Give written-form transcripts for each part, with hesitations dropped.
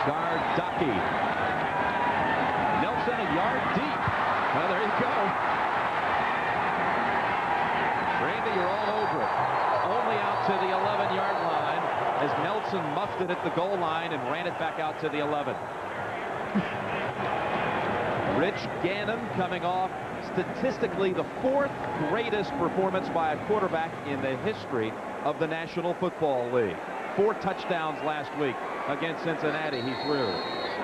Gardaki. Nelson a yard deep. Well, there you go. Randy, you're all over it. Only out to the 11-yard line as Nelson muffed it at the goal line and ran it back out to the 11. Rich Gannon coming off statistically the 4th greatest performance by a quarterback in the history of the National Football League. 4 touchdowns last week against Cincinnati. He threw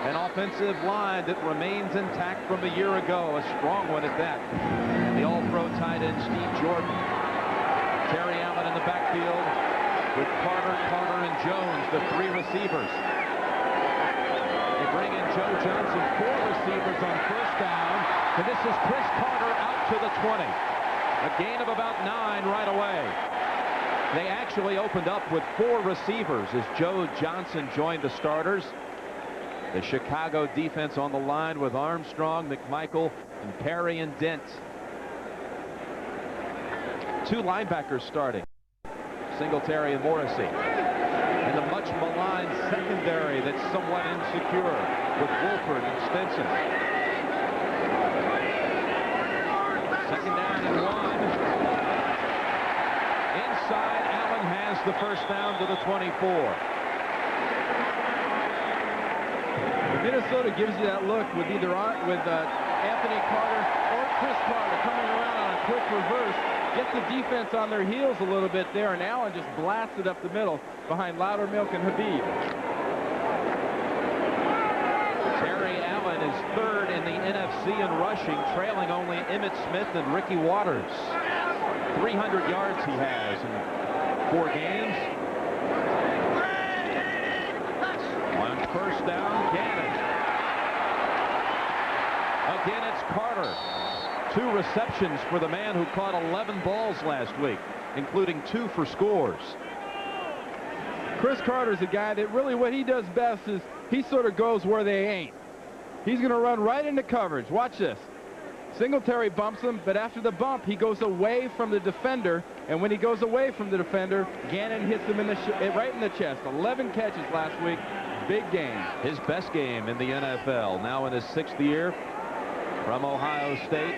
an offensive line that remains intact from a year ago, a strong one at that. And the all-pro tight end Steve Jordan. Terry Allen in the backfield with Carter, and Jones, the 3 receivers. They bring in Joe Johnson, 4 receivers on first down, and this is Chris Carter out to the 20. A gain of about 9 right away. They actually opened up with 4 receivers as Joe Johnson joined the starters. The Chicago defense on the line with Armstrong, McMichael, and Perry and Dent. 2 linebackers starting, Singletary and Morrissey. And the much maligned secondary that's somewhat insecure with Wolford and Stinson. Second down and 1. Inside, Allen has the first down to the 24. Minnesota gives you that look with either Anthony Carter or Chris Carter coming around on a quick reverse. Gets the defense on their heels a little bit there, and Allen just blasted up the middle behind Loudermilk and Habib. Terry Allen is 3rd in the NFC in rushing, trailing only Emmitt Smith and Ricky Waters. 300 yards he has in 4 games. On first down, Gannon. Again, it's Carter. 2 receptions for the man who caught 11 balls last week, including 2 for scores. Chris Carter's a guy that really what he does best is he sort of goes where they ain't. He's going to run right into coverage. Watch this. Singletary bumps him, but after the bump, he goes away from the defender, and when he goes away from the defender, Gannon hits him in the right in the chest. 11 catches last week. Big game. His best game in the NFL, now in his 6th year from Ohio State.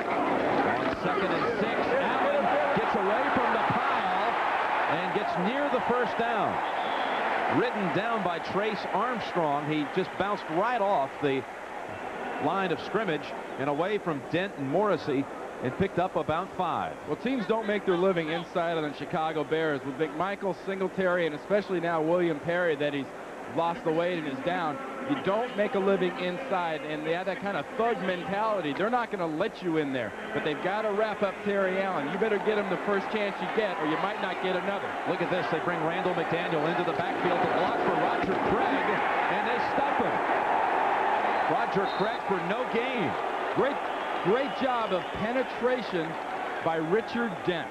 On 2nd and 6, Allen gets away from the pile and gets near the first down. Ridden down by Trace Armstrong. He just bounced right off the line of scrimmage and away from Dent and Morrissey and picked up about 5. Well, teams don't make their living inside of the Chicago Bears with McMichael, Singletary, and especially now William Perry that he's lost the weight and is down. You don't make a living inside, and they have that kind of thug mentality. They're not going to let you in there, but they've got to wrap up Terry Allen. You better get him the first chance you get, or you might not get another. Look at this. They bring Randall McDaniel into the backfield to block for Roger Craig, and they stop him. Roger Craig for no gain. Great job of penetration by Richard Dent.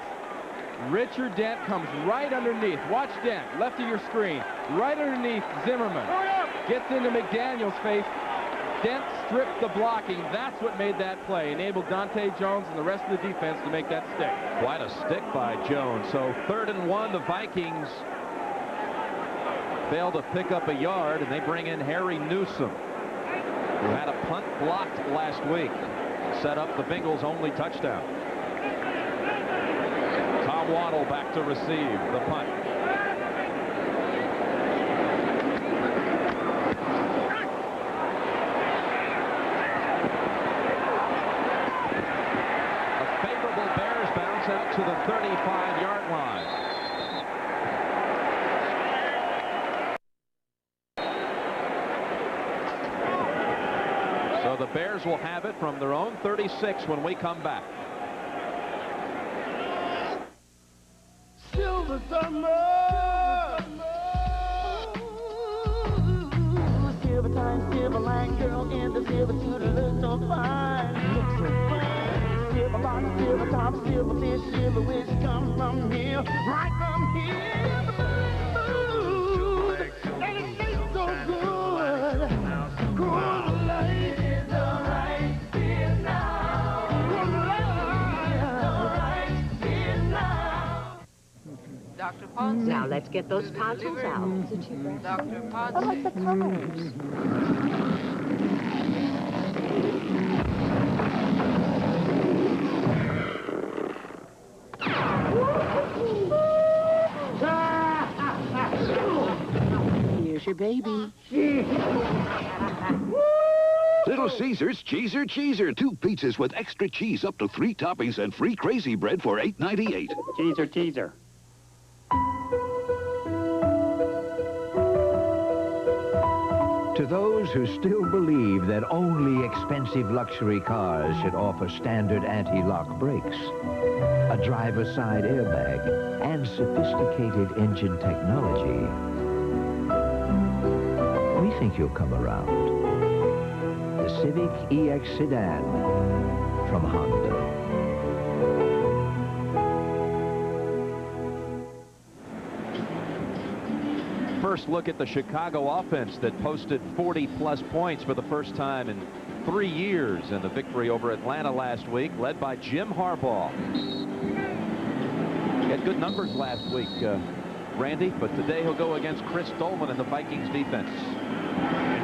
Richard Dent comes right underneath. Watch Dent, left of your screen. Right underneath Zimmerman. Gets into McDaniel's face. Dent stripped the blocking. That's what made that play. Enabled Dante Jones and the rest of the defense to make that stick. Quite a stick by Jones. So 3rd and 1, the Vikings fail to pick up a yard, and they bring in Harry Newsom, who had a punt blocked last week. Set up the Bengals' only touchdown. Tom Waddle back to receive the punt. A favorable Bears bounce out to the 35-yard line. So the Bears will have it from their own 36 when we come back. Silver summer, silver time, silver line, girl in the silver suit, look so fine, look so fine. Silver bottom, silver top, silver fish, silver wish, come from here, right from here. Ooh, and it tastes so good. Cool light is alright here now. Cool light is alright here now. Dr. Ponce. Now let's get those tonsils out. Dr. Ponce. I like the colors. Here's your baby. Little Caesars Cheeser Cheeser. 2 pizzas with extra cheese, up to 3 toppings, and free crazy bread for $8.98. Cheeser, cheeser. To those who still believe that only expensive luxury cars should offer standard anti-lock brakes, a driver's side airbag, and sophisticated engine technology, we think you'll come around. The Civic EX sedan from Honda. First look at the Chicago offense that posted 40-plus points for the first time in 3 years in the victory over Atlanta last week, led by Jim Harbaugh. He had good numbers last week, Randy, but today he'll go against Chris Dolman in the Vikings defense.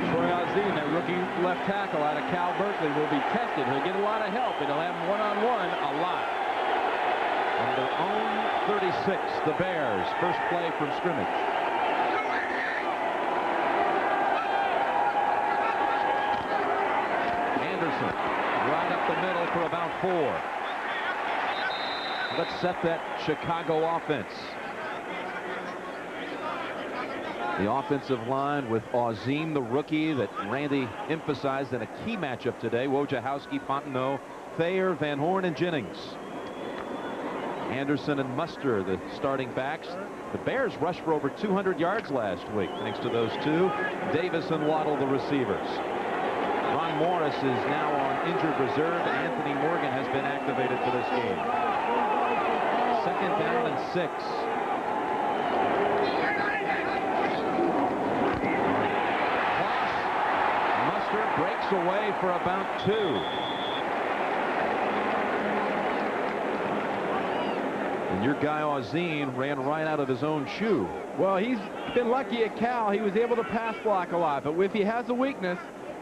Troy Ozzie, that rookie left tackle out of Cal Berkeley, will be tested. He'll get a lot of help, and he'll have him one-on-one a lot. On their own 36, the Bears, first play from scrimmage. Anderson, right up the middle for about 4. Let's set that Chicago offense. The offensive line with Ozzie, the rookie that Randy emphasized in a key matchup today. Wojciechowski, Fontenot, Thayer, Van Horn, and Jennings. Anderson and Muster, the starting backs. The Bears rushed for over 200 yards last week, thanks to those two. Davis and Waddle, the receivers. Ron Morris is now on injured reserve. Anthony Morgan has been activated for this game. 2nd down and 6. Breaks away for about 2. And your guy Ozzie ran right out of his own shoe. Well, he's been lucky at Cal. He was able to pass block a lot, but if he has a weakness,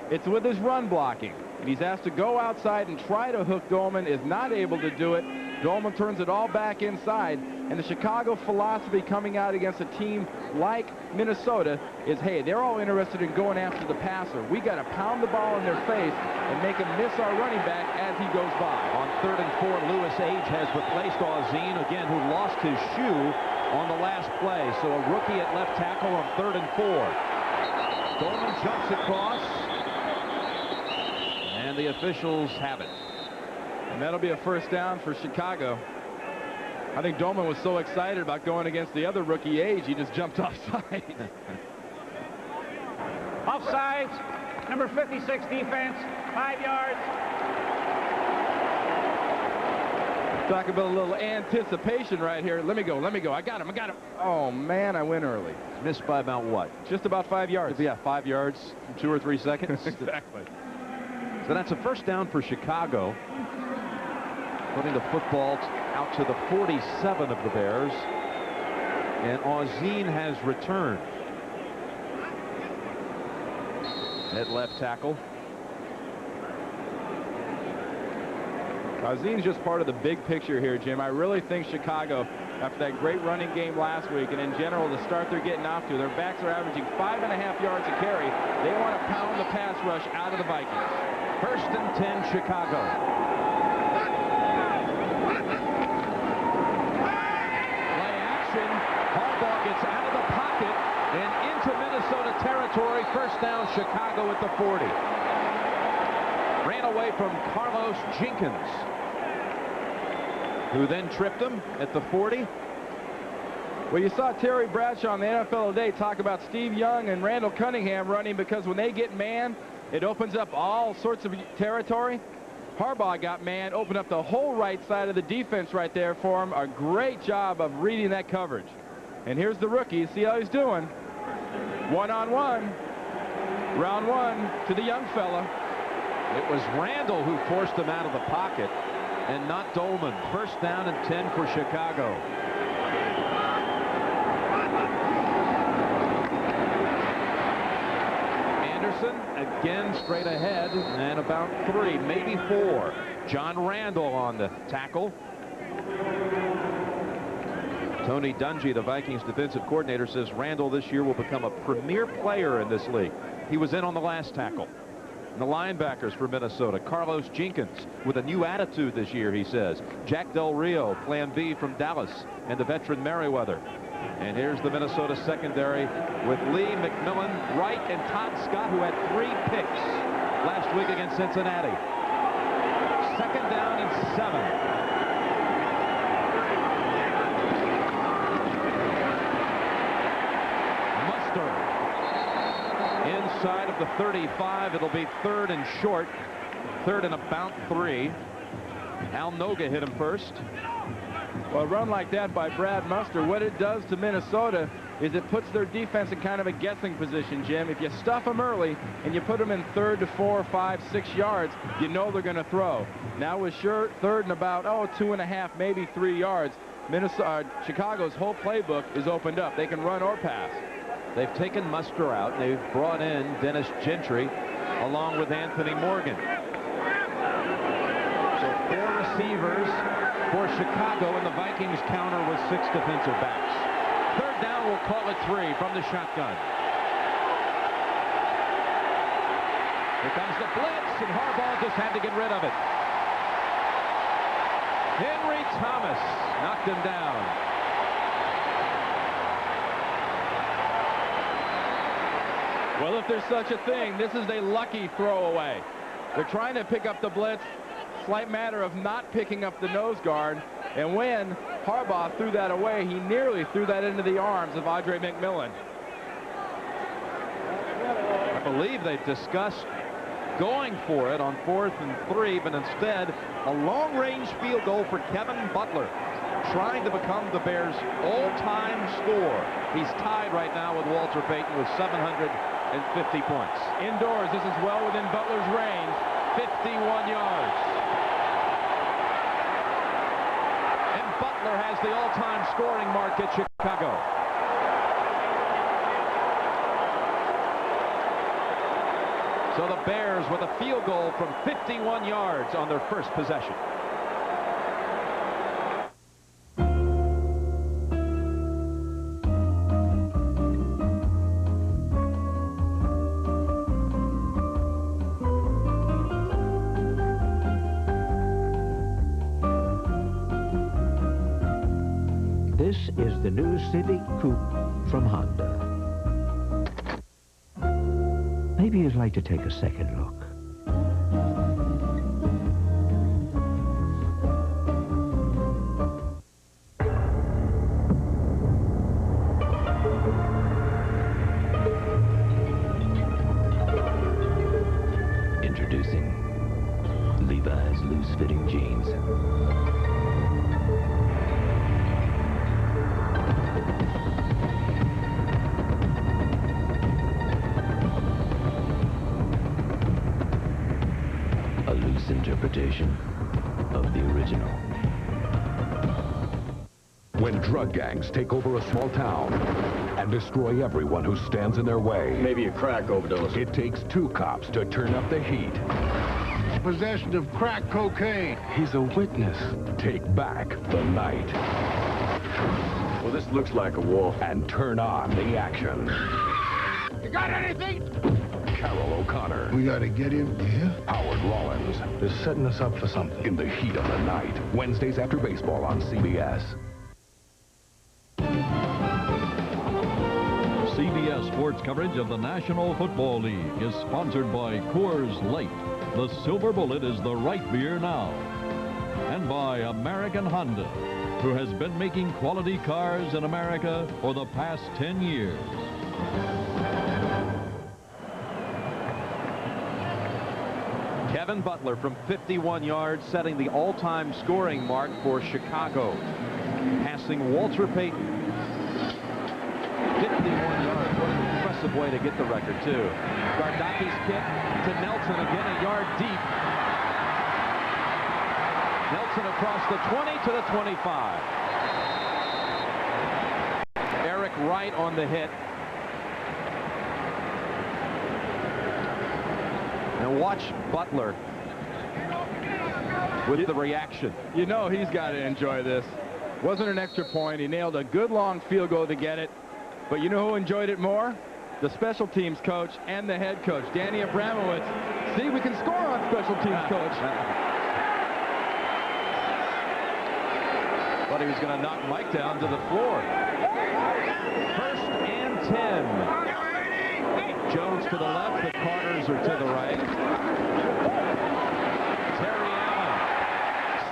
it's with his run blocking. And he's asked to go outside and try to hook Dolman, is not able to do it. Dolman turns it all back inside. And the Chicago philosophy coming out against a team like Minnesota is, hey, they're all interested in going after the passer. We got to pound the ball in their face and make him miss our running back as he goes by. On 3rd and 4, Lewis Age has replaced Ozzie, again, who lost his shoe on the last play. So a rookie at left tackle on 3rd and 4. Dolman jumps across, and the officials have it. And that'll be a first down for Chicago. I think Dolman was so excited about going against the other rookie Age, he just jumped offside. Offsides, number 56 defense, 5 yards. Talk about a little anticipation right here. Let me go. I got him. Oh, man, I went early. Missed by about what? Just about 5 yards. Yeah, 5 yards, 2 or 3 seconds. Exactly. So that's a first down for Chicago. Putting the football out to the 47 of the Bears. And Ozzie has returned at left tackle. Ozzie's just part of the big picture here, Jim. I really think Chicago, after that great running game last week, and in general, the start they're getting off to, their backs are averaging 5.5 yards a carry. They want to pound the pass rush out of the Vikings. 1st and 10, Chicago. Harbaugh gets out of the pocket and into Minnesota territory. First down, Chicago at the 40. Ran away from Carlos Jenkins, who then tripped him at the 40. Well, you saw Terry Bradshaw on the NFL Today talk about Steve Young and Randall Cunningham running because when they get man, it opens up all sorts of territory. Harbaugh got man, opened up the whole right side of the defense right there for him. A great job of reading that coverage. And here's the rookie. See how he's doing. One-on-one. Round 1 to the young fella. It was Randall who forced him out of the pocket and not Dolman. First down and 10 for Chicago. again straight ahead and about 3, maybe 4. John Randall on the tackle. Tony Dungy, the Vikings defensive coordinator, says Randall this year will become a premier player in this league. He was in on the last tackle. And the linebackers for Minnesota, Carlos Jenkins with a new attitude this year, he says. Jack Del Rio, plan B from Dallas, and the veteran Merriweather. And here's the Minnesota secondary with Lee McMillan, Wright, and Todd Scott, who had 3 picks last week against Cincinnati. 2nd down and 7. Inside of the 35, it'll be 3rd and short, 3rd and about 3. Al Noga hit him first. Well, a run like that by Brad Muster, what it does to Minnesota is it puts their defense in kind of a guessing position, Jim. If you stuff them early and you put them in 3rd to 4, 5, 6 yards, you know they're going to throw. Now with 3rd and about 2.5, maybe 3 yards, Chicago's whole playbook is opened up. They can run or pass. They've taken Muster out, and they've brought in Dennis Gentry along with Anthony Morgan. So 4 receivers for Chicago, and the Vikings counter with 6 defensive backs. 3rd down, we'll call it 3 from the shotgun. Here comes the blitz, and Harbaugh just had to get rid of it. Henry Thomas knocked him down. Well, if there's such a thing, this is a lucky throwaway. They're trying to pick up the blitz. Slight matter of not picking up the nose guard. And when Harbaugh threw that away, he nearly threw that into the arms of Andre McMillan. I believe they've discussed going for it on 4th and 3, but instead a long-range field goal for Kevin Butler, trying to become the Bears' all-time scorer. He's tied right now with Walter Payton with 750 points. Indoors, this is well within Butler's range. 51 yards. And Butler has the all-time scoring mark at Chicago. So the Bears with a field goal from 51 yards on their first possession. This is the new Civic Coupe from Honda. Maybe you'd like to take a second look. Introducing Levi's loose-fitting jeans. A loose interpretation of the original. When drug gangs take over a small town and destroy everyone who stands in their way. Maybe a crack overdose. It takes 2 cops to turn up the heat. Possession of crack cocaine. He's a witness. Take back the night. Well, this looks like a war. And turn on the action. You got anything? Carol O'Connor. We gotta get him. Yeah? Howard Rollins. They're setting us up for something. In the heat of the night. Wednesdays after baseball on CBS. CBS Sports coverage of the National Football League is sponsored by Coors Light. The Silver Bullet is the right beer now. And by American Honda, who has been making quality cars in America for the past 10 years. Kevin Butler from 51 yards, setting the all-time scoring mark for Chicago. Passing Walter Payton. 51 yards. What an impressive way to get the record, too. Gardaki's kick to Nelson, again a yard deep. Nelson across the 20 to the 25. Eric Wright on the hit. And watch Butler with the reaction. You know he's got to enjoy this. Wasn't an extra point. He nailed a good long field goal to get it. But you know who enjoyed it more? The special teams coach and the head coach, Danny Abramowitz. See, we can score on special teams coach. Thought he was going to knock Mike down to the floor. 1st and 10. Jones to the left, the Carters are to the right. Terry Allen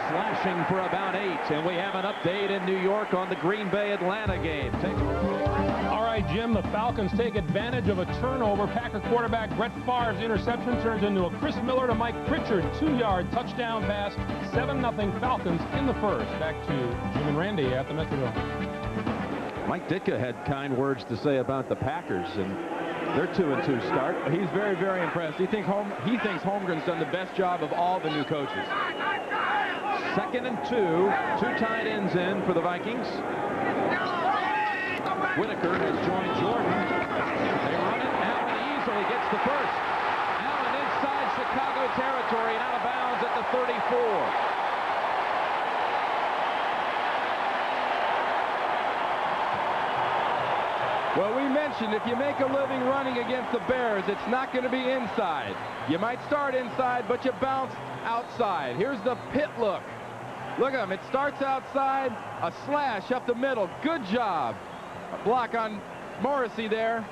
slashing for about 8, and we have an update in New York on the Green Bay-Atlanta game. All right, Jim, the Falcons take advantage of a turnover. Packer quarterback Brett Favre's interception turns into a Chris Miller to Mike Pritchard 2-yard touchdown pass. 7-0 Falcons in the first. Back to Jim and Randy at the Metrodome. Mike Ditka had kind words to say about the Packers, and their 2-2 start. He's very, very impressed. He thinks Holmgren's done the best job of all the new coaches. 2nd and 2. 2 tight ends in for the Vikings. Whitaker has joined Jordan. They run it. Allen easily gets the first. Allen inside Chicago territory and out of bounds at the 34. Well, we mentioned if you make a living running against the Bears, it's not going to be inside. You might start inside, but you bounce outside. Here's the pit look. Look at him. It starts outside, a slash up the middle. Good job. A block on Morrissey there.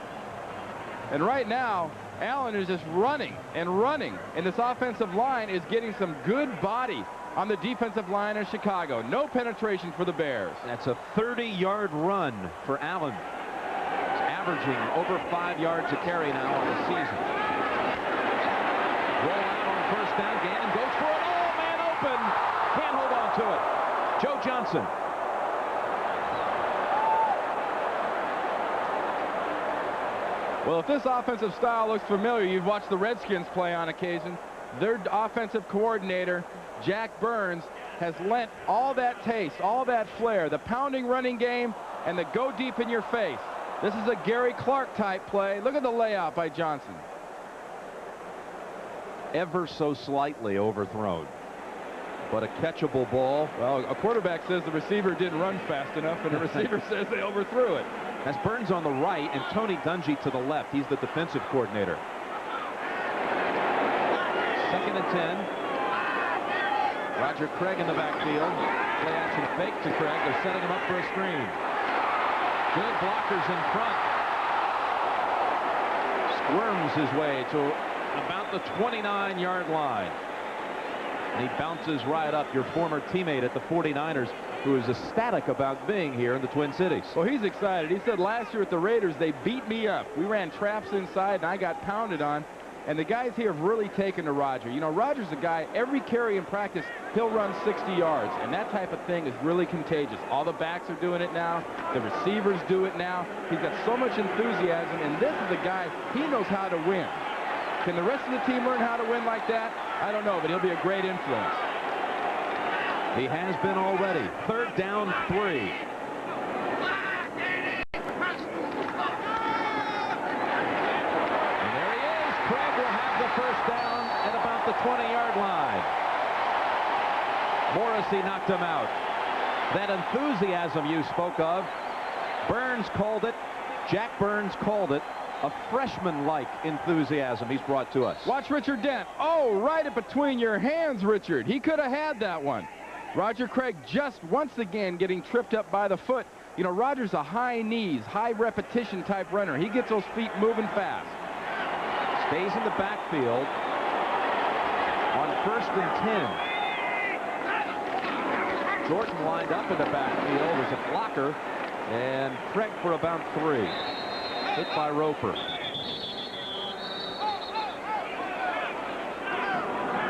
And right now, Allen is just running and running. And this offensive line is getting some good body on the defensive line of Chicago. No penetration for the Bears. That's a 30-yard run for Allen. Averaging over 5 yards a carry now on the season. Roll out on 1st down. Gannon goes for it. Oh, man open. Can't hold on to it. Joe Johnson. Well, if this offensive style looks familiar, you've watched the Redskins play on occasion. Their offensive coordinator, Jack Burns, has lent all that taste, all that flair, the pounding running game, and the go deep in your face. This is a Gary Clark type play. Look at the layout by Johnson. Ever so slightly overthrown, but a catchable ball. Well, a quarterback says the receiver didn't run fast enough, and the receiver says they overthrew it. That's Burns on the right and Tony Dungy to the left. He's the defensive coordinator. 2nd and 10. Roger Craig in the backfield. Play action fake to Craig. They're setting him up for a screen. Good blockers in front. Squirms his way to about the 29-yard line. And he bounces right up. Your former teammate at the 49ers, who is ecstatic about being here in the Twin Cities. Well, he's excited. He said last year at the Raiders, they beat me up. We ran traps inside, and I got pounded on. And the guys here have really taken to Roger. You know, Roger's a guy, every carry in practice, he'll run 60 yards. And that type of thing is really contagious. All the backs are doing it now. The receivers do it now. He's got so much enthusiasm. And this is a guy, he knows how to win. Can the rest of the team learn how to win like that? I don't know, but he'll be a great influence. He has been already. 3rd down 3. First down at about the 20-yard line. Morrissey knocked him out. That enthusiasm you spoke of, Burns called it, Jack Burns called it, a freshman-like enthusiasm he's brought to us. Watch Richard Dent. Oh, right in between your hands, Richard. He could have had that one. Roger Craig just once again getting tripped up by the foot. You know, Roger's a high knees, high repetition type runner. He gets those feet moving fast. Stays in the backfield on 1st and 10. Jordan lined up in the backfield. There's a blocker, and Craig for about 3. Hit by Roper.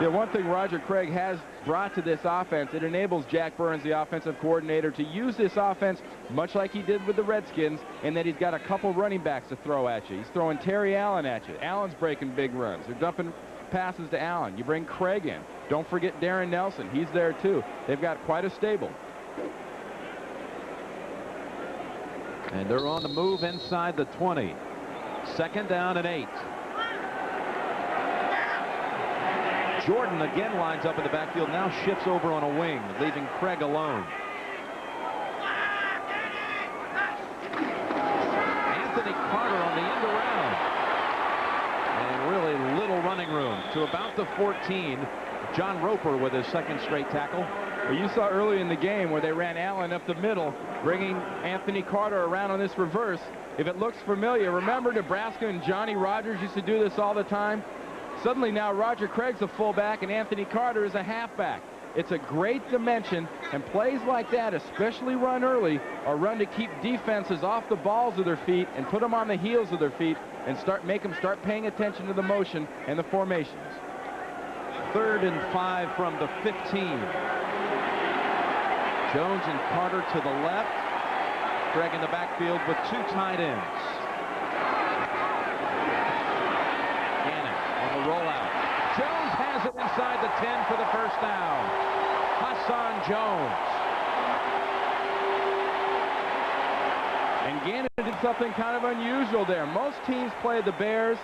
Yeah, one thing Roger Craig has brought to this offense, it enables Jack Burns, the offensive coordinator, to use this offense much like he did with the Redskins, and that he's got a couple running backs to throw at you. He's throwing Terry Allen at you. Allen's breaking big runs. They're dumping passes to Allen. You bring Craig in. Don't forget Darren Nelson. He's there too. They've got quite a stable. And they're on the move inside the 20. 2nd down and 8. Jordan again lines up in the backfield, now shifts over on a wing, leaving Craig alone. Anthony Carter on the end around. And really little running room to about the 14. John Roper with his second straight tackle. Well, you saw early in the game where they ran Allen up the middle, bringing Anthony Carter around on this reverse. If it looks familiar, remember Nebraska and Johnny Rodgers used to do this all the time? Suddenly now Roger Craig's a fullback and Anthony Carter is a halfback. It's a great dimension, and plays like that, especially run early, are run to keep defenses off the balls of their feet and put them on the heels of their feet and make them start paying attention to the motion and the formations. 3rd and 5 from the 15. Jones and Carter to the left. Craig in the backfield with 2 tight ends. Gannon on the rollout. Jones has it inside the 10 for the first down. Hassan Jones. And Gannon did something kind of unusual there. Most teams play the Bears.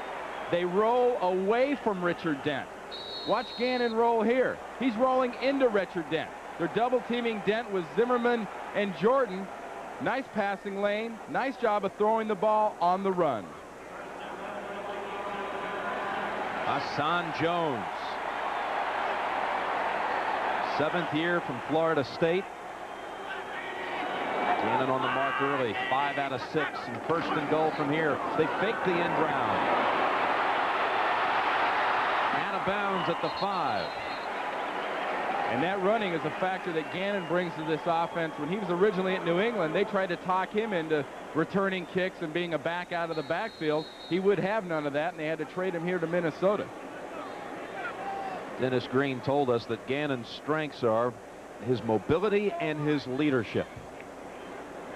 They roll away from Richard Dent. Watch Gannon roll here. He's rolling into Richard Dent. They're double teaming Dent with Zimmerman and Jordan. Nice passing lane. Nice job of throwing the ball on the run. Hassan Jones. 7th year from Florida State. Gannon on the mark early. 5 out of 6 and 1st and goal from here. They fake the end round. Out of bounds at the 5. And that running is a factor that Gannon brings to this offense. When he was originally at New England, they tried to talk him into returning kicks and being a back out of the backfield. He would have none of that, and they had to trade him here to Minnesota. Dennis Green told us that Gannon's strengths are his mobility and his leadership.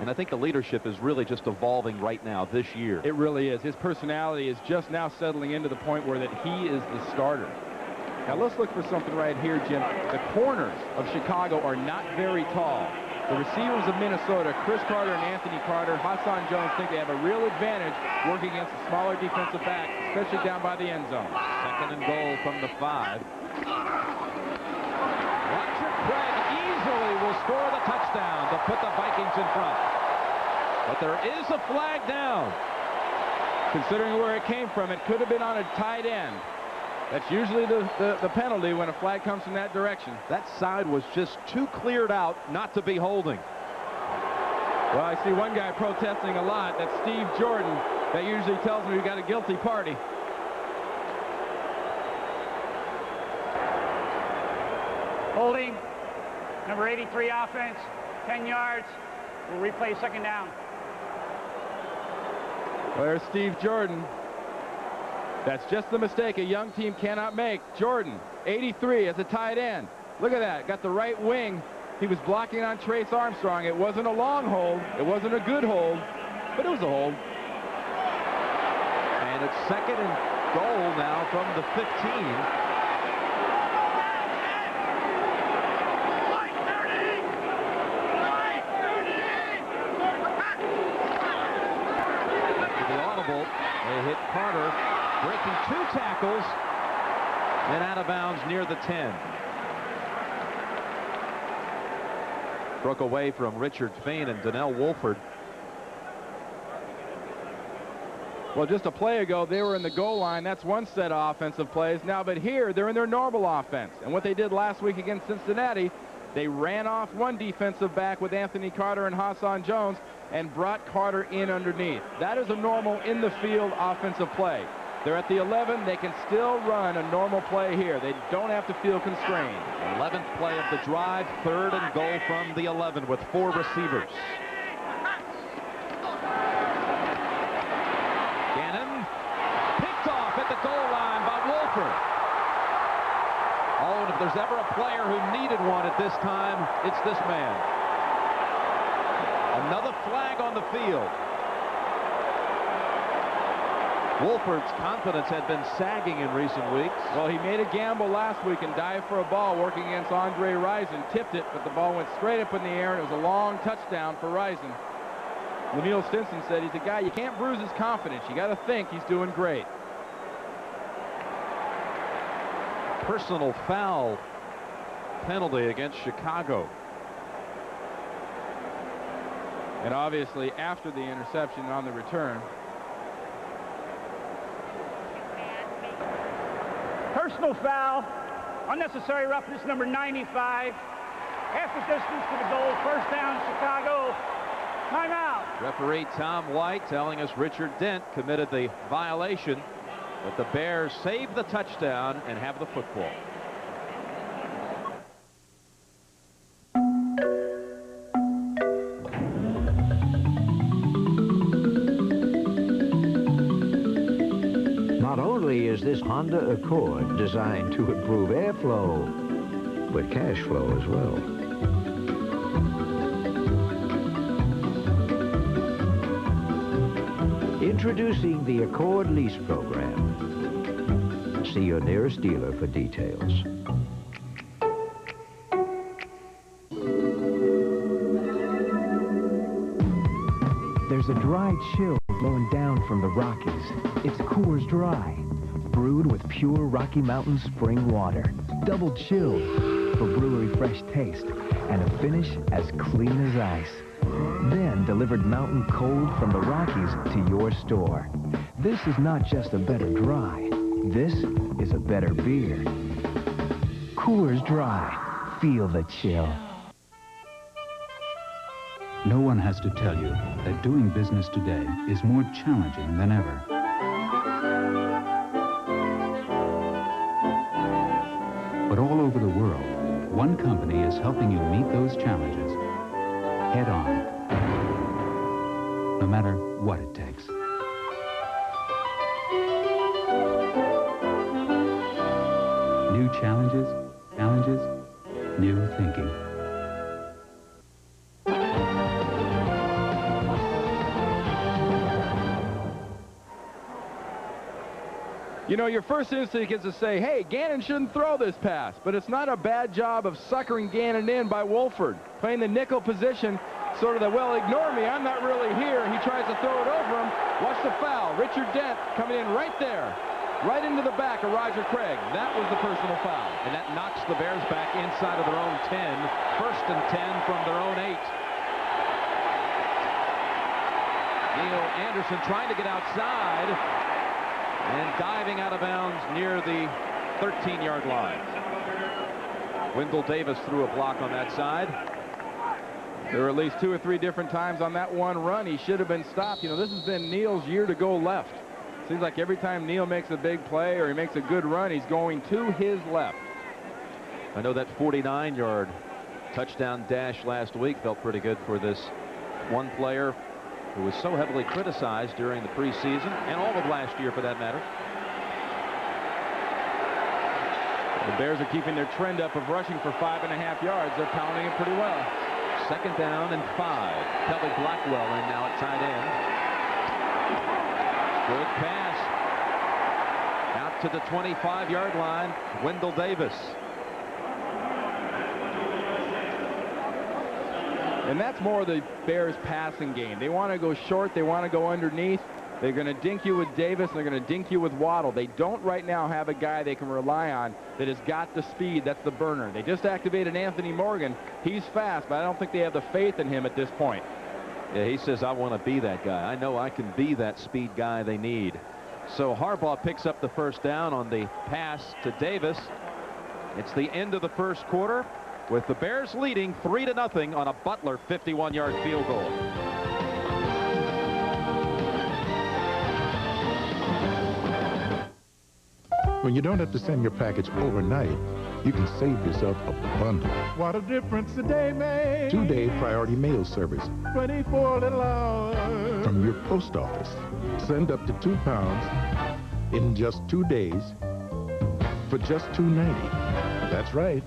And I think the leadership is really just evolving right now this year. It really is. His personality is just now settling into the point where that he is the starter. Now let's look for something right here, Jim. The corners of Chicago are not very tall. The receivers of Minnesota, Chris Carter and Anthony Carter, Hassan Jones, think they have a real advantage working against the smaller defensive backs, especially down by the end zone. 2nd and goal from the 5. Roger Craig easily will score the touchdown to put the Vikings in front. But there is a flag down. Considering where it came from, it could have been on a tight end. That's usually the penalty when a flag comes from that direction. That side was just too cleared out not to be holding. Well, I see one guy protesting a lot. That's Steve Jordan. That usually tells me we got a guilty party. Holding. Number 83 offense. 10 yards. We'll replay 2nd down. Well, there's Steve Jordan. That's just the mistake a young team cannot make. Jordan, 83 as a tight end. Look at that. Got the right wing. He was blocking on Trace Armstrong. It wasn't a long hold. It wasn't a good hold, but it was a hold. And it's 2nd and goal now from the 15. They hit Carter, breaking 2 tackles, and out of bounds near the 10. Broke away from Richard Fain and Donnell Wolford. Well, just a play ago, they were in the goal line. That's one set of offensive plays. Now, but here, they're in their normal offense. And what they did last week against Cincinnati, they ran off one defensive back with Anthony Carter and Hassan Jones and brought Carter in underneath. That is a normal in-the-field offensive play. They're at the 11. They can still run a normal play here. They don't have to feel constrained. 11th play of the drive, 3rd and goal from the 11 with 4 receivers. Gannon picked off at the goal line by Wolford. Oh, and if there's ever a player who needed one at this time, it's this man. Another flag on the field. Wolford's confidence had been sagging in recent weeks. Well, he made a gamble last week and dived for a ball working against Andre Rison. Tipped it, but the ball went straight up in the air, and it was a long touchdown for Rison. Lemuel Stinson said he's a guy you can't bruise his confidence. You got to think he's doing great. personal foul penalty against Chicago. And obviously after the interception on the return. Personal foul, unnecessary roughness, number 95. Half the distance to the goal, first down, Chicago. Timeout. Referee Tom White telling us Richard Dent committed the violation, but the Bears save the touchdown and have the football. Not only is this Honda Accord designed to improve airflow, but cash flow as well. Introducing the Accord Lease Program. See your nearest dealer for details. There's a dry chill blowing down from the Rockies. It's Coors Dry, brewed with pure Rocky Mountain spring water. Double chilled for brewery fresh taste and a finish as clean as ice. Then delivered mountain cold from the Rockies to your store. This is not just a better dry. This is a better beer. Coors Dry. Feel the chill. No one has to tell you that doing business today is more challenging than ever. But all over the world, one company is helping you meet those challenges head on, no matter what it takes. New challenges, new thinking. You know, your first instinct is to say, hey, Gannon shouldn't throw this pass, but it's not a bad job of suckering Gannon in by Wolford, playing the nickel position, sort of the, well, ignore me, I'm not really here. He tries to throw it over him. Watch the foul. Richard Dent coming in right there, right into the back of Roger Craig. That was the personal foul. And that knocks the Bears back inside of their own 10, first and 10 from their own 8. Neil Anderson trying to get outside and diving out of bounds near the 13-yard line. Wendell Davis threw a block on that side. There were at least 2 or 3 different times on that one run he should have been stopped. You know, this has been Neil's year to go left. Seems like every time Neil makes a big play or he makes a good run, he's going to his left. I know that 49-yard touchdown dash last week felt pretty good for this one player who was so heavily criticized during the preseason and all of last year for that matter. The Bears are keeping their trend up of rushing for 5.5 yards. They're pounding it pretty well. Second down and 5. Kelly Blackwell in now at tight end. Good pass. Out to the 25-yard line. Wendell Davis. And that's more of the Bears passing game. They want to go short. They want to go underneath. They're going to dink you with Davis, and they're going to dink you with Waddle. They don't right now have a guy they can rely on that has got the speed. That's the burner. They just activated Anthony Morgan. He's fast, but I don't think they have the faith in him at this point. Yeah, he says, I want to be that guy. I know I can be that speed guy they need. So Harbaugh picks up the first down on the pass to Davis. It's the end of the first quarter, with the Bears leading 3-0 on a Butler 51-yard field goal. When you don't have to send your package overnight, you can save yourself a bundle. What a difference a day makes. 2-day priority mail service 24 little hours. from your post office. Send up to 2 pounds in just 2 days for just $2.90. That's right.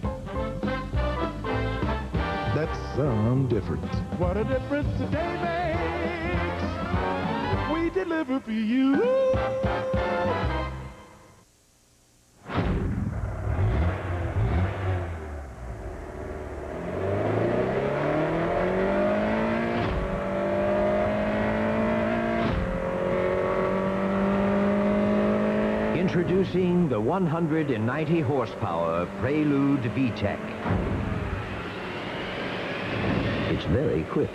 That's some difference. What a difference a day makes. We deliver for you. Introducing the 190 horsepower Prelude VTEC. It's very quick,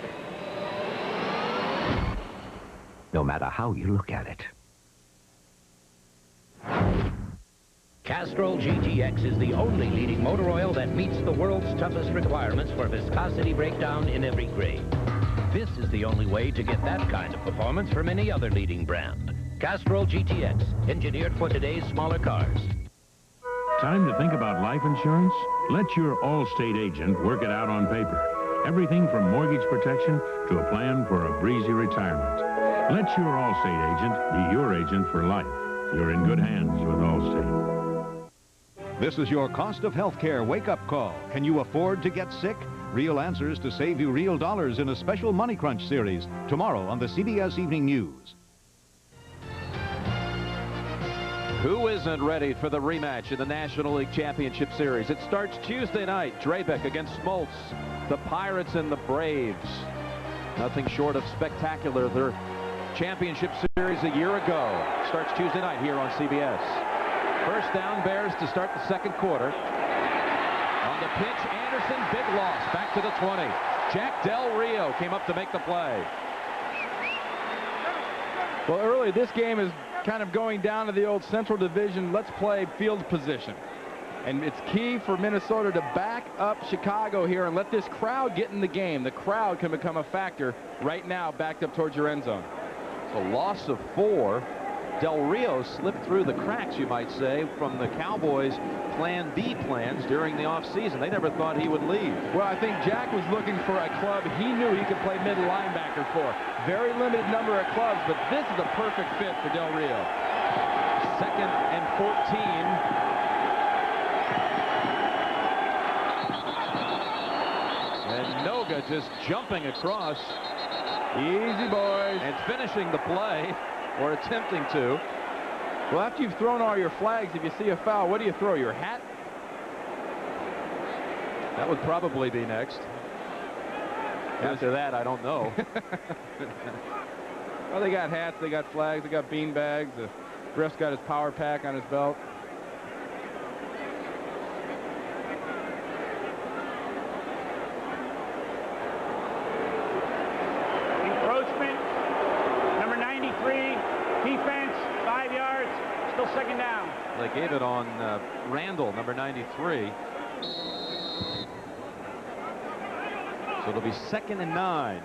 no matter how you look at it. Castrol GTX is the only leading motor oil that meets the world's toughest requirements for viscosity breakdown in every grade. This is the only way to get that kind of performance from any other leading brand. Castrol GTX, engineered for today's smaller cars. Time to think about life insurance? Let your Allstate agent work it out on paper. Everything from mortgage protection to a plan for a breezy retirement. Let your Allstate agent be your agent for life. You're in good hands with Allstate. This is your cost of health care wake-up call. Can you afford to get sick? Real answers to save you real dollars in a special Money Crunch series tomorrow on the CBS Evening News. Who isn't ready for the rematch in the National League Championship Series? It starts Tuesday night. Drabeck against Smoltz. The Pirates and the Braves. Nothing short of spectacular. Their championship series a year ago. Starts Tuesday night here on CBS. First down, Bears to start the second quarter. On the pitch, Anderson, big loss. Back to the 20. Jack Del Rio came up to make the play. Well, early this game is kind of going down to the old Central Division. Let's play field position. And it's key for Minnesota to back up Chicago here and let this crowd get in the game. The crowd can become a factor right now, backed up towards your end zone. So loss of 4. Del Rio slipped through the cracks, you might say, from the Cowboys' Plan B plans during the offseason. They never thought he would leave. Well, I think Jack was looking for a club he knew he could play middle linebacker for. Very limited number of clubs, but this is a perfect fit for Del Rio. 2nd and 14. And Noga just jumping across. Easy, boys. And finishing the play, or attempting to. Well, after you've thrown all your flags, if you see a foul, what do you throw, your hat? That would probably be next. After that, I don't know. Well, they got hats, they got flags, they got bean bags. The ref's got his power pack on his belt. Encroachment, number 93, defense, 5 yards, still second down. They gave it on Randall, number 93. So it'll be 2nd and 9.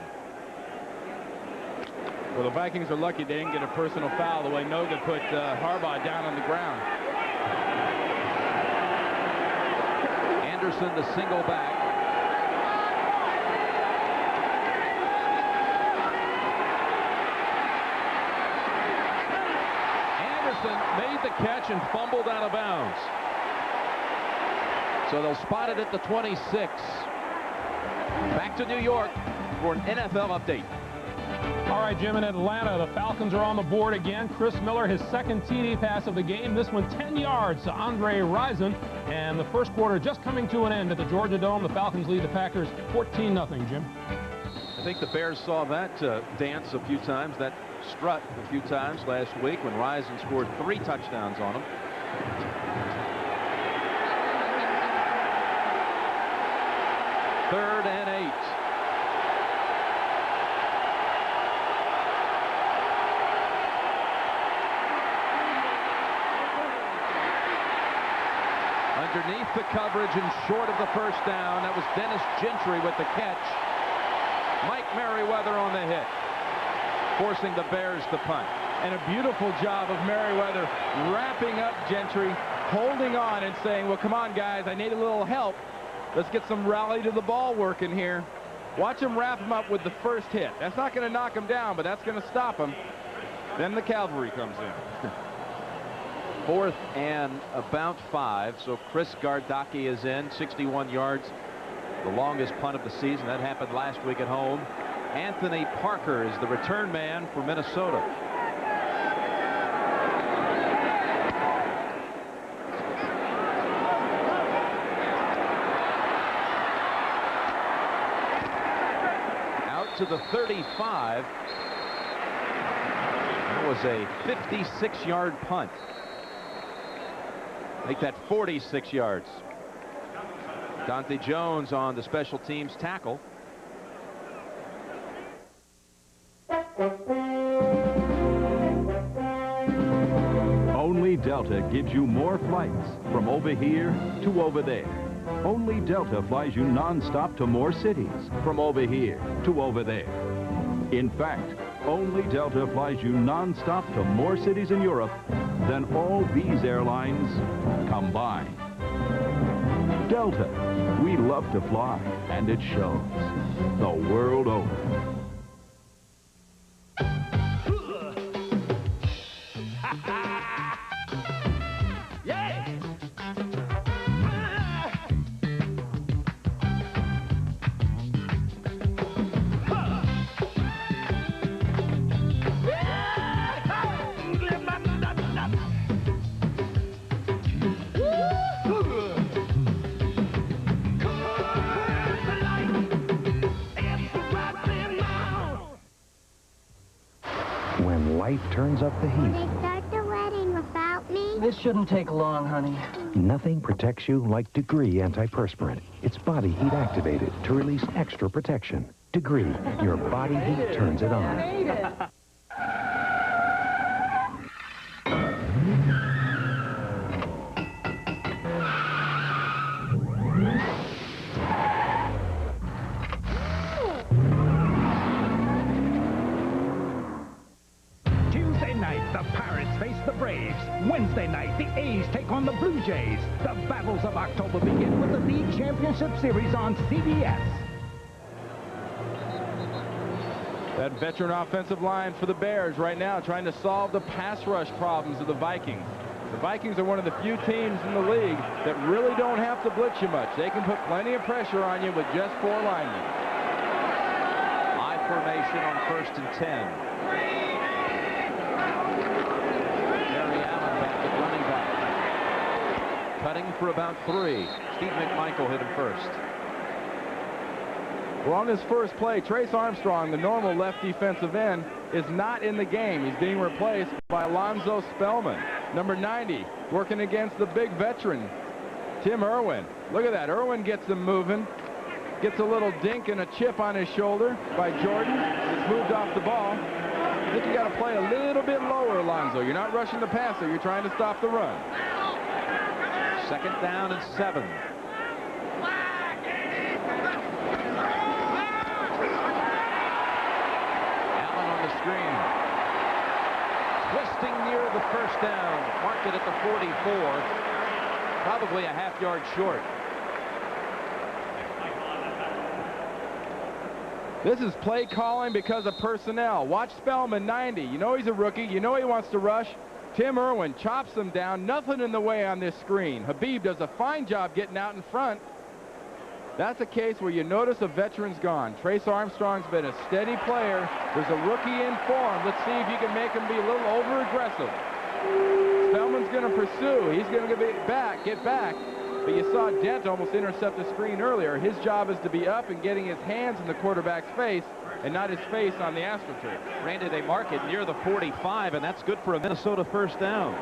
Well, the Vikings are lucky they didn't get a personal foul the way Noga put Harbaugh down on the ground. Anderson, the single back. Anderson made the catch and fumbled out of bounds. So they'll spot it at the 26. Back to New York for an NFL update. All right, Jim, in Atlanta, the Falcons are on the board again. Chris Miller, his second TD pass of the game. This one 10 yards to Andre Rison. And the first quarter just coming to an end at the Georgia Dome. The Falcons lead the Packers 14-0, Jim. I think the Bears saw that dance a few times, that strut a few times last week when Rison scored 3 touchdowns on them. Third and 8. Underneath the coverage and short of the first down. That was Dennis Gentry with the catch. Mike Merriweather on the hit, forcing the Bears to punt. And a beautiful job of Merriweather wrapping up Gentry, holding on and saying, well, come on, guys, I need a little help. Let's get some rally to the ball working here. Watch him wrap him up with the first hit. That's not going to knock him down, but that's going to stop him. Then the cavalry comes in. 4th and about 5. So Chris Gardocki is in, 61 yards. The longest punt of the season. That happened last week at home. Anthony Parker is the return man for Minnesota. To the 35. That was a 56-yard punt. Make that 46 yards. Dante Jones on the special teams tackle. Only Delta gives you more flights from over here to over there. Only Delta flies you non-stop to more cities from over here to over there. In fact, only Delta flies you non-stop to more cities in Europe than all these airlines combined. Delta, we love to fly, and it shows the world over. When life turns up the heat. They start the wedding without me? This shouldn't take long, honey. Nothing protects you like Degree antiperspirant. It's body heat activated to release extra protection. Degree, your body heat turns it on. Wednesday night, the A's take on the Blue Jays. The battles of October begin with the League Championship Series on CBS. That veteran offensive line for the Bears right now trying to solve the pass rush problems of the Vikings. The Vikings are one of the few teams in the league that really don't have to blitz you much. They can put plenty of pressure on you with just 4 linemen. I formation on 1st and 10. Cutting for about 3. Steve McMichael hit him first. Well, on this first play, Trace Armstrong, the normal left defensive end, is not in the game. He's being replaced by Alonzo Spellman, number 90, working against the big veteran, Tim Irwin. Look at that. Irwin gets him moving. Gets a little dink and a chip on his shoulder by Jordan. It's moved off the ball. I think you got to play a little bit lower, Alonzo. You're not rushing the passer. You're trying to stop the run. 2nd down and 7. Allen on the screen. Twisting near the 1st down. Marked it at the 44. Probably a half-yard short. This is play calling because of personnel. Watch Spellman, 90. You know he's a rookie. You know he wants to rush. Tim Irwin chops him down. Nothing in the way on this screen. Habib does a fine job getting out in front. That's a case where you notice a veteran's gone. Trace Armstrong's been a steady player. There's a rookie in form. Let's see if you can make him be a little over-aggressive. Spellman's going to pursue. He's going to get back. But you saw Dent almost intercept the screen earlier. His job is to be up and getting his hands in the quarterback's face and not his face on the AstroTurf. Randy, they mark it near the 45, and that's good for a Minnesota 1st down.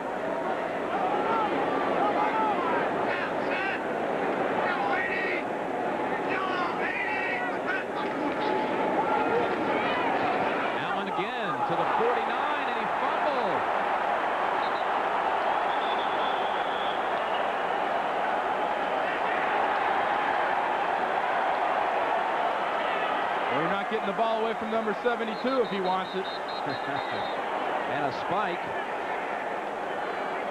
Allen again to the 49, and he fumbled. Well, you're not getting the ball away from number 72 if he wants it. And a spike.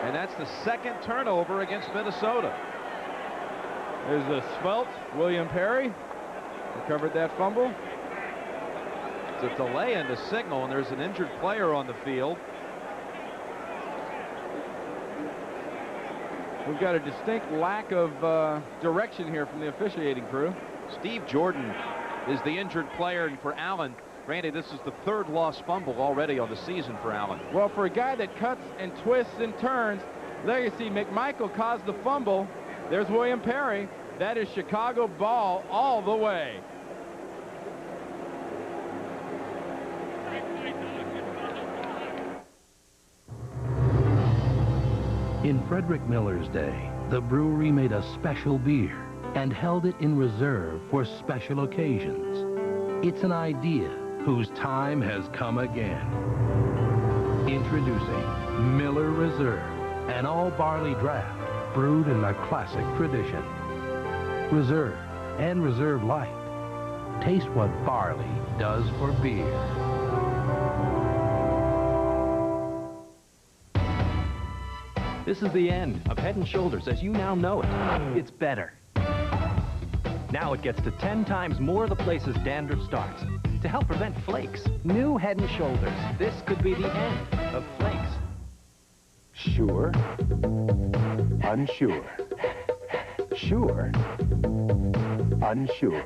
And that's the 2nd turnover against Minnesota. There's a svelte William Perry. Recovered that fumble. It's a delay in the signal, and there's an injured player on the field. We've got a distinct lack of direction here from the officiating crew. Steve Jordan is the injured player, and for Allen, Randy, this is the 3rd lost fumble already on the season for Allen. Well, for a guy that cuts and twists and turns, there you see McMichael caused the fumble. There's William Perry. That is Chicago ball all the way. In Frederick Miller's day, the brewery made a special beer and held it in reserve for special occasions. It's an idea whose time has come again. Introducing Miller Reserve, an all-barley draft brewed in the classic tradition. Reserve and Reserve Light. Taste what barley does for beer. This is the end of Head & Shoulders as you now know it. It's better. Now it gets to 10 times more of the places dandruff starts to help prevent flakes. New Head & Shoulders. This could be the end of flakes. Sure. Unsure. Sure. Unsure.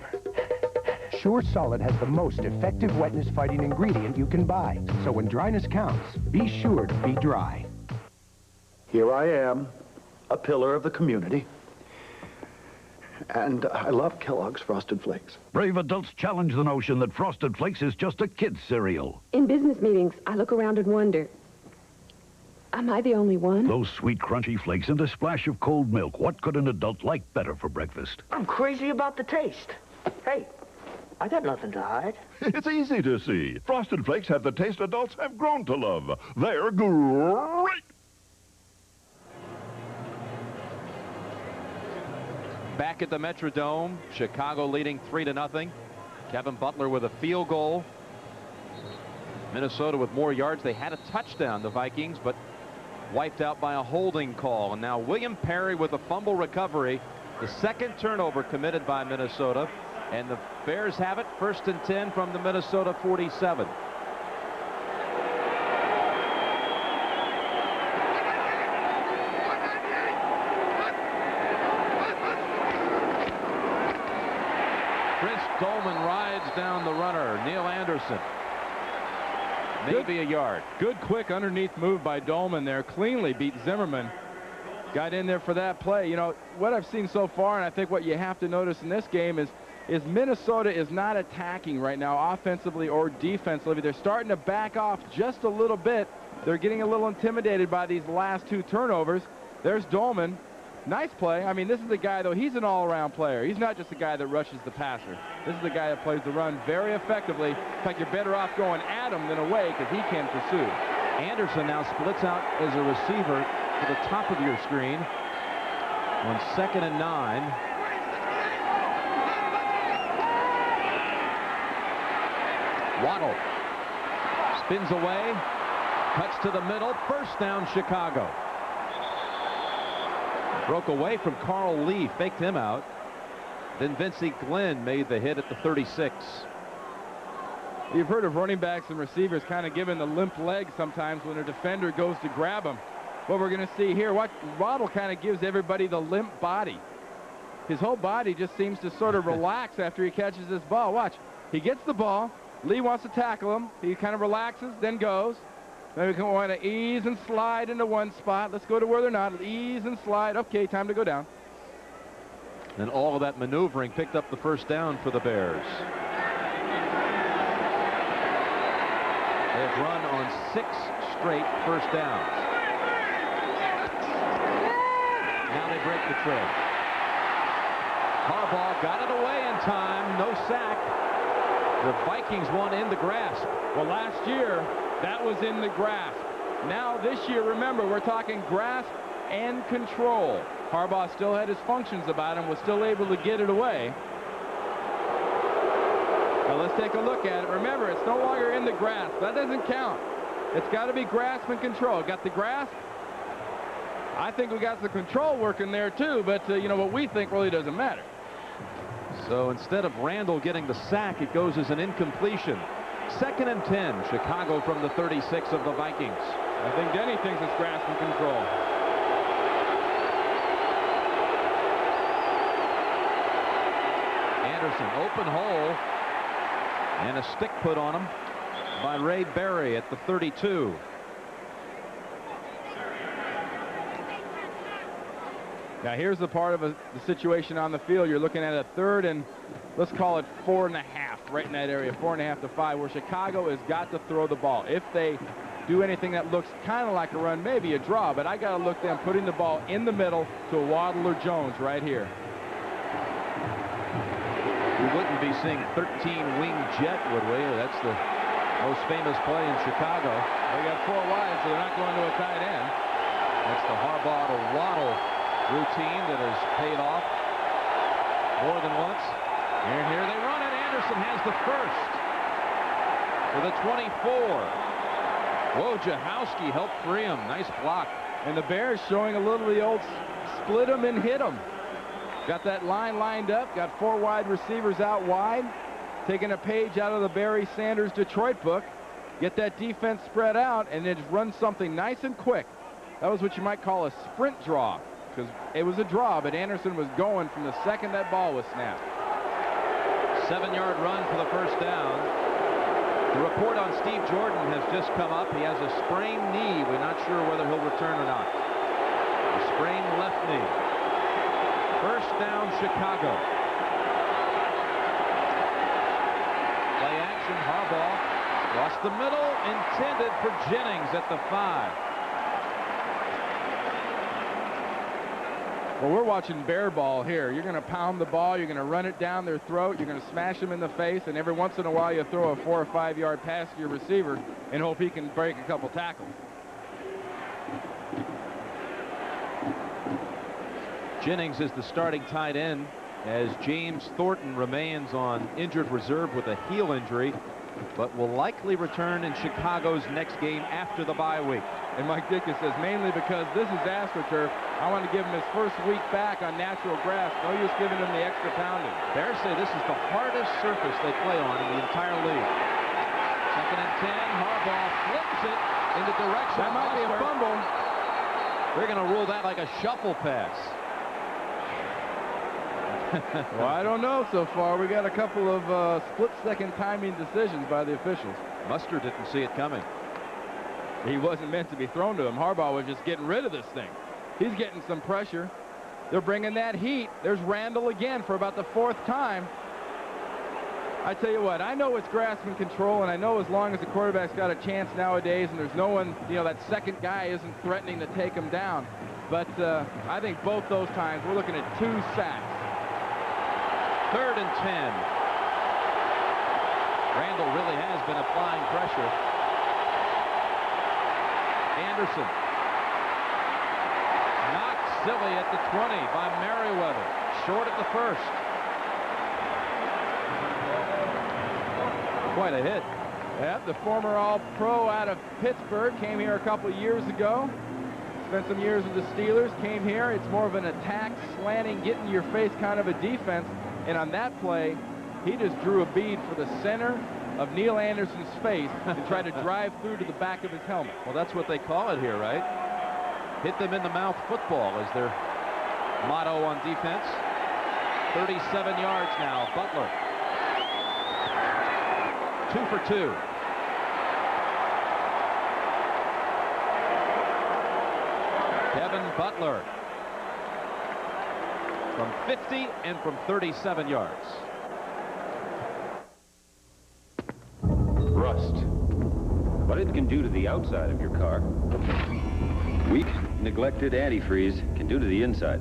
Sure Solid has the most effective wetness-fighting ingredient you can buy. So when dryness counts, be sure to be dry. Here I am, a pillar of the community. And I love Kellogg's Frosted Flakes. Brave adults challenge the notion that Frosted Flakes is just a kid's cereal. In business meetings, I look around and wonder, am I the only one? Those sweet, crunchy flakes and a splash of cold milk. What could an adult like better for breakfast? I'm crazy about the taste. Hey, I got nothing to hide. It's easy to see. Frosted Flakes have the taste adults have grown to love. They're great. Back at the Metrodome, Chicago leading 3-0. Kevin Butler with a field goal. Minnesota with more yards. They had a touchdown, the Vikings, but wiped out by a holding call. And now William Perry with a fumble recovery. The second turnover committed by Minnesota. And the Bears have it, 1st and 10 from the Minnesota 47. Dolman rides down the runner. Neil Anderson. Maybe a yard. Good quick underneath move by Dolman there. Cleanly beat Zimmerman. Got in there for that play. You know, what I've seen so far, and I think what you have to notice in this game is Minnesota is not attacking right now offensively or defensively. They're starting to back off just a little bit. They're getting a little intimidated by these last 2 turnovers. There's Dolman. Nice play. I mean, this is the guy, though, he's an all-around player. He's not just the guy that rushes the passer. This is the guy that plays the run very effectively. In fact, you're better off going at him than away because he can pursue. Anderson now splits out as a receiver to the top of your screen on 2nd and 9. Waddle spins away, cuts to the middle, 1st down Chicago. Broke away from Carl Lee, faked him out. Then Vincey Glenn made the hit at the 36. You've heard of running backs and receivers kind of giving the limp leg sometimes when a defender goes to grab them. What we're going to see here, Waddle kind of gives everybody the limp body. His whole body just seems to sort of relax after he catches this ball. Watch, he gets the ball. Lee wants to tackle him. He kind of relaxes, then goes. Then we want to ease and slide into one spot. Let's go to where they're not. Ease and slide. Okay, time to go down. And all of that maneuvering picked up the 1st down for the Bears. They've run on 6 straight 1st downs. Now they break the trail. Harbaugh got it away in time. No sack. The Vikings won in the grasp. Well, last year, that was in the grasp. Now this year, remember, we're talking grasp and control. Harbaugh still had his functions about him, was still able to get it away. Now let's take a look at it. Remember, it's no longer in the grasp. That doesn't count. It's got to be grasp and control. Got the grasp? I think we got the control working there too, but you know, what we think really doesn't matter. So instead of Randall getting the sack, it goes as an incompletion. 2nd and 10, Chicago from the 36 of the Vikings. I think Denny thinks it's grasp and control. Anderson, open hole, and a stick put on him by Ray Berry at the 32. Now here's the part of the situation on the field. You're looking at a 3rd and let's call it 4.5, right in that area, 4.5 to 5, where Chicago has got to throw the ball. If they do anything that looks kind of like a run, maybe a draw, but I got to look them putting the ball in the middle to Waddle or Jones right here. We wouldn't be seeing 13-wing jet, would we? That's the most famous play in Chicago. They got 4 wide, so they're not going to a tight end. That's the Harbaugh to Waddle routine that has paid off more than once. And here they run it. Anderson has the first for the 24. Wojciechowski helped free him. Nice block. And the Bears showing a little of the old split them and hit them. Got that line lined up. Got 4 wide receivers out wide. Taking a page out of the Barry Sanders Detroit book. Get that defense spread out and then just run something nice and quick. That was what you might call a sprint draw, because it was a draw, but Anderson was going from the second that ball was snapped. 7-yard run for the first down. The report on Steve Jordan has just come up. He has a sprained knee. We're not sure whether he'll return or not. A sprained left knee. First down, Chicago. Play action, Harbaugh. Across the middle, intended for Jennings at the 5. Well, we're watching bear ball here. You're going to pound the ball. You're going to run it down their throat. You're going to smash them in the face. And every once in a while, you throw a 4 or 5 yard pass to your receiver and hope he can break a couple tackles. Jennings is the starting tight end as James Thornton remains on injured reserve with a heel injury, but will likely return in Chicago's next game after the bye week. And Mike Dickens says, mainly because this is AstroTurf, I want to give him his first week back on natural grass. No use giving him the extra pounding. Bears say this is the hardest surface they play on in the entire league. 2nd and 10, Harbaugh flips it in the direction. That might be a fumble. They're going to rule that like a shuffle pass. Well, I don't know so far. We got a couple of split-second timing decisions by the officials. Mustard didn't see it coming. He wasn't meant to be thrown to him. Harbaugh was just getting rid of this thing. He's getting some pressure. They're bringing that heat. There's Randall again for about the 4th time. I tell you what, I know it's grasping control, and I know as long as the quarterback's got a chance nowadays and there's no one, you know, that second guy isn't threatening to take him down. But I think both those times we're looking at 2 sacks. 3rd and 10. Randall really has been applying pressure. Anderson knocked silly at the 20 by Merriweather. Short at the 1st. Quite a hit. Yeah, the former All-Pro out of Pittsburgh came here a couple years ago. Spent some years with the Steelers. Came here. It's more of an attack, slanting, get in your face kind of a defense. And on that play, he just drew a bead for the center of Neil Anderson's face and tried to drive through to the back of his helmet. Well, that's what they call it here, right? Hit them in the mouth football is their motto on defense. 37 yards now. Butler. 2 for 2. Kevin Butler. From 50 and from 37 yards. Rust. What it can do to the outside of your car, weak, neglected antifreeze can do to the inside.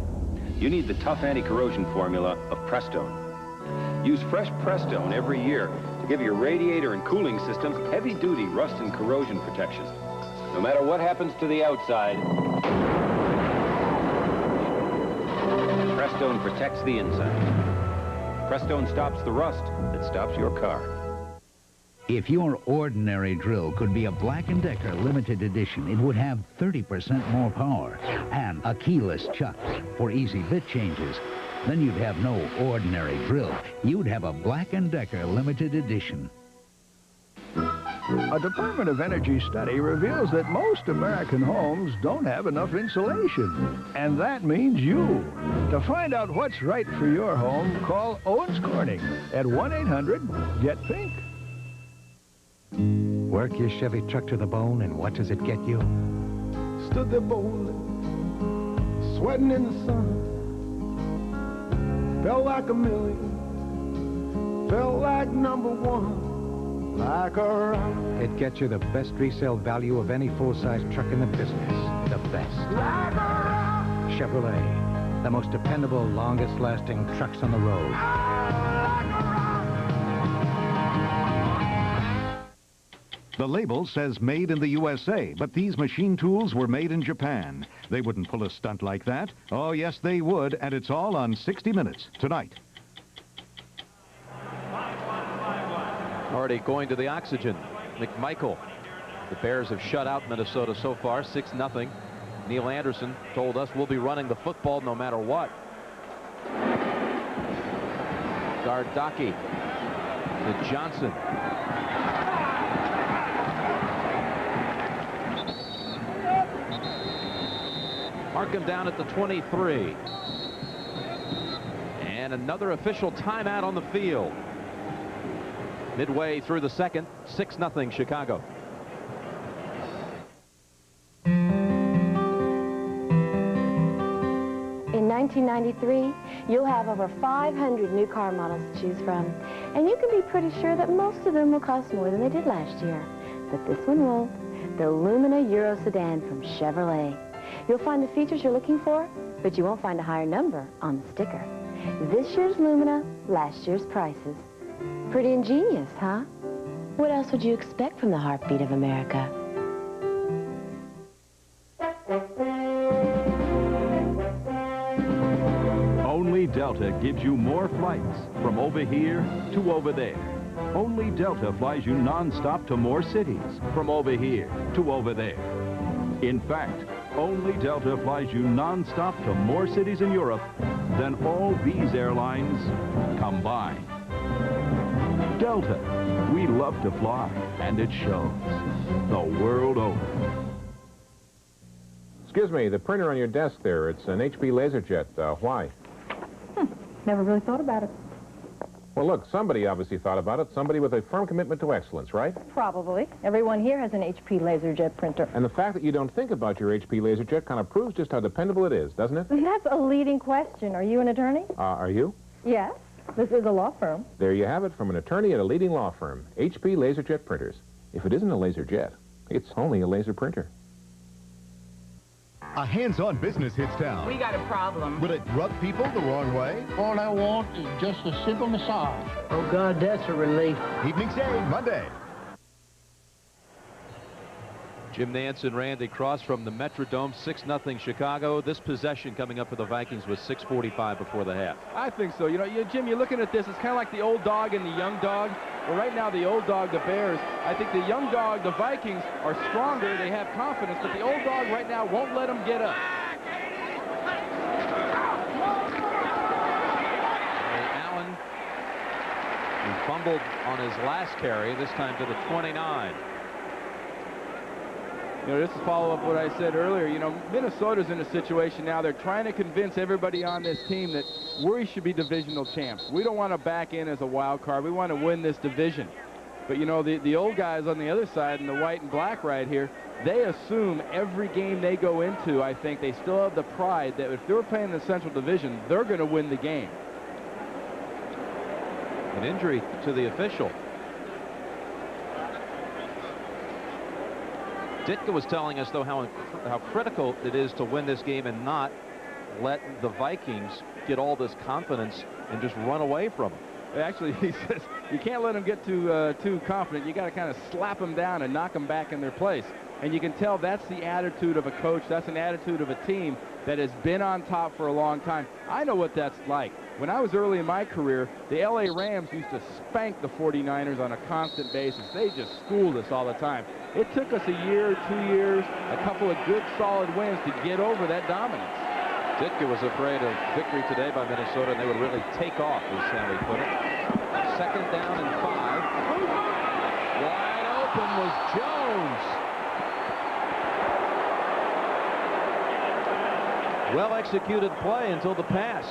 You need the tough anti-corrosion formula of Prestone. Use fresh Prestone every year to give your radiator and cooling system heavy-duty rust and corrosion protection. No matter what happens to the outside, Prestone protects the inside. Prestone stops the rust that stops your car. If your ordinary drill could be a Black & Decker limited edition, it would have 30% more power and a keyless chuck for easy bit changes. Then you'd have no ordinary drill. You'd have a Black & Decker limited edition. A Department of Energy study reveals that most American homes don't have enough insulation. And that means you. To find out what's right for your home, call Owens Corning at 1-800-GET-PINK. Work your Chevy truck to the bone, and what does it get you? Stood there boldly, sweating in the sun. Felt like a million, felt like #1. like a rock. It gets you the best resale value of any full-size truck in the business. The best. Like a rock. Chevrolet, the most dependable, longest-lasting trucks on the road. The label says made in the USA, but these machine tools were made in Japan. They wouldn't pull a stunt like that. Oh, yes, they would, and it's all on 60 Minutes tonight. Already going to the oxygen. McMichael. The Bears have shut out Minnesota so far, 6-0. Neil Anderson told us we'll be running the football no matter what. Gardocki to Johnson. Markham down at the 23. And another official timeout on the field. Midway through the second, 6-0 Chicago. In 1993, you'll have over 500 new car models to choose from. And you can be pretty sure that most of them will cost more than they did last year. But this one won't. The Lumina Euro Sedan from Chevrolet. You'll find the features you're looking for, but you won't find a higher number on the sticker. This year's Lumina, last year's prices. Pretty ingenious, huh? What else would you expect from the heartbeat of America? Only Delta gives you more flights from over here to over there. Only Delta flies you non-stop to more cities from over here to over there. In fact, only Delta flies you non-stop to more cities in Europe than all these airlines combined. Delta, we love to fly, and it shows the world over. Excuse me, the printer on your desk there, it's an HP LaserJet. Why? Never really thought about it. Well, look, somebody obviously thought about it. Somebody with a firm commitment to excellence, right? Probably. Everyone here has an HP LaserJet printer. And the fact that you don't think about your HP LaserJet kind of proves just how dependable it is, doesn't it? That's a leading question. Are you an attorney? Are you? Yes. This is a law firm. There you have it from an attorney at a leading law firm. HP LaserJet printers. If it isn't a LaserJet, it's only a laser printer. A hands-on business hits town. We got a problem. Will it rub people the wrong way? All I want is just a simple massage. Oh, God, that's a relief. Evening Shade, Monday. Jim Nance and Randy Cross from the Metrodome, 6-0 Chicago. This possession coming up for the Vikings was 6:45 before the half. I think so. You know, Jim, you're looking at this, it's kind of like the old dog and the young dog. Well, right now, the old dog, the Bears, I think the young dog, the Vikings, are stronger. They have confidence, but the old dog right now won't let them get up. Allen, who fumbled on his last carry, this time to the 29. You know, this is follow up what I said earlier. You know, Minnesota's in a situation now. They're trying to convince everybody on this team that we should be divisional champs. We don't want to back in as a wild card. We want to win this division. But, you know, the old guys on the other side in the white and black right here, they assume every game they go into, I think, they still have the pride that if they're playing in the Central Division, they're going to win the game. An injury to the official. Ditka was telling us, though, how critical it is to win this game and not let the Vikings get all this confidence and just run away from them. Actually, he says you can't let them get too confident. You got to kind of slap them down and knock them back in their place. And you can tell that's the attitude of a coach. That's an attitude of a team that has been on top for a long time. I know what that's like. When I was early in my career, the LA Rams used to spank the 49ers on a constant basis. They just schooled us all the time. It took us a year, 2 years, a couple of good solid wins to get over that dominance. Ditka was afraid of victory today by Minnesota, and they would really take off, as Sammy put it. 2nd down and 5. Wide open was Jones. Well-executed play until the pass.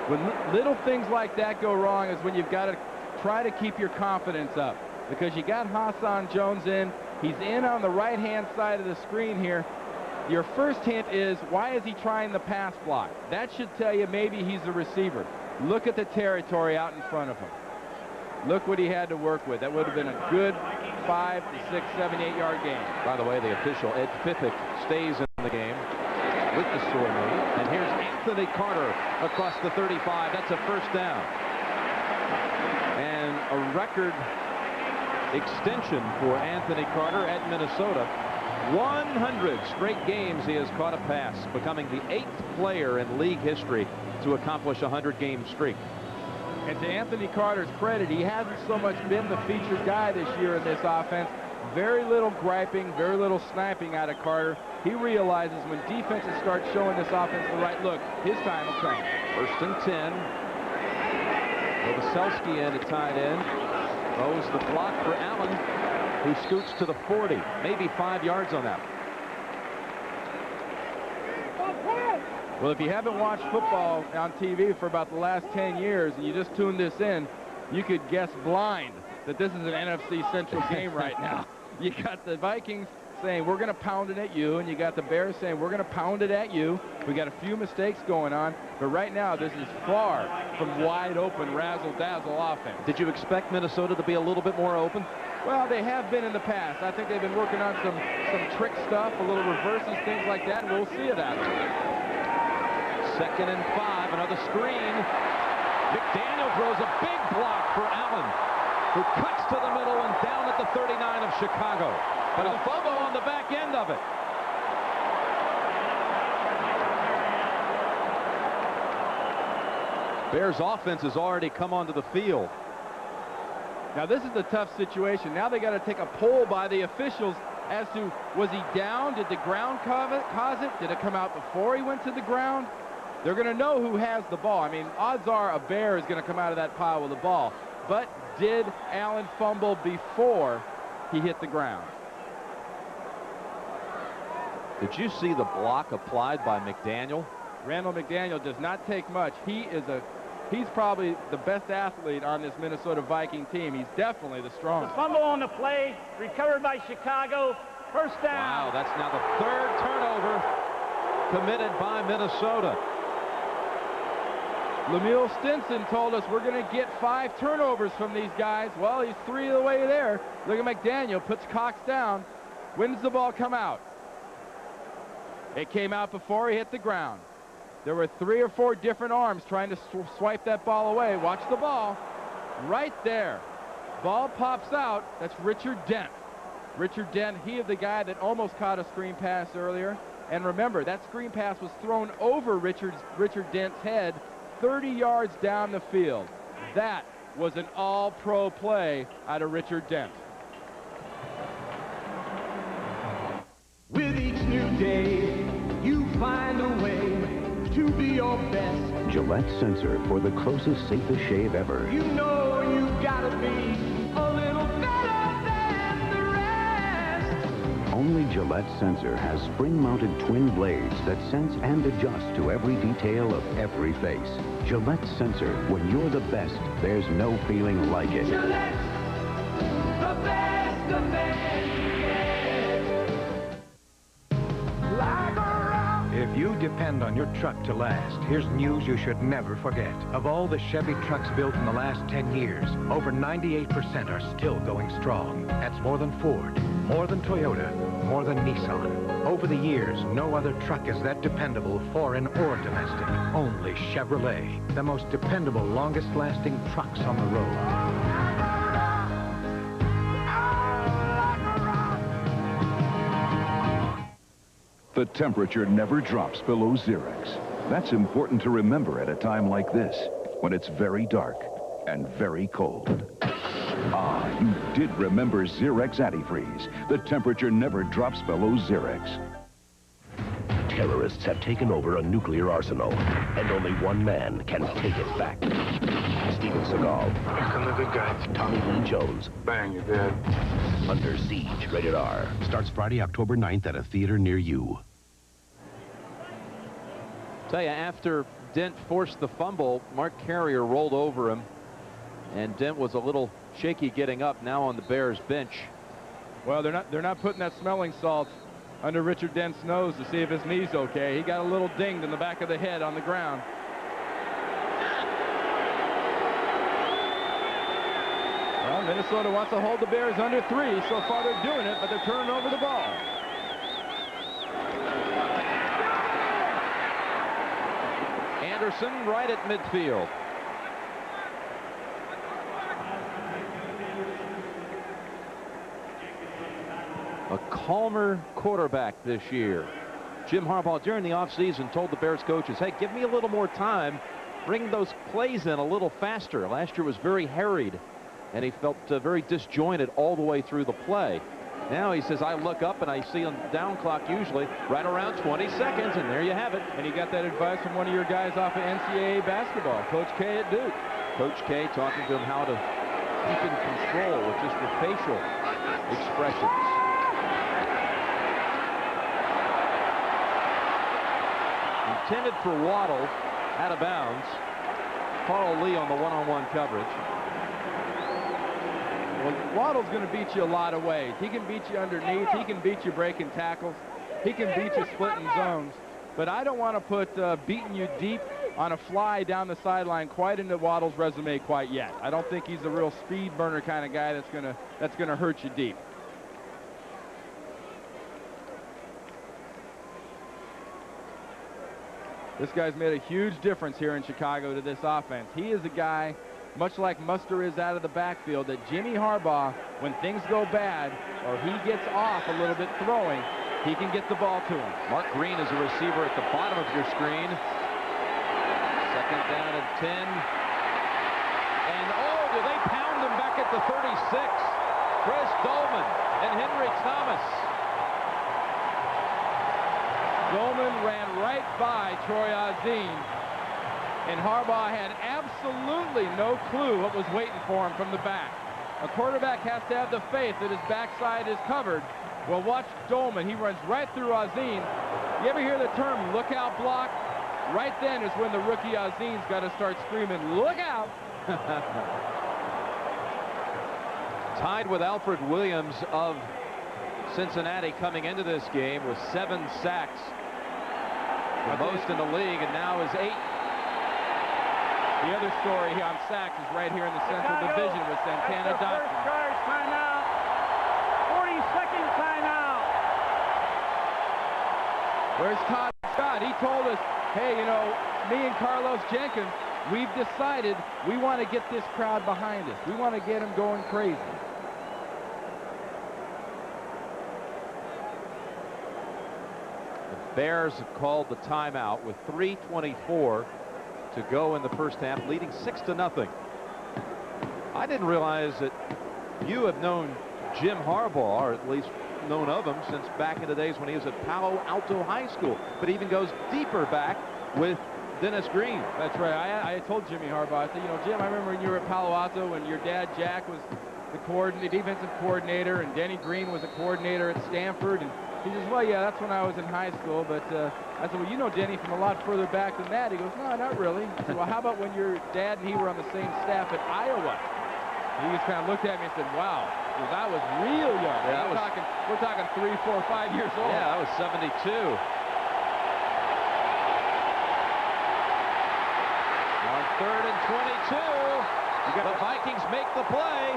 When little things like that go wrong is when you've got to try to keep your confidence up, because you got Hassan Jones in. He's in on the right-hand side of the screen here. Your first hint is, why is he trying the pass block? That should tell you maybe he's a receiver. Look at the territory out in front of him. Look what he had to work with. That would have been a good 5 to 6, 7, 8 yard game. By the way, the official, Ed Fippick, stays in the game with the sore knee. And here's Anthony Carter across the 35. That's a first down. And a record extension for Anthony Carter at Minnesota. 100 straight games he has caught a pass, becoming the 8th player in league history to accomplish a 100-game streak. And to Anthony Carter's credit, he hasn't so much been the featured guy this year in this offense. Very little griping, very little sniping out of Carter. He realizes when defenses start showing this offense the right look, his time will come. 1st and 10. Novoselsky in at tight end. Throws the block for Allen, who scoots to the 40. Maybe 5 yards on that. Well, if you haven't watched football on TV for about the last 10 years and you just tuned this in, you could guess blind that this is an NFC Central game right now. You got the Vikings saying, we're going to pound it at you, and you got the Bears saying, we're going to pound it at you. We got a few mistakes going on, but right now this is far from wide open razzle-dazzle offense. Did you expect Minnesota to be a little bit more open? Well, they have been in the past. I think they've been working on some trick stuff, a little reverses, things like that, and we'll see it out there. 2nd and 5, another screen. McDaniel throws a big block for Allen, who cuts to the middle and down at the 39 of Chicago. But a fumble on the back end of it. Bears offense has already come onto the field. Now this is a tough situation. Now they got to take a poll by the officials as to, was he down? Did the ground cause it? Did it come out before he went to the ground? They're going to know who has the ball. I mean, odds are a Bear is going to come out of that pile with the ball. But did Allen fumble before he hit the ground? Did you see the block applied by McDaniel? Randall McDaniel does not take much. He's probably the best athlete on this Minnesota Viking team. He's definitely the strongest. The fumble on the play, recovered by Chicago. First down. Wow, that's now the 3rd turnover committed by Minnesota. Lemuel Stinson told us we're going to get 5 turnovers from these guys. Well, he's 3 of the way there. Look at McDaniel, puts Cox down. When does the ball come out? It came out before he hit the ground. There were 3 or 4 different arms trying to swipe that ball away. Watch the ball. Right there. Ball pops out. That's Richard Dent. Richard Dent, he is the guy that almost caught a screen pass earlier. And remember, that screen pass was thrown over Richard Dent's head 30 yards down the field. That was an all-pro play out of Richard Dent. With each new day, you find a way to be your best. Gillette Sensor for the closest, safest shave ever. You know you gotta be a little better than the rest. Only Gillette Sensor has spring-mounted twin blades that sense and adjust to every detail of every face. Gillette Sensor, when you're the best, there's no feeling like it. Gillette, the best the man can get. Like a rock. If you depend on your truck to last, here's news you should never forget. Of all the Chevy trucks built in the last 10 years, over 98% are still going strong. That's more than Ford, more than Toyota, more than Nissan. Over the years, no other truck is that dependable, foreign or domestic. Only Chevrolet, the most dependable, longest-lasting trucks on the road. The temperature never drops below Xerex. That's important to remember at a time like this, when it's very dark and very cold. Ah, you did remember Xerex Antifreeze. The temperature never drops below Xerex. Terrorists have taken over a nuclear arsenal, and only one man can take it back. Steven Seagal. Here come the good guys. Tommy Lee Jones. Bang, you're dead. Under Siege, rated R. Starts Friday, October 9th at a theater near you. Tell you, after Dent forced the fumble, Mark Carrier rolled over him, and Dent was a little shaky getting up, now on the Bears bench. Well, they're not putting that smelling salt under Richard Dent's nose to see if his knee's okay. He got a little dinged in the back of the head on the ground. Well, Minnesota wants to hold the Bears under 3. So far they're doing it, but they're turning over the ball. Anderson right at midfield. A calmer quarterback this year. Jim Harbaugh during the offseason told the Bears coaches, hey, give me a little more time. Bring those plays in a little faster. Last year was very harried, and he felt very disjointed all the way through the play. Now he says, I look up and I see on down clock usually right around 20 seconds, and there you have it. And you got that advice from one of your guys off of NCAA basketball, Coach K at Duke. Coach K talking to him how to keep in control with just the facial expressions. Intended for Waddle, out of bounds. Carl Lee on the one-on-one coverage. Well, Waddle's going to beat you a lot of ways. He can beat you underneath. He can beat you breaking tackles. He can beat you splitting zones. But I don't want to put beating you deep on a fly down the sideline quite into Waddle's resume quite yet. I don't think he's a real speed burner kind of guy that's going to hurt you deep. This guy's made a huge difference here in Chicago to this offense. He is a guy, much like Muster is out of the backfield, that Jimmy Harbaugh, when things go bad or he gets off a little bit throwing, he can get the ball to him. Mark Green is a receiver at the bottom of your screen. Second down and 10. And oh, do they pound him back at the 36. Chris Dolman and Henry Thomas. Dolman ran right by Troy Azine, and Harbaugh had absolutely no clue what was waiting for him from the back. A quarterback has to have the faith that his backside is covered. Well, watch Dolman. He runs right through Azine. You ever hear the term lookout block? Right then is when the rookie Azine's got to start screaming, look out! Tied with Alfred Williams of Cincinnati coming into this game with 7 sacks. The most in the league, and now is 8. The other story here on sacks is right here in the Central Division with Santana Dotson. First charge timeout. 40-second timeout. Where's Todd Scott? He told us, hey, you know, me and Carlos Jenkins, we've decided we want to get this crowd behind us. We want to get them going crazy. Bears have called the timeout with 3:24 to go in the first half, leading 6-0. I didn't realize that you have known Jim Harbaugh, or at least known of him since back in the days when he was at Palo Alto High School, but even goes deeper back with Dennis Green. That's right. I told Jimmy Harbaugh, I said, you know, Jim, I remember when you were at Palo Alto and your dad, Jack, was the defensive coordinator, and Denny Green was a coordinator at Stanford, and he says, well, yeah, that's when I was in high school, but I said, well, you know Denny from a lot further back than that. He goes, no, not really. I said, well, how about when your dad and he were on the same staff at Iowa? And he just kind of looked at me and said, wow, well, that was real young. Yeah, we're talking 3, 4, 5 years old. Yeah, that was 72. On 3rd and 22, the Vikings make the play.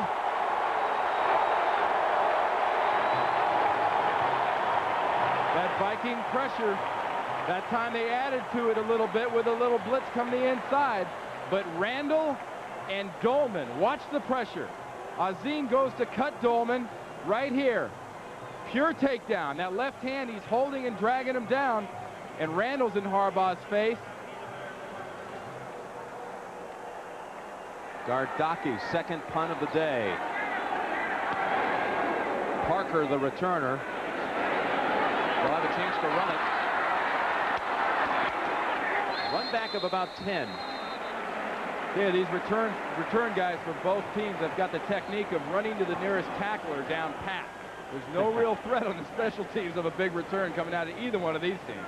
That Viking pressure, that time they added to it a little bit with a little blitz come the inside. But Randall and Dolman, watch the pressure. Azine goes to cut Dolman right here. Pure takedown. That left hand, he's holding and dragging him down. And Randall's in Harbaugh's face. Gardocki, second punt of the day. Parker, the returner. They'll have a chance to run it. Run back of about 10. Yeah, these return guys for both teams have got the technique of running to the nearest tackler down pat. There's no real threat on the special teams of a big return coming out of either one of these teams.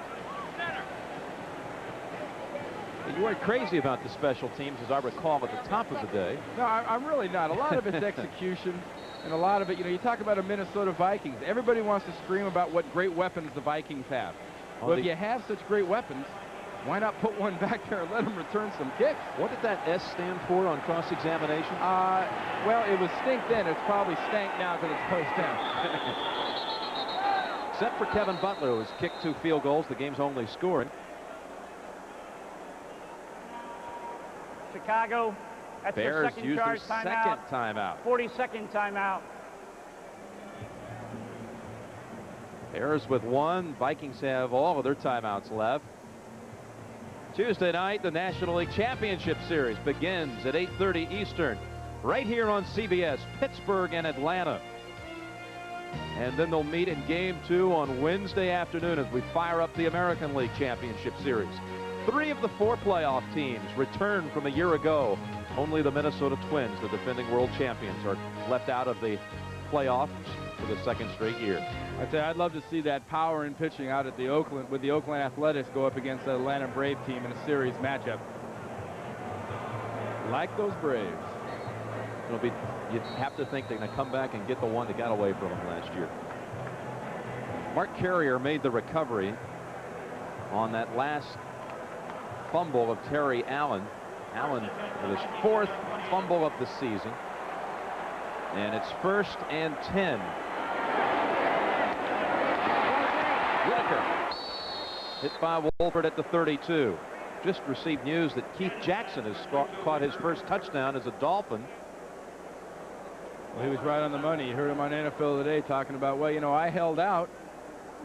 You weren't crazy about the special teams, as I recall, at the top of the day. No, I'm really not. A lot of it's execution, and a lot of it, you know, you talk about a Minnesota Vikings. Everybody wants to scream about what great weapons the Vikings have. Well, if you have such great weapons, Why not put one back there and let him return some kicks? What did that S stand for on cross-examination? Well, it was stink then. It's probably stank now because it's post down. Except for Kevin Butler, who has kicked 2 field goals, the game's only scoring. Chicago, that's their Bears second use charge their second timeout. 42nd timeout. Bears with 1. Vikings have all of their timeouts left. Tuesday night, the National League Championship Series begins at 8:30 Eastern, right here on CBS, Pittsburgh and Atlanta. And then they'll meet in Game 2 on Wednesday afternoon as we fire up the American League Championship Series. 3 of the 4 playoff teams returned from a year ago. Only the Minnesota Twins, the defending world champions, are left out of the playoffs for the 2nd straight year. I'd say I'd love to see that power in pitching out at the Oakland, with the Oakland Athletics go up against the Atlanta Brave team in a series matchup. Like those Braves. It'll be, you'd have to think they're going to come back and get the one that got away from them last year. Mark Carrier made the recovery on that last fumble of Terry Allen. Allen with his 4th fumble of the season. And it's 1st and 10. Whitaker hit by Wolford at the 32. Just received news that Keith Jackson has caught his first touchdown as a Dolphin. Well, he was right on the money. You heard him on NFL Today talking about, well, you know, I held out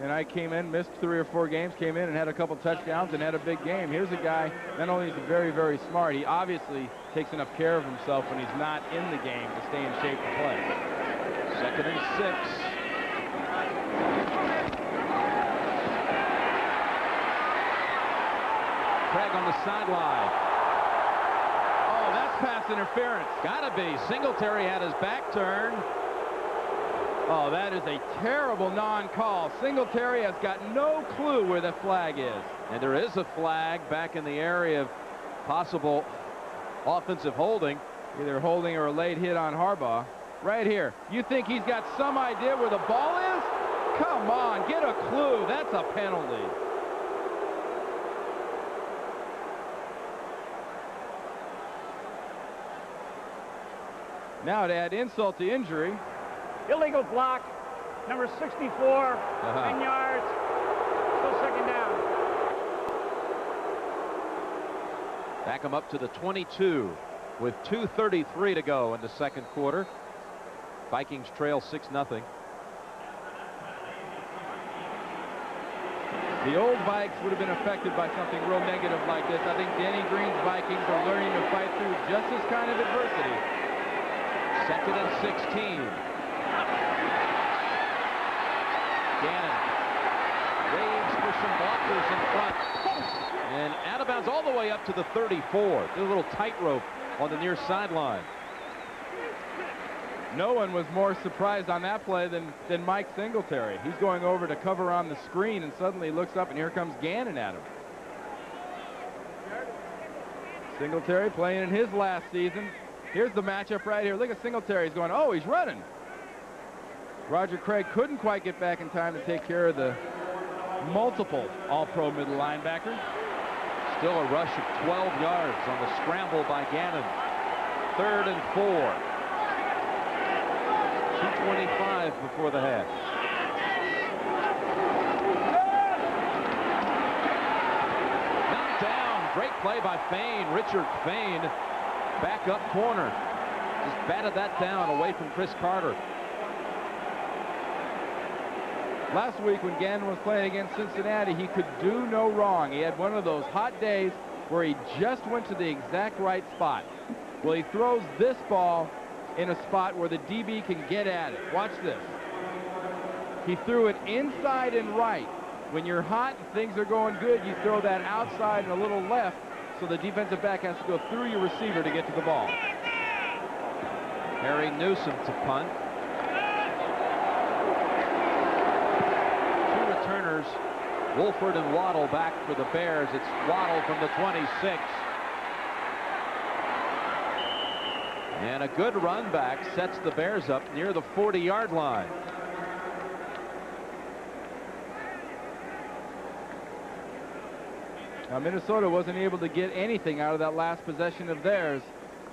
and I came in, missed 3 or 4 games, came in and had a couple touchdowns and had a big game. Here's a guy, not only is he very, very smart, he obviously takes enough care of himself when he's not in the game to stay in shape to play. 2nd and 6. Craig on the sideline. Oh, that's pass interference. Gotta be. Singletary had his back turned. Oh, that is a terrible non-call. Singletary has got no clue where the flag is. And there is a flag back in the area of possible offensive holding. Either holding or a late hit on Harbaugh. Right here. You think he's got some idea where the ball is? Come on, get a clue. That's a penalty. Now to add insult to injury. Illegal block, number 64, 10 yards, still 2nd down. Back him up to the 22 with 2:33 to go in the 2nd quarter. Vikings trail 6-0. The old Vikes would have been affected by something real negative like this. I think Danny Green's Vikings are learning to fight through just this kind of adversity. 2nd and 16. Gannon waves for some blockers in front. And out of bounds all the way up to the 34. Did a little tightrope on the near sideline. No one was more surprised on that play than Mike Singletary. He's going over to cover on the screen, and suddenly he looks up, and here comes Gannon at him. Singletary playing in his last season. Here's the matchup right here. Look at Singletary. He's going, oh, he's running. Roger Craig couldn't quite get back in time to take care of the multiple all-pro middle linebacker. Still a rush of 12 yards on the scramble by Gannon. 3rd and 4. 2:25 before the half. Knocked down. Great play by Fain. Richard Fain, back up corner. Just batted that down away from Chris Carter. Last week when Gannon was playing against Cincinnati, he could do no wrong. He had one of those hot days where he just went to the exact right spot. Well, he throws this ball in a spot where the DB can get at it. Watch this. He threw it inside and right. When you're hot and things are going good, you throw that outside and a little left, so the defensive back has to go through your receiver to get to the ball. Harry Newsom to punt. 2 returners, Wolford and Waddle back for the Bears. It's Waddle from the 26. And a good run back sets the Bears up near the 40-yard line. Now, Minnesota wasn't able to get anything out of that last possession of theirs.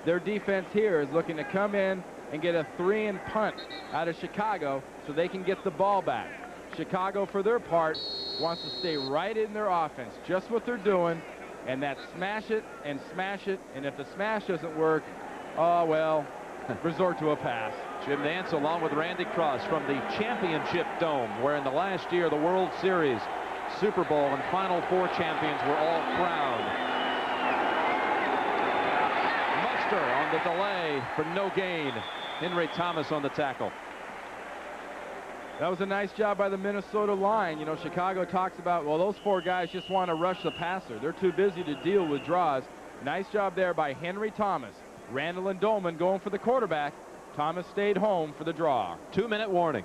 Their defense here is looking to come in and get a 3-and punt out of Chicago so they can get the ball back. Chicago, for their part, wants to stay right in their offense, just what they're doing, and that's smash it, and if the smash doesn't work, oh, well, resort to a pass. Jim Nantz along with Randy Cross from the Championship Dome, where in the last year the World Series, Super Bowl, and Final Four champions were all crowned. Muster on the delay for no gain. Henry Thomas on the tackle. That was a nice job by the Minnesota line. You know, Chicago talks about, well, those 4 guys just want to rush the passer. They're too busy to deal with draws. Nice job there by Henry Thomas. Randall and Dolman going for the quarterback. Thomas stayed home for the draw. 2-minute warning.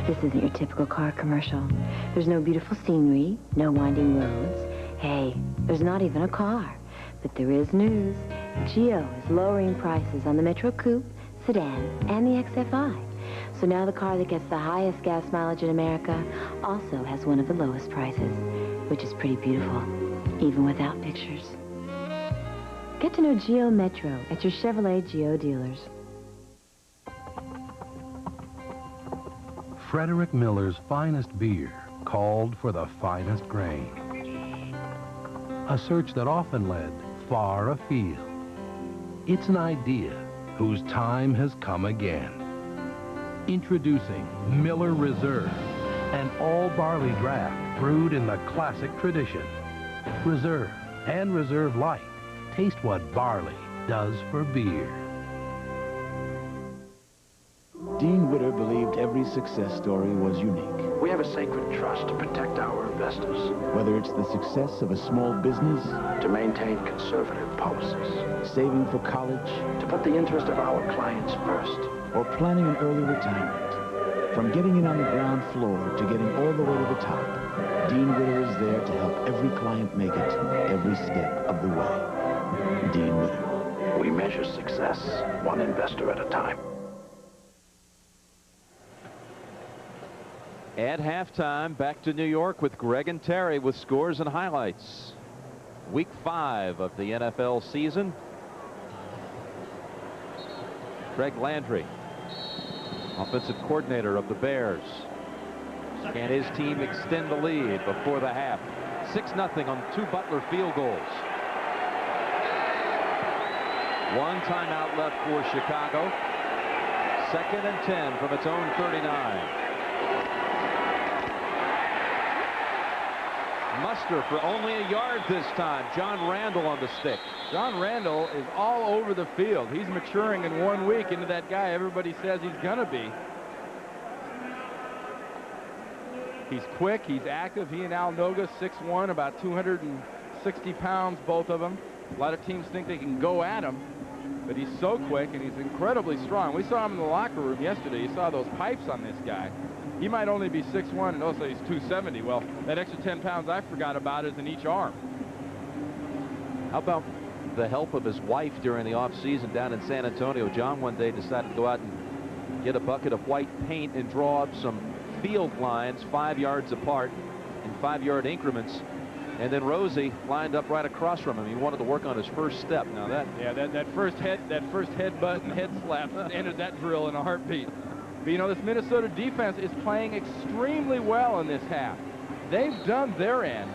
This isn't your typical car commercial. There's no beautiful scenery, no winding roads. Hey, there's not even a car. But there is news. Geo is lowering prices on the Metro Coupe, sedan, and the XFI. So now the car that gets the highest gas mileage in America also has one of the lowest prices, which is pretty beautiful, even without pictures. Get to know Geo Metro at your Chevrolet Geo dealers. Frederick Miller's finest beer, called for the finest grain. A search that often led far afield. It's an idea whose time has come again. Introducing Miller Reserve, an all-barley draft brewed in the classic tradition. Reserve and Reserve Light. Taste what barley does for beer. Dean Witter believed every success story was unique. We have a sacred trust to protect our investors. Whether it's the success of a small business, To maintain conservative policies. saving for college, To put the interest of our clients first. or planning an early retirement. From getting in on the ground floor to getting all the way to the top, Dean Witter is there to help every client make it every step of the way. Dean Witter. We measure success one investor at a time. At halftime, back to New York with Greg and Terry with scores and highlights. Week 5 of the NFL season. Greg Landry, offensive coordinator of the Bears. Can his team extend the lead before the half? 6-0 on 2 Butler field goals. 1 timeout left for Chicago. 2nd and 10 from its own 39. Muster for only a yard this time. John Randall on the stick. John Randall is all over the field. He's maturing in 1 week into that guy everybody says he's going to be. He's quick. He's active. He and Al Noga, 6'1", about 260 pounds, both of them. A lot of teams think they can go at him, but he's so quick and he's incredibly strong. We saw him in the locker room yesterday. You saw those pipes on this guy. He might only be 6'1", and also he's 270. Well, that extra 10 pounds I forgot about is in each arm. How about the help of his wife during the off-season down in San Antonio? John one day decided to go out and get a bucket of white paint and draw up some field lines 5 yards apart in 5-yard increments. And then Rosie lined up right across from him. He wanted to work on his first step. Now that first headbutt and head slap ended that drill in a heartbeat. But you know, this Minnesota defense is playing extremely well in this half. They've done their end.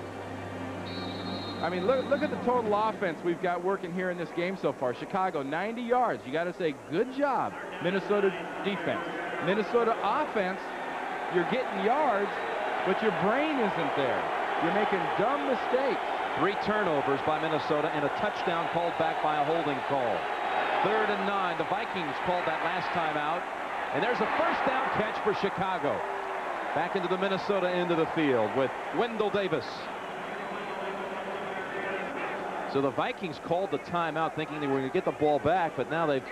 I mean, look at the total offense we've got working here in this game so far. Chicago, 90 yards. You got to say, good job, Minnesota defense. Minnesota offense, you're getting yards, but your brain isn't there. You're making dumb mistakes. 3 turnovers by Minnesota and a touchdown called back by a holding call. 3rd and 9. The Vikings called that last time out. And there's a first down catch for Chicago. Back into the Minnesota end of the field with Wendell Davis. So the Vikings called the timeout thinking they were going to get the ball back, but now they've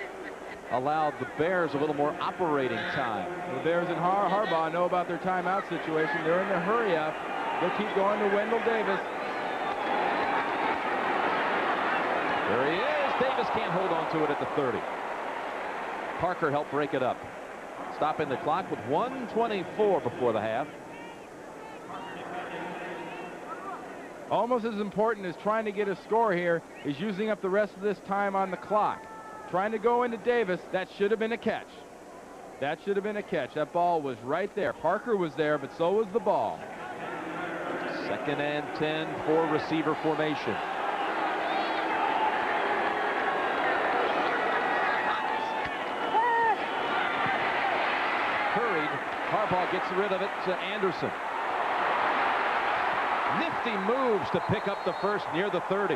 allowed the Bears a little more operating time. The Bears and Harbaugh know about their timeout situation. They're in the hurry up. They'll keep going to Wendell Davis. There he is. Davis can't hold on to it at the 30. Parker helped break it up. stopping the clock with 1:24 before the half. Almost as important as trying to get a score here is using up the rest of this time on the clock. Trying to go into Davis, that should have been a catch. That should have been a catch. That ball was right there. Parker was there, but so was the ball. 2nd and 10 for receiver formation. Hurried. Harbaugh gets rid of it to Anderson. Nifty moves to pick up the first near the 30.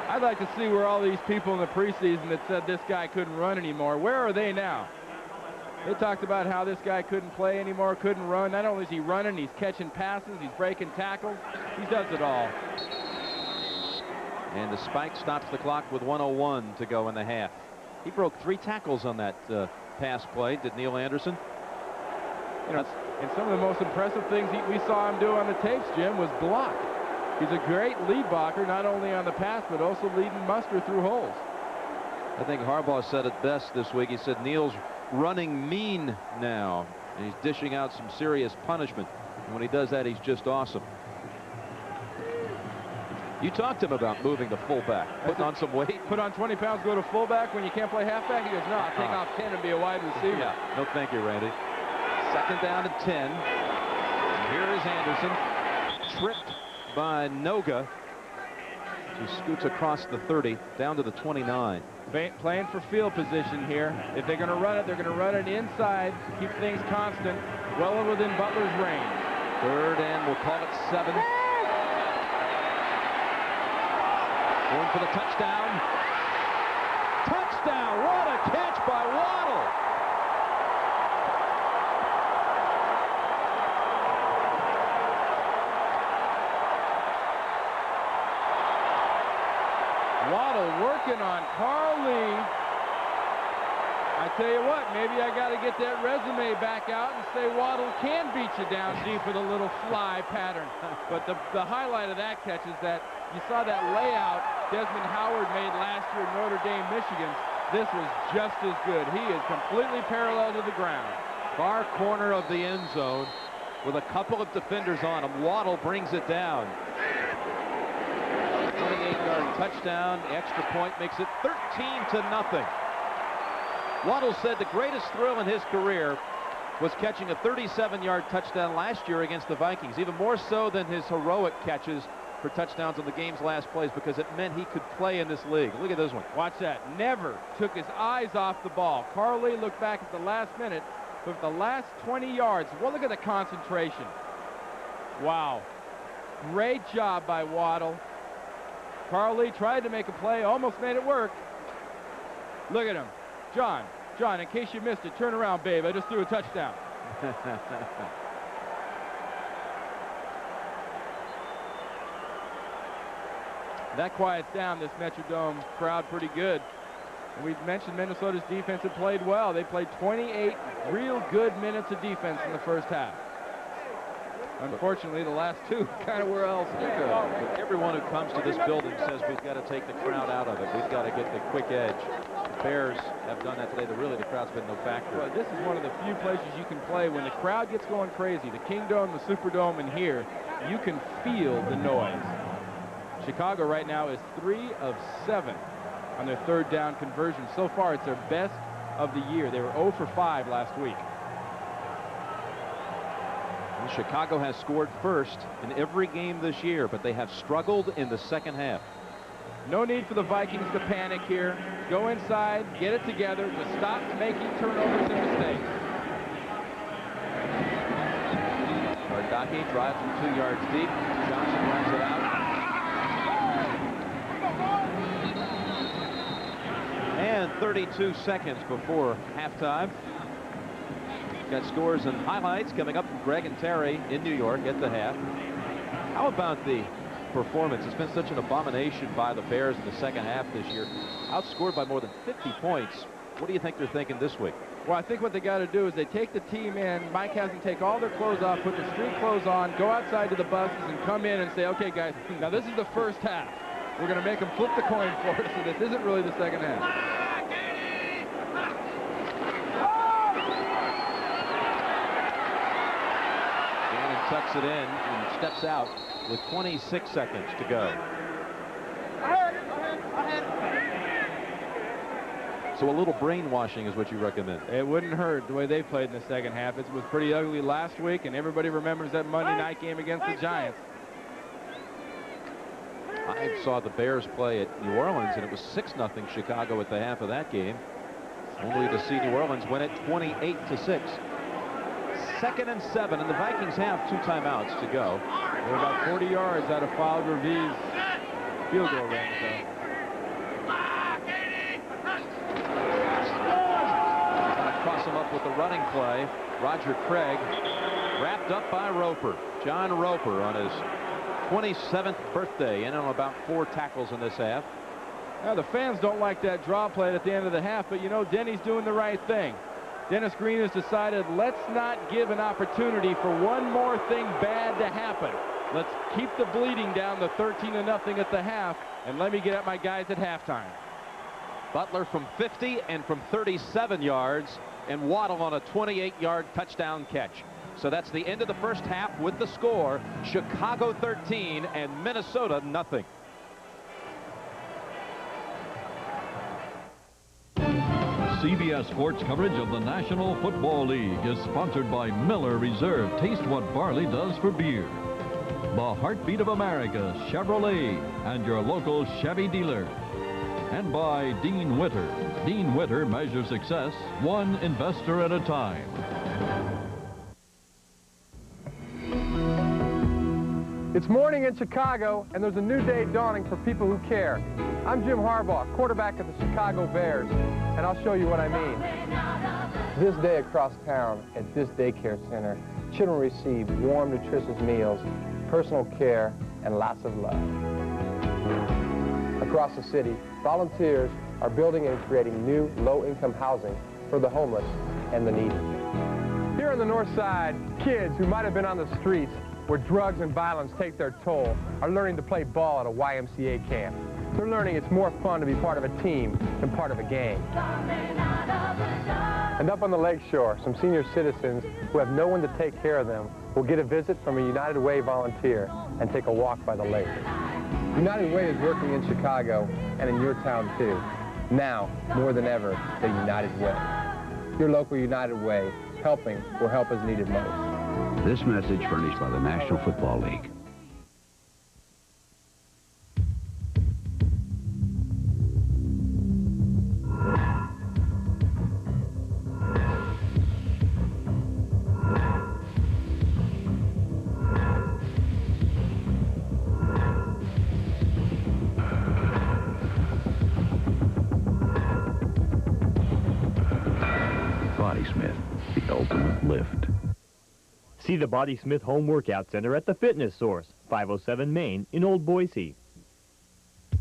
I'd like to see where all these people in the preseason that said this guy couldn't run anymore, where are they now? They talked about how this guy couldn't play anymore, couldn't run. Not only is he running, he's catching passes, he's breaking tackles. He does it all. And the spike stops the clock with 1:01 to go in the half. He broke 3 tackles on that pass play, did Neil Anderson. You know, and some of the most impressive things we saw him do on the tapes, Jim, was block. He's a great lead blocker, not only on the pass, but also leading muster through holes. I think Harbaugh said it best this week. He said Neil's running mean now, and he's dishing out some serious punishment. And when he does that, he's just awesome. You talked to him about moving to fullback, putting on some weight. Put on 20 pounds, go to fullback when you can't play halfback? He goes, no, I'll take off 10 and be a wide receiver. Yeah, no thank you, Randy. 2nd down and 10. And here is Anderson, tripped by Noga. He scoots across the 30 down to the 29. Playing for field position here. If they're going to run it, they're going to run it inside to keep things constant, well within Butler's range. 3rd and we'll call it 7. Going for the touchdown. Touchdown! What a catch by Waddle! Waddle working on Carly. I tell you what, maybe I got to get that resume back out and say Waddle can beat you down deep with a little fly pattern. But the highlight of that catch is that you saw that layout Desmond Howard made last year in Notre Dame, Michigan. This was just as good. He is completely parallel to the ground. Far corner of the end zone with a couple of defenders on him. Waddle brings it down. 28-yard touchdown. The extra point makes it 13-0. Waddle said the greatest thrill in his career was catching a 37-yard touchdown last year against the Vikings, even more so than his heroic catches for touchdowns on the game's last plays, because it meant he could play in this league. Look at this one. Watch that. Never took his eyes off the ball. Carly looked back at the last minute, but the last 20 yards, well, look at the concentration. Wow. Great job by Waddle. Carly tried to make a play, almost made it work. Look at him. John, in case you missed it, turn around, babe. I just threw a touchdown. That quiets down this Metrodome crowd pretty good. And we've mentioned Minnesota's defense had played well. They played 28 real good minutes of defense in the first half. Unfortunately, the last 2 kind of were else to go. But everyone who comes to this building says we've got to take the crowd out of it. We've got to get the quick edge. The Bears have done that today. The crowd's been no factor. Well, this is one of the few places you can play when the crowd gets going crazy. The Kingdome, the Superdome, and here, you can feel the noise. Chicago right now is 3 of 7 on their 3rd down conversion. So far, it's their best of the year. They were 0 for 5 last week. And Chicago has scored first in every game this year, but they have struggled in the second half. No need for the Vikings to panic here. Go inside, get it together, to stop making turnovers and mistakes. Ardaki drives from 2 yards deep. Johnson runs it out. And 32 seconds before halftime. Got scores and highlights coming up from Greg and Terry in New York at the half. How about the performance? It's been such an abomination by the Bears in the second half this year. Outscored by more than 50 points. What do you think they're thinking this week? Well, I think what they got to do is they take the team in. Mike has them take all their clothes off, put the street clothes on, go outside to the buses and come in and say, okay, guys, now this is the first half. We're going to make them flip the coin for us, so this isn't really the second half. tucks it in and steps out with 26 seconds to go. So a little brainwashing is what you recommend. It wouldn't hurt the way they played in the second half. It was pretty ugly last week, and everybody remembers that Monday night game against the Giants. I saw the Bears play at New Orleans, and it was 6-0 Chicago at the half of that game, only to see New Orleans win it 28-6. 2nd and 7, and the Vikings have 2 timeouts to go. They're about 40 yards out of Favre-Reeves' field goal range, though. Cross him up with the running play. Roger Craig wrapped up by Roper. John Roper on his 27th birthday, in on about 4 tackles in this half. Now, the fans don't like that draw play at the end of the half, but you know, Denny's doing the right thing. Dennis Green has decided, let's not give an opportunity for one more thing bad to happen. Let's keep the bleeding down to 13-0 at the half, and let me get at my guys at halftime. Butler from 50 and from 37 yards, and Waddle on a 28-yard touchdown catch. So that's the end of the first half with the score: Chicago 13 and Minnesota nothing. CBS Sports coverage of the National Football League is sponsored by Miller Reserve. Taste what barley does for beer. The heartbeat of America, Chevrolet, and your local Chevy dealer. And by Dean Witter. Dean Witter measures success one investor at a time. It's morning in Chicago, and there's a new day dawning for people who care. I'm Jim Harbaugh, quarterback of the Chicago Bears, and I'll show you what I mean. This day across town at this daycare center, children receive warm, nutritious meals, personal care, and lots of love. Across the city, volunteers are building and creating new low-income housing for the homeless and the needy. Here on the north side, kids who might have been on the streets where drugs and violence take their toll are learning to play ball at a YMCA camp. They're learning it's more fun to be part of a team than part of a gang. And up on the lake shore, some senior citizens who have no one to take care of them will get a visit from a United Way volunteer and take a walk by the lake. United Way is working in Chicago and in your town too. Now, more than ever, the United Way. Your local United Way, helping where help is needed most. This message furnished by the National Football League. Body Smith, the ultimate lift. See the Body Smith Home Workout Center at the Fitness Source, 507 Main in Old Boise.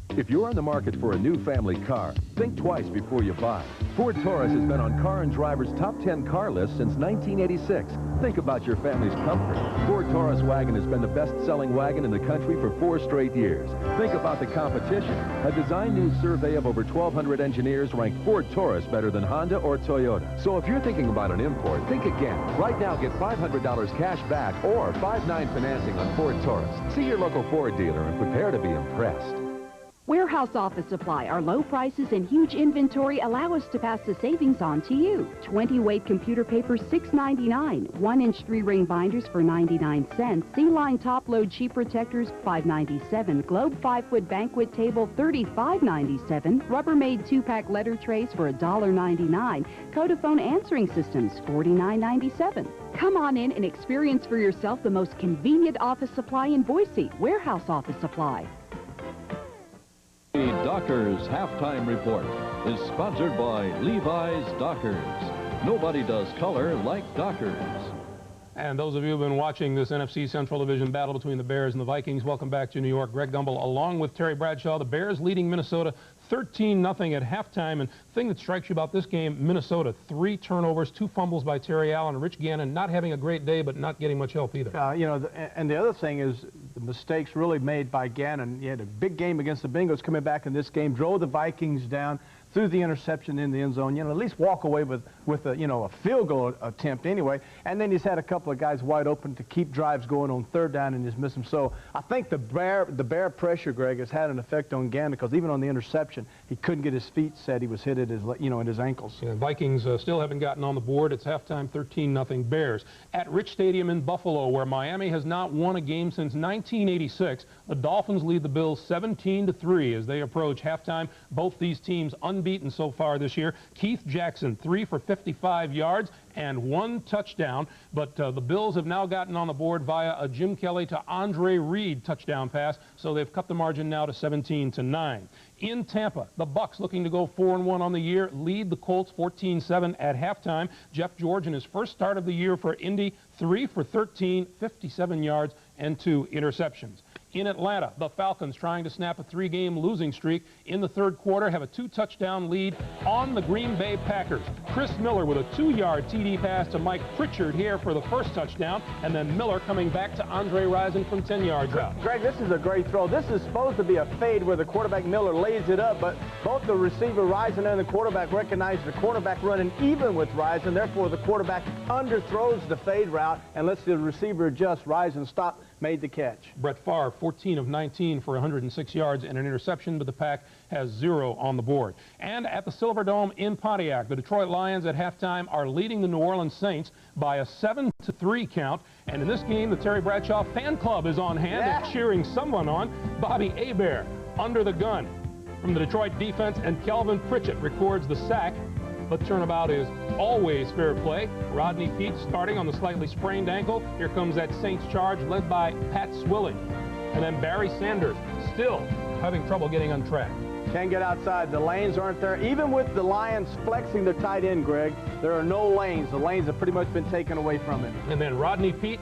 If you're in the market for a new family car, think twice before you buy. Ford Taurus has been on Car and Driver's top 10 car list since 1986. Think about your family's comfort. Ford Taurus wagon has been the best-selling wagon in the country for 4 straight years. Think about the competition. A Design News survey of over 1,200 engineers ranked Ford Taurus better than Honda or Toyota. So if you're thinking about an import, think again. Right now, get $500 cash back or 5.9 financing on Ford Taurus. See your local Ford dealer and prepare to be impressed. Warehouse Office Supply. Our low prices and huge inventory allow us to pass the savings on to you. 20-weight computer paper, $6.99. 1-inch 3-ring binders for 99 cents. C-line top-load sheet protectors, $5.97. Globe 5-foot banquet table, $35.97. Rubbermaid 2-pack letter trays for $1.99. Codaphone answering systems, $49.97. Come on in and experience for yourself the most convenient office supply in Boise. Warehouse Office Supply. The Dockers Halftime Report is sponsored by Levi's Dockers. Nobody does color like Dockers. And those of you who have been watching this NFC Central Division battle between the Bears and the Vikings, welcome back to New York. Greg Gumbel along with Terry Bradshaw. The Bears leading Minnesota 13-0 at halftime. And the thing that strikes you about this game, Minnesota, 3 turnovers, 2 fumbles by Terry Allen. Rich Gannon not having a great day, but not getting much help either. You know, and the other thing is the mistakes really made by Gannon. He had a big game against the Bengals coming back in this game, drove the Vikings down. threw the interception in the end zone, at least walk away with a, a field goal attempt anyway. And then he's had a couple of guys wide open to keep drives going on third down and just miss them. So I think the bear pressure, Greg, has had an effect on Gannon, because even on the interception, he couldn't get his feet set. He was hit at his, at his ankles. Yeah, Vikings still haven't gotten on the board. It's halftime 13-0 Bears. At Rich Stadium in Buffalo, where Miami has not won a game since 1986, the Dolphins lead the Bills 17-3 as they approach halftime. Both these teams unbeaten so far this year. Keith Jackson, 3 for 55 yards and 1 touchdown, but the Bills have now gotten on the board via a Jim Kelly to Andre Reed touchdown pass, so they've cut the margin now to 17-9. In Tampa, the Bucs, looking to go 4-1 on the year, lead the Colts 14-7 at halftime. Jeff George, in his first start of the year for Indy, 3 for 13, 57 yards and 2 interceptions. In Atlanta, the Falcons, trying to snap a 3-game losing streak in the third quarter, have a 2-touchdown lead on the Green Bay Packers. Chris Miller with a 2-yard TD pass to Mike Pritchard here for the first touchdown, and then Miller coming back to Andre Rison from 10 yards out. Greg, this is a great throw. This is supposed to be a fade where the quarterback Miller lays it up, but both the receiver Rison and the quarterback recognize the quarterback running even with Rison. Therefore, the quarterback underthrows the fade route and lets the receiver adjust. Rison stop, made the catch. Brett Favre, 14 of 19 for 106 yards and an interception, but the Pack has 0 on the board. And at the Silverdome in Pontiac, the Detroit Lions at halftime are leading the New Orleans Saints by a 7-3 count. And in this game, the Terry Bradshaw fan club is on hand and cheering someone on. Bobby Hebert under the gun from the Detroit defense, and Kelvin Pritchett records the sack. But turnabout is always fair play. Rodney Peete starting on the slightly sprained ankle. Here comes that Saints charge led by Pat Swilling. And then Barry Sanders still having trouble getting on track. Can't get outside. The lanes aren't there. Even with the Lions flexing their tight end, Greg, there are no lanes. The lanes have pretty much been taken away from him. And then Rodney Peete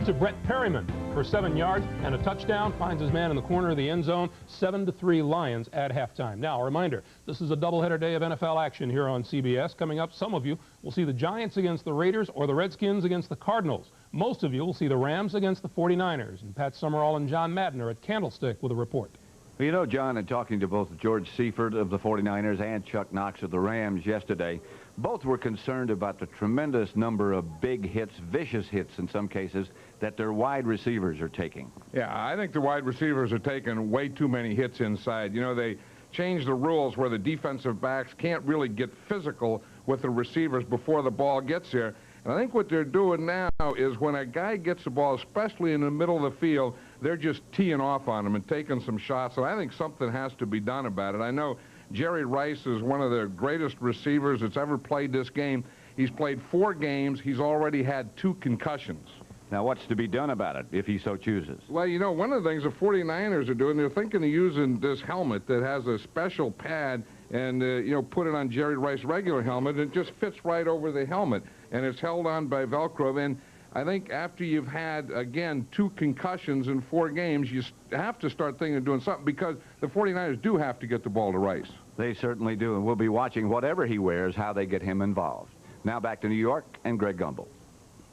to Brett Perryman for 7 yards and a touchdown. Finds his man in the corner of the end zone. 7-3 Lions at halftime. Now, a reminder, this is a doubleheader day of NFL action here on CBS. Coming up, some of you will see the Giants against the Raiders or the Redskins against the Cardinals. Most of you will see the Rams against the 49ers. And Pat Summerall and John Madden are at Candlestick with a report. Well, you know, John, in talking to both George Seifert of the 49ers and Chuck Knox of the Rams yesterday, both were concerned about the tremendous number of big hits, vicious hits in some cases, that their wide receivers are taking. Yeah, I think the wide receivers are taking way too many hits inside. You know, they changed the rules where the defensive backs can't really get physical with the receivers before the ball gets there. And I think what they're doing now is when a guy gets the ball, especially in the middle of the field, they're just teeing off on him and taking some shots. And I think something has to be done about it. I know Jerry Rice is one of the greatest receivers that's ever played this game. He's played 4 games. He's already had 2 concussions. Now, what's to be done about it if he so chooses? Well, you know, one of the things the 49ers are doing, they're thinking of using this helmet that has a special pad and, you know, put it on Jerry Rice's regular helmet. It just fits right over the helmet, and it's held on by Velcro. And I think after you've had, again, 2 concussions in 4 games, you have to start thinking of doing something, because the 49ers do have to get the ball to Rice. They certainly do, and we'll be watching whatever he wears, how they get him involved. Now back to New York and Greg Gumbel.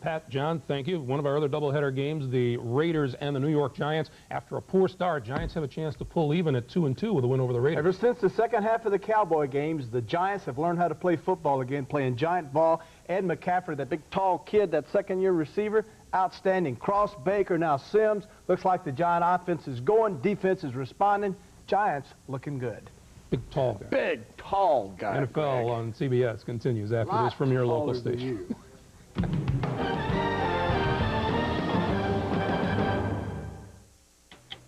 Pat, John, thank you. One of our other doubleheader games, the Raiders and the New York Giants. After a poor start, Giants have a chance to pull even at 2-2 with a win over the Raiders. Ever since the second half of the Cowboy games, the Giants have learned how to play football again, playing giant ball. Ed McCaffrey, that big tall kid, that second-year receiver, outstanding. Cross, Baker, now Sims. Looks like the Giant offense is going. Defense is responding. Giants looking good. Big, tall guy. Big, tall guy. NFL Greg. On CBS continues after this from your local station.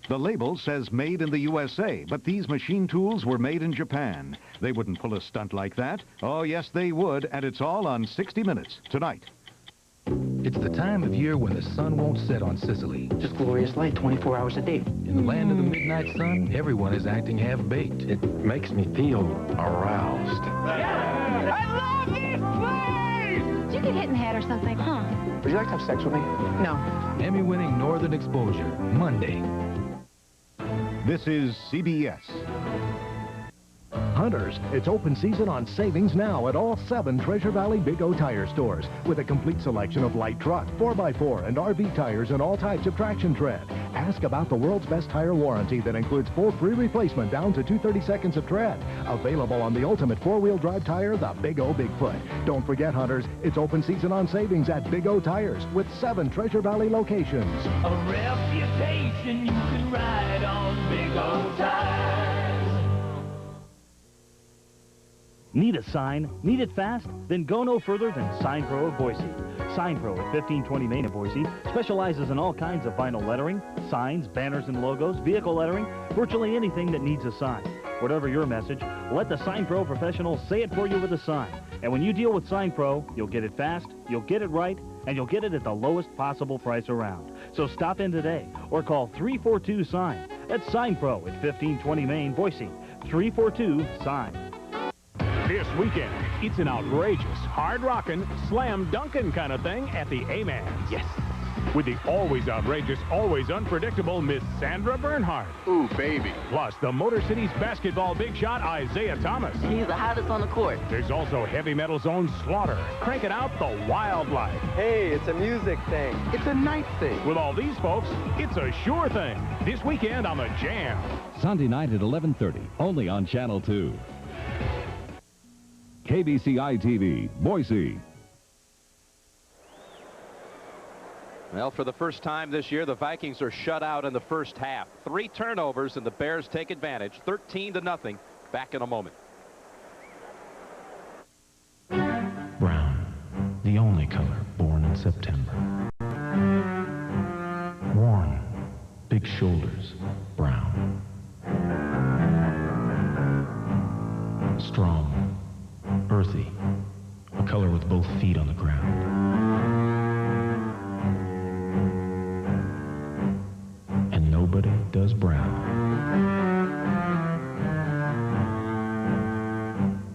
The label says made in the USA, but these machine tools were made in Japan. They wouldn't pull a stunt like that. Oh, yes, they would, and it's all on 60 Minutes tonight. It's the time of year when the sun won't set on Sicily. Just glorious light, 24 hours a day. In the land of the midnight sun, everyone is acting half-baked. It makes me feel aroused. Yeah! I love this place! Did you get hit in the head or something? Huh? Would you like to have sex with me? No. Emmy-winning Northern Exposure, Monday. This is CBS. Hunters, it's open season on savings now at all 7 Treasure Valley Big O tire stores with a complete selection of light truck, 4x4, and RV tires and all types of traction tread. Ask about the world's best tire warranty that includes full free replacement down to 2/32 of tread. Available on the ultimate 4-wheel drive tire, the Big O Bigfoot. Don't forget, Hunters, it's open season on savings at Big O Tires with 7 Treasure Valley locations. A reputation you can ride on Big O Tires. Need a sign? Need it fast? Then go no further than Sign Pro of Boise. Sign Pro at 1520 Main in Boise specializes in all kinds of vinyl lettering, signs, banners and logos, vehicle lettering, virtually anything that needs a sign. Whatever your message, let the Sign Pro professionals say it for you with a sign. And when you deal with Sign Pro, you'll get it fast, you'll get it right, and you'll get it at the lowest possible price around. So stop in today or call 342-SIGN. That's Sign Pro at 1520 Main, Boise. 342-SIGN. This weekend, it's an outrageous, hard-rockin', slam-dunkin' kind of thing at the A-Man's. Yes. With the always outrageous, always unpredictable Miss Sandra Bernhardt. Ooh, baby. Plus, the Motor City's basketball big shot, Isaiah Thomas. He's the hottest on the court. There's also Heavy Metal Zone's Slaughter, cranking out the wildlife. Hey, it's a music thing. It's a night thing. With all these folks, it's a sure thing. This weekend on The Jam. Sunday night at 11:30, only on Channel 2. KBCI-TV, Boise. Well, for the first time this year, the Vikings are shut out in the first half. 3 turnovers, and the Bears take advantage. 13-0. Back in a moment. Brown, the only color born in September. Worn, big shoulders, brown. Strong, earthy, a color with both feet on the ground. And nobody does brown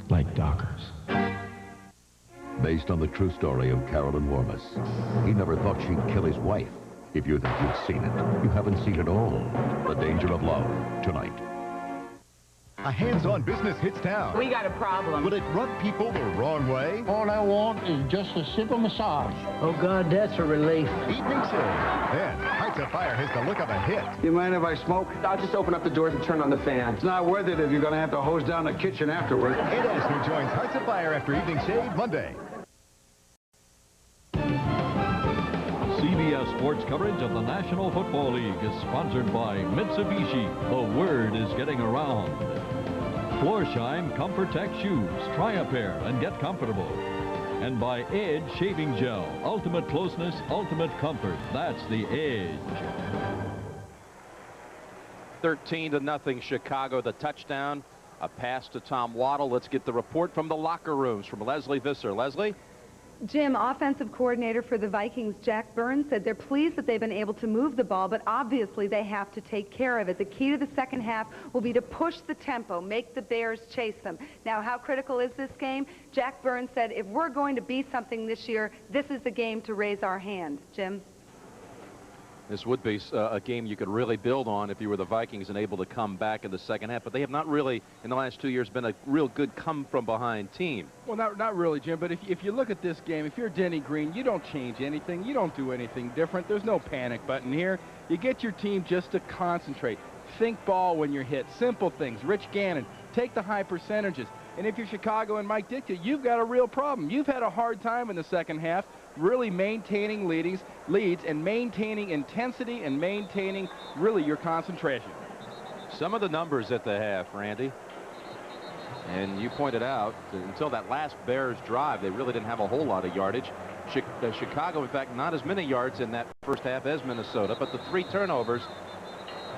like Dockers. Based on the true story of Carolyn Wormus. He never thought she'd kill his wife. If you think you've seen it, you haven't seen it all. The Danger of Love, tonight. A hands-on business hits town. We got a problem. Will it rub people the wrong way? All I want is just a simple massage. Oh, God, that's a relief. Evening Shade. Then, Heights of Fire has the look of a hit. You mind if I smoke? I'll just open up the doors and turn on the fan. It's not worth it if you're going to have to hose down the kitchen afterward. Ed Asner joins Heights of Fire after Evening Shade Monday. CBS Sports coverage of the National Football League is sponsored by Mitsubishi. The word is getting around. Floorshine ComfortTech shoes. Try a pair and get comfortable. And by Edge Shaving Gel. Ultimate closeness, ultimate comfort. That's the Edge. 13-0 Chicago. The touchdown. A pass to Tom Waddle. Let's get the report from the locker rooms from Leslie Visser. Leslie? Jim, offensive coordinator for the Vikings, Jack Burns, said they're pleased that they've been able to move the ball, but obviously they have to take care of it. The key to the second half will be to push the tempo, make the Bears chase them. Now, how critical is this game? Jack Burns said, if we're going to be something this year, this is the game to raise our hand. Jim? This would be a game you could really build on if you were the Vikings and able to come back in the second half. But they have not really, in the last 2 years, been a real good come-from-behind team. Well, not really, Jim. But if you look at this game, if you're Denny Green, you don't change anything. You don't do anything different. There's no panic button here. You get your team just to concentrate. Think ball when you're hit. Simple things. Rich Gannon, take the high percentages. And if you're Chicago and Mike Ditka, you've got a real problem. You've had a hard time in the second half really maintaining leads and maintaining intensity and maintaining really your concentration. Some of the numbers at the half, Randy, and you pointed out until that last Bears drive, they really didn't have a whole lot of yardage. Chicago, in fact, not as many yards in that first half as Minnesota, but the 3 turnovers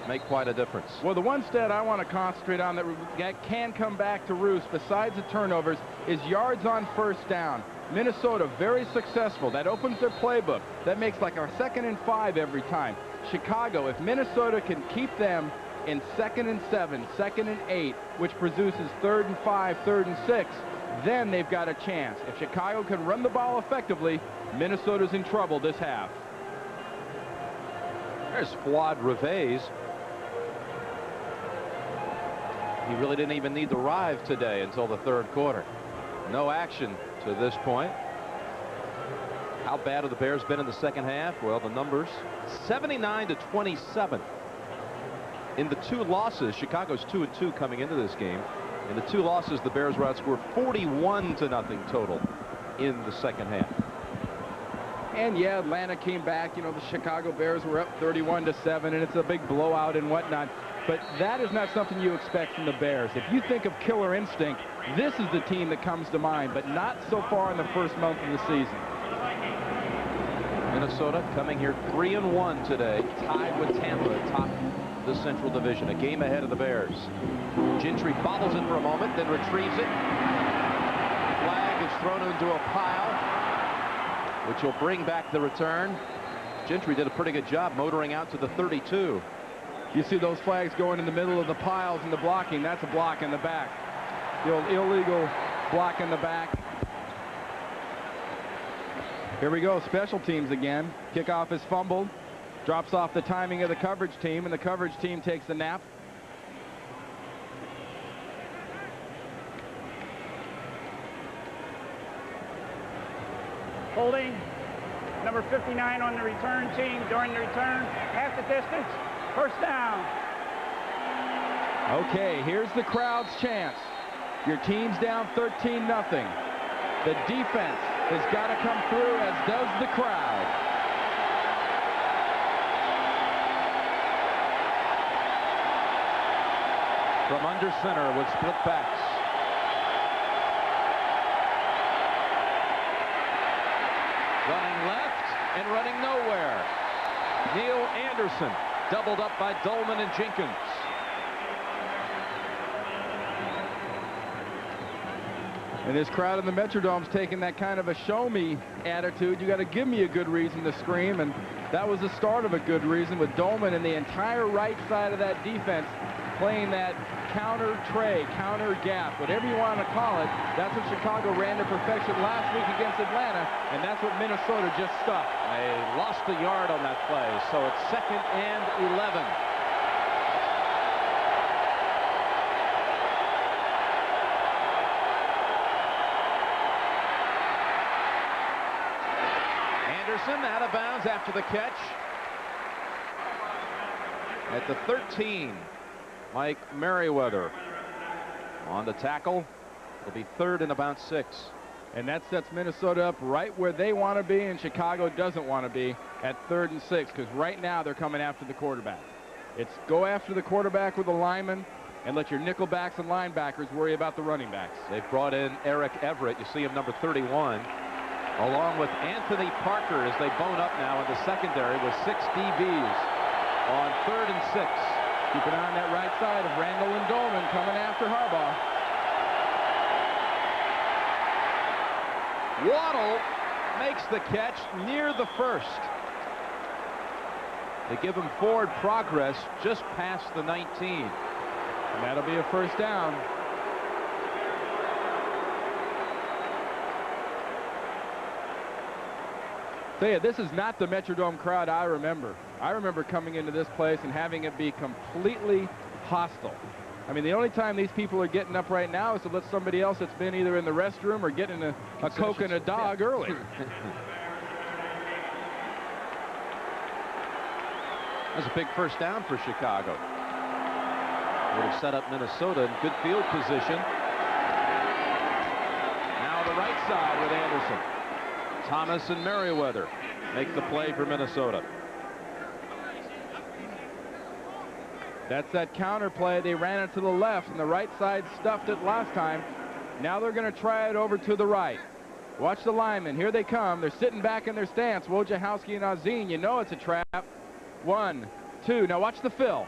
make quite a difference. Well, the one stat I want to concentrate on that can come back to roost besides the turnovers is yards on first down. Minnesota, very successful. That opens their playbook. That makes like our 2nd and 5 every time. Chicago, if Minnesota can keep them in 2nd and 7, 2nd and 8, which produces 3rd and 5, 3rd and 6, then they've got a chance. If Chicago can run the ball effectively, Minnesota's in trouble this half. There's Fuad Reveiz. He really didn't even need the drive today until the third quarter. No action to this point. How bad have the Bears been in the second half? Well, the numbers 79-27. In the two losses, Chicago's 2-2 coming into this game. In the two losses, the Bears were outscored 41-0 total in the second half. And yeah, Atlanta came back. You know, the Chicago Bears were up 31-7, and it's a big blowout and whatnot. But that is not something you expect from the Bears. If you think of killer instinct, this is the team that comes to mind, but not so far in the first month of the season. Minnesota coming here 3-1 today, tied with Tampa atop the Central Division, a game ahead of the Bears. Gentry bobbles it for a moment, then retrieves it. Flag is thrown into a pile, which will bring back the return. Gentry did a pretty good job motoring out to the 32. You see those flags going in the middle of the piles and the blocking. That's a block in the back. The old illegal block in the back. Here we go, special teams again. Kickoff is fumbled. Drops off the timing of the coverage team, and the coverage team takes a nap. Holding number 59 on the return team during the return. Half the distance. First down. Okay, here's the crowd's chance. Your team's down 13-0. The defense has got to come through, as does the crowd. From under center with split backs. Running left and running nowhere. Neil Anderson doubled up by Dolman and Jenkins. And this crowd in the Metrodome's taking that kind of a show-me attitude. You got to give me a good reason to scream, and that was the start of a good reason with Dolman and the entire right side of that defense playing that counter tray, counter gap, whatever you want to call it. That's what Chicago ran to perfection last week against Atlanta, and that's what Minnesota just stuffed. They lost a yard on that play, so it's 2nd and 11. Anderson out of bounds after the catch. At the 13, Mike Merriweather on the tackle. It'll be 3rd and about 6. And that sets Minnesota up right where they want to be and Chicago doesn't want to be at 3rd and 6, because right now they're coming after the quarterback. It's go after the quarterback with the lineman and let your nickelbacks and linebackers worry about the running backs. They've brought in Eric Everett. You see him, number 31, along with Anthony Parker, as they bone up now in the secondary with 6 DBs on 3rd and 6. Keep an eye on that right side of Randall and Dolman coming after Harbaugh. Waddle makes the catch near the 1st. They give him forward progress just past the 19. And that'll be a first down. Tell you, this is not the Metrodome crowd I remember. I remember coming into this place and having it be completely hostile. I mean, the only time these people are getting up right now is to let somebody else that's been either in the restroom or getting a Coke and a dog early. That's a big first down for Chicago. Would have set up Minnesota in good field position. Now the right side with Anderson. Thomas and Merriweather make the play for Minnesota. That's that counter play. They ran it to the left, and the right side stuffed it last time. Now they're going to try it over to the right. Watch the linemen. Here they come. They're sitting back in their stance. Wojciechowski and Ozine. You know it's a trap. 1, 2. Now watch the fill.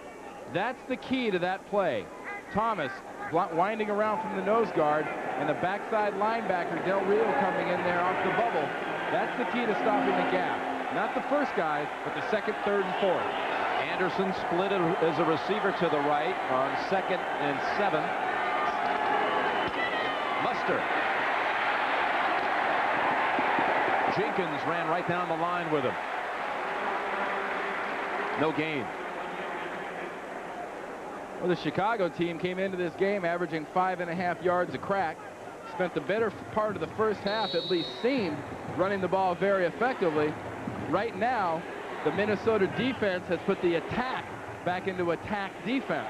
That's the key to that play. Thomas winding around from the nose guard, and the backside linebacker, Del Rio, coming in there off the bubble. That's the key to stopping the gap. Not the first guy, but the 2nd, 3rd, and 4th. Anderson split it as a receiver to the right on 2nd and 7. Muster. Jenkins ran right down the line with him. No gain. Well, the Chicago team came into this game averaging 5.5 yards a crack. Spent the better part of the first half, at least seemed, running the ball very effectively. Right now, the Minnesota defense has put the attack back into attack defense.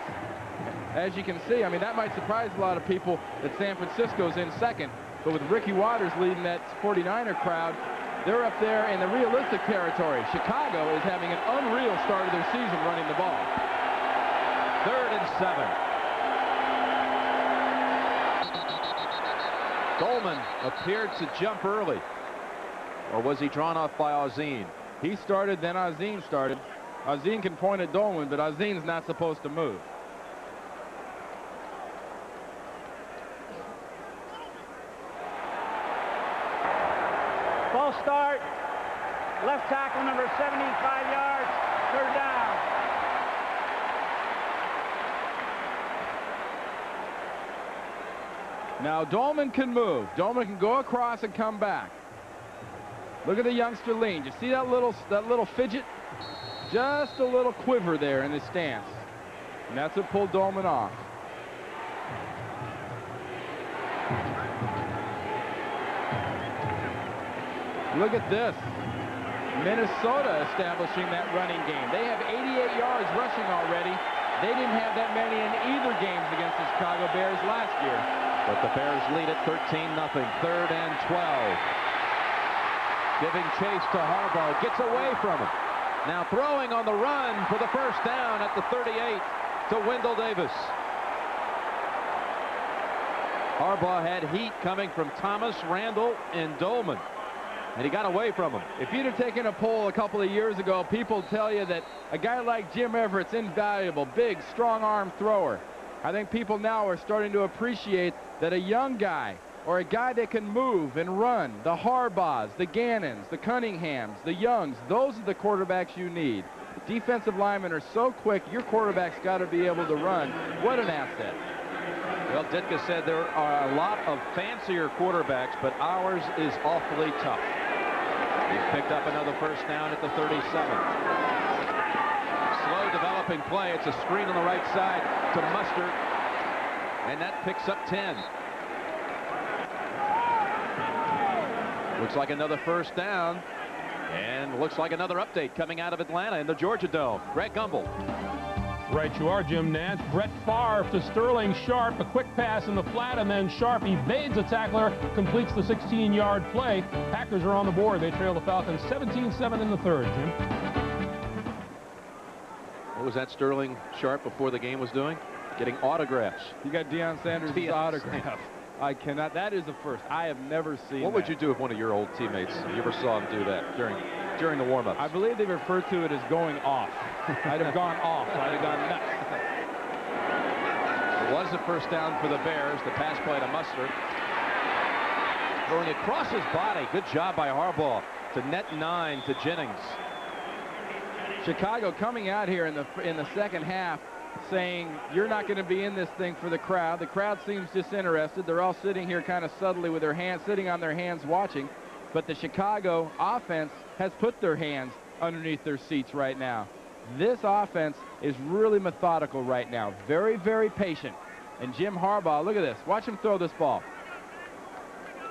As you can see, I mean, that might surprise a lot of people that San Francisco's in second, but with Ricky Waters leading that 49er crowd, they're up there in the realistic territory. Chicago is having an unreal start of their season running the ball. 3rd and 7. Dolman appeared to jump early. Or was he drawn off by Ozine? He started, then Ozine started. Ozine can point at Dolman, but Ozine's not supposed to move. False start. Left tackle number 75 yards. 3rd down. Now Dolman can move. Dolman can go across and come back. Look at the youngster lean. You see that little fidget? Just a little quiver there in his stance. And that's what pulled Dolman off. Look at this. Minnesota establishing that running game. They have 88 yards rushing already. They didn't have that many in either games against the Chicago Bears last year. But the Bears lead it 13-0. 3rd and 12. Giving chase to Harbaugh. Gets away from him. Now throwing on the run for the first down at the 38 to Wendell Davis. Harbaugh had heat coming from Thomas, Randall, and Dolman. And he got away from him. If you'd have taken a poll a couple of years ago, people tell you that a guy like Jim Everett's invaluable, big, strong arm thrower. I think people now are starting to appreciate that a young guy or a guy that can move and run, the Harbaughs, the Gannons, the Cunninghams, the Youngs, those are the quarterbacks you need. Defensive linemen are so quick, your quarterback's got to be able to run. What an asset. Well, Ditka said there are a lot of fancier quarterbacks, but ours is awfully tough. He's picked up another first down at the 37. Slow developing play. It's a screen on the right side to Mustard, and that picks up 10. Looks like another first down, and looks like another update coming out of Atlanta in the Georgia Dome. Greg Gumbel. Right you are, Jim Nance. Brett Favre to Sterling Sharp. A quick pass in the flat, and then Sharp evades a tackler, completes the 16-yard play. Packers are on the board. They trail the Falcons 17-7 in the 3rd, Jim. What was that Sterling Sharp before the game was doing? Getting autographs. You got Deion Sanders' autograph. I cannot. That is a first. I have never seen What would you do if one of your old teammates, you ever saw him do that during the warm-ups? I believe they refer to it as going off. I'd have gone off. I'd have gone nuts. It was a first down for the Bears. The pass play to Mustard. Throwing across his body. Good job by Harbaugh to net 9 to Jennings. Chicago coming out here in the second half saying you're not going to be in this thing for the crowd. The crowd seems disinterested. They're all sitting here kind of subtly with their hands, sitting on their hands watching. But the Chicago offense has put their hands underneath their seats right now. This offense is really methodical right now. Very, very patient. And Jim Harbaugh, look at this. Watch him throw this ball.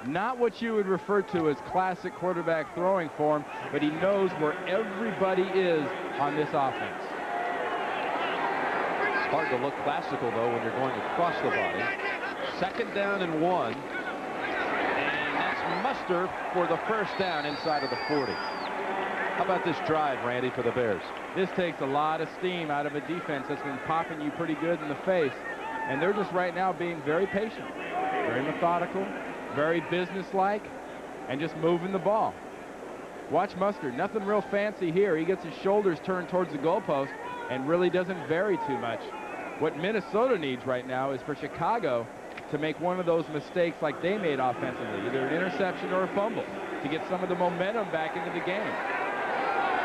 Not what you would refer to as classic quarterback throwing form, but he knows where everybody is on this offense. It's hard to look classical, though, when you're going across the body. 2nd down and 1. And that's Mustard for the first down inside of the 40. How about this drive, Randy, for the Bears? This takes a lot of steam out of a defense that's been popping you pretty good in the face. And they're just right now being very patient, very methodical, very businesslike, and just moving the ball. Watch Mustard. Nothing real fancy here. He gets his shoulders turned towards the goalpost and really doesn't vary too much. What Minnesota needs right now is for Chicago to make one of those mistakes like they made offensively, either an interception or a fumble, to get some of the momentum back into the game.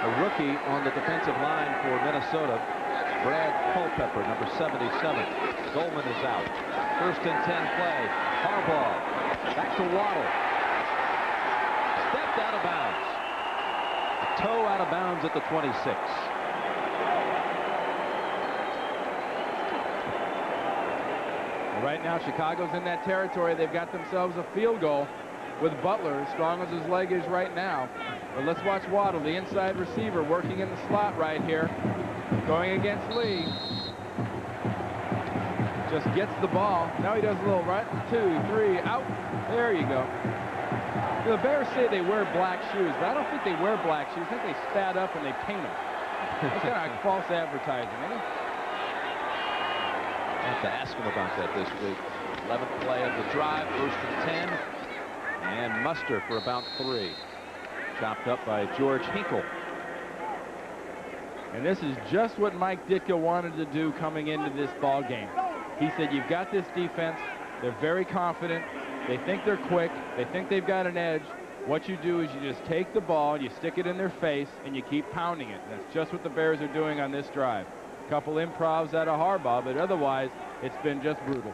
A rookie on the defensive line for Minnesota, Brad Culpepper, number 77. Dolman is out. 1st and 10 play. Harbaugh back to Waddle. Stepped out of bounds. A toe out of bounds at the 26. Well, right now, Chicago's in that territory. They've got themselves a field goal with Butler, as strong as his leg is right now. But let's watch Waddle, the inside receiver, working in the slot right here, going against Lee. Just gets the ball. Now he does a little right, 2, 3, out. There you go. The Bears say they wear black shoes, but I don't think they wear black shoes. I think they spat up and they paint them. That's kind of like false advertising, isn't it? I have to ask him about that this week. 11th play of the drive, 1st and 10. And Muster for about 3. Chopped up by George Hinkle. And this is just what Mike Ditka wanted to do coming into this ball game. He said, you've got this defense. They're very confident. They think they're quick. They think they've got an edge. What you do is you just take the ball, and you stick it in their face, and you keep pounding it. That's just what the Bears are doing on this drive. A couple improvs out of Harbaugh, but otherwise, it's been just brutal.